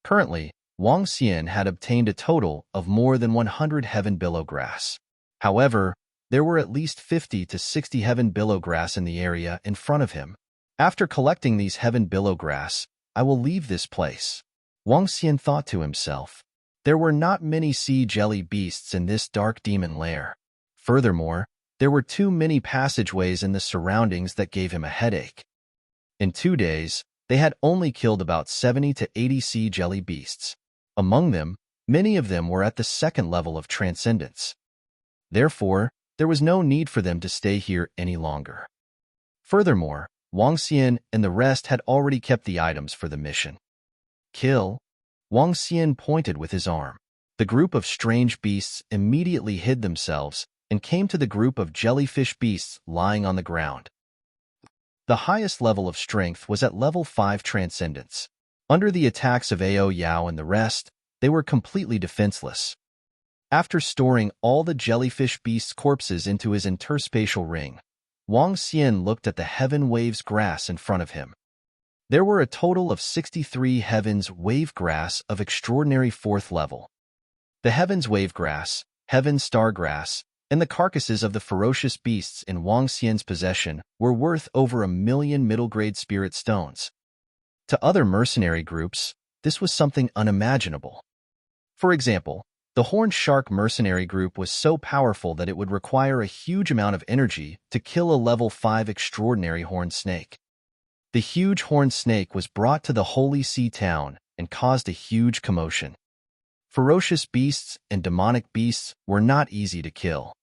Currently, Wang Xian had obtained a total of more than 100 heaven billow grass. However, there were at least 50 to 60 heaven billow grass in the area in front of him. After collecting these heaven billow grass, I will leave this place. Wang Xian thought to himself. There were not many sea jelly beasts in this dark demon lair. Furthermore, there were too many passageways in the surroundings that gave him a headache. In 2 days, they had only killed about 70 to 80 sea jelly beasts. Among them, many of them were at the 2nd level of transcendence. Therefore, there was no need for them to stay here any longer. Furthermore, Wang Xian and the rest had already kept the items for the mission. Kill. Wang Xian pointed with his arm. The group of strange beasts immediately hid themselves and came to the group of jellyfish beasts lying on the ground. The highest level of strength was at level 5 transcendence. Under the attacks of Ao Yao and the rest, they were completely defenseless. After storing all the jellyfish beasts' corpses into his interspatial ring, Wang Xian looked at the heaven waves grass in front of him. There were a total of 63 heavens wave grass of extraordinary 4th level. The heavens wave grass, heaven star grass, and the carcasses of the ferocious beasts in Wang Xian's possession were worth over 1 million middle-grade spirit stones. To other mercenary groups, this was something unimaginable. For example, the Horned Shark mercenary group was so powerful that it would require a huge amount of energy to kill a level 5 extraordinary horned snake. The huge horned snake was brought to the Holy Sea town and caused a huge commotion. Ferocious beasts and demonic beasts were not easy to kill.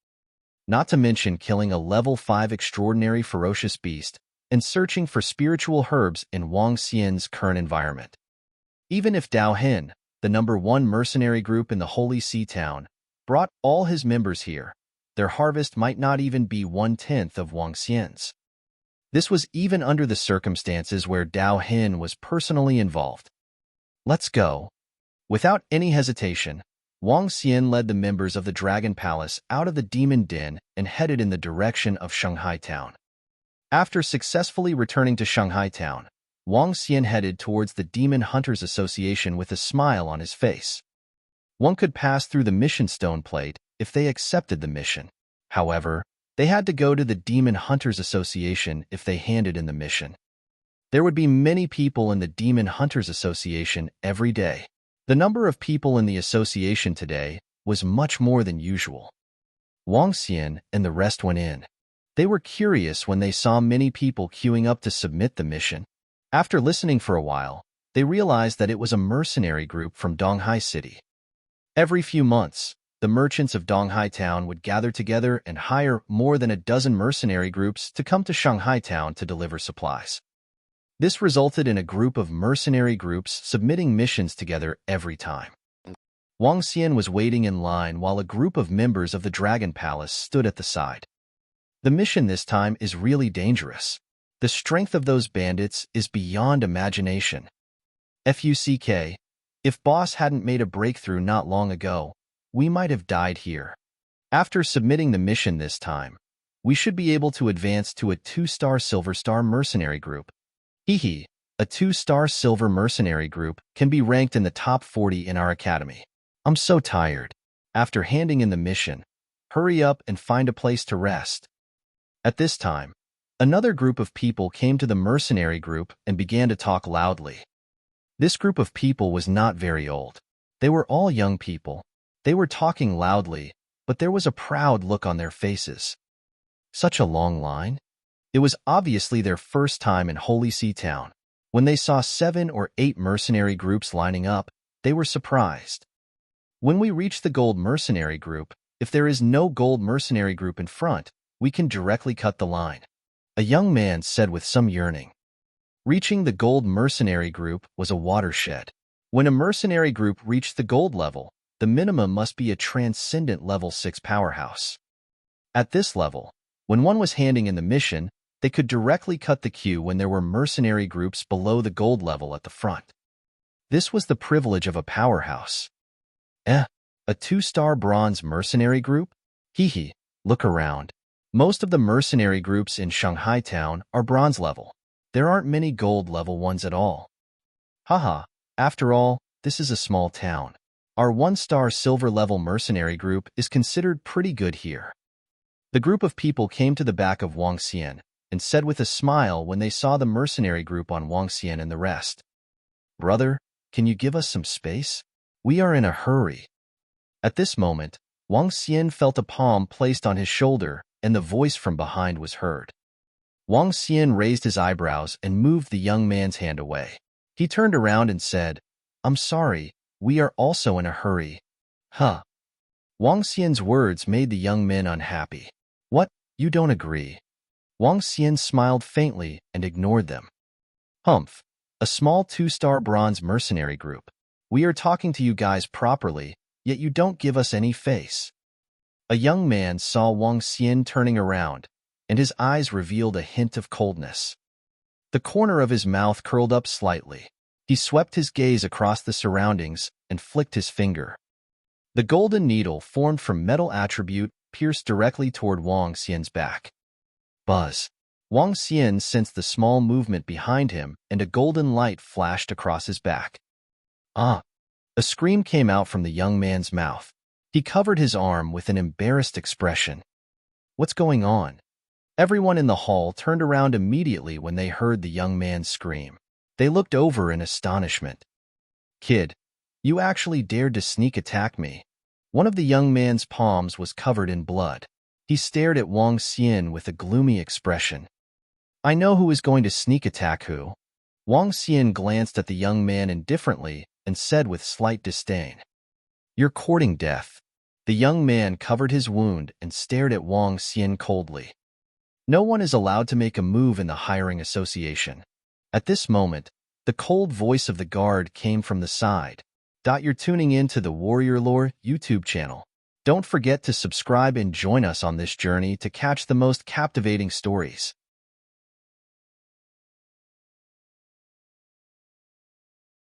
Not to mention killing a level 5 extraordinary ferocious beast and searching for spiritual herbs in Wang Xian's current environment. Even if Dao Hin, the #1 mercenary group in the Holy See town, brought all his members here, their harvest might not even be 1/10 of Wang Xian's. This was even under the circumstances where Dao Hin was personally involved. Let's go. Without any hesitation, Wang Xian led the members of the Dragon Palace out of the Demon Den and headed in the direction of Shanghai Town. After successfully returning to Shanghai Town, Wang Xian headed towards the Demon Hunters Association with a smile on his face. One could pass through the mission stone plate if they accepted the mission. However, they had to go to the Demon Hunters Association if they handed in the mission. There would be many people in the Demon Hunters Association every day. The number of people in the association today was much more than usual. Wang Xian and the rest went in. They were curious when they saw many people queuing up to submit the mission. After listening for a while, they realized that it was a mercenary group from Donghai City. Every few months, the merchants of Donghai Town would gather together and hire more than a dozen mercenary groups to come to Shanghai Town to deliver supplies. This resulted in a group of mercenary groups submitting missions together every time. Wang Xian was waiting in line while a group of members of the Dragon Palace stood at the side. The mission this time is really dangerous. The strength of those bandits is beyond imagination. FUCK, if Boss hadn't made a breakthrough not long ago, we might have died here. After submitting the mission this time, we should be able to advance to a 2-star Silver Star mercenary group. Hehe, a 2-star Silver mercenary group can be ranked in the top 40 in our academy. I'm so tired. After handing in the mission, hurry up and find a place to rest. At this time, another group of people came to the mercenary group and began to talk loudly. This group of people was not very old. They were all young people. They were talking loudly, but there was a proud look on their faces. Such a long line? It was obviously their first time in Holy See Town. When they saw 7 or 8 mercenary groups lining up, they were surprised. When we reach the gold mercenary group, if there is no gold mercenary group in front, we can directly cut the line. A young man said with some yearning. Reaching the gold mercenary group was a watershed. When a mercenary group reached the gold level, the minimum must be a transcendent level 6 powerhouse. At this level, when one was handing in the mission, they could directly cut the queue when there were mercenary groups below the gold level at the front. This was the privilege of a powerhouse. A 2-star bronze mercenary group? Hehe, look around. Most of the mercenary groups in Shanghai Town are bronze level. There aren't many gold level ones at all. Haha, after all, this is a small town. Our 1-star silver level mercenary group is considered pretty good here. The group of people came to the back of Wang Xian and said with a smile when they saw the mercenary group on Wang Xian and the rest. Brother, can you give us some space? We are in a hurry. At this moment, Wang Xian felt a palm placed on his shoulder and the voice from behind was heard. Wang Xian raised his eyebrows and moved the young man's hand away. He turned around and said, I'm sorry, we are also in a hurry. Huh. Wang Xian's words made the young men unhappy. What, you don't agree? Wang Xian smiled faintly and ignored them. Humph, a small 2-star bronze mercenary group. We are talking to you guys properly, yet you don't give us any face. A young man saw Wang Xian turning around, and his eyes revealed a hint of coldness. The corner of his mouth curled up slightly. He swept his gaze across the surroundings and flicked his finger. The golden needle formed from metal attribute pierced directly toward Wang Xian's back. Buzz. Wang Xian sensed the small movement behind him and a golden light flashed across his back. Ah! A scream came out from the young man's mouth. He covered his arm with an embarrassed expression. What's going on? Everyone in the hall turned around immediately when they heard the young man scream. They looked over in astonishment. Kid, you actually dared to sneak attack me. One of the young man's palms was covered in blood. He stared at Wang Xian with a gloomy expression. I know who is going to sneak attack who. Wang Xian glanced at the young man indifferently and said with slight disdain. You're courting death. The young man covered his wound and stared at Wang Xian coldly. No one is allowed to make a move in the hiring association. At this moment, the cold voice of the guard came from the side. You're tuning in to the Warrior Lore YouTube channel. Don't forget to subscribe and join us on this journey to catch the most captivating stories.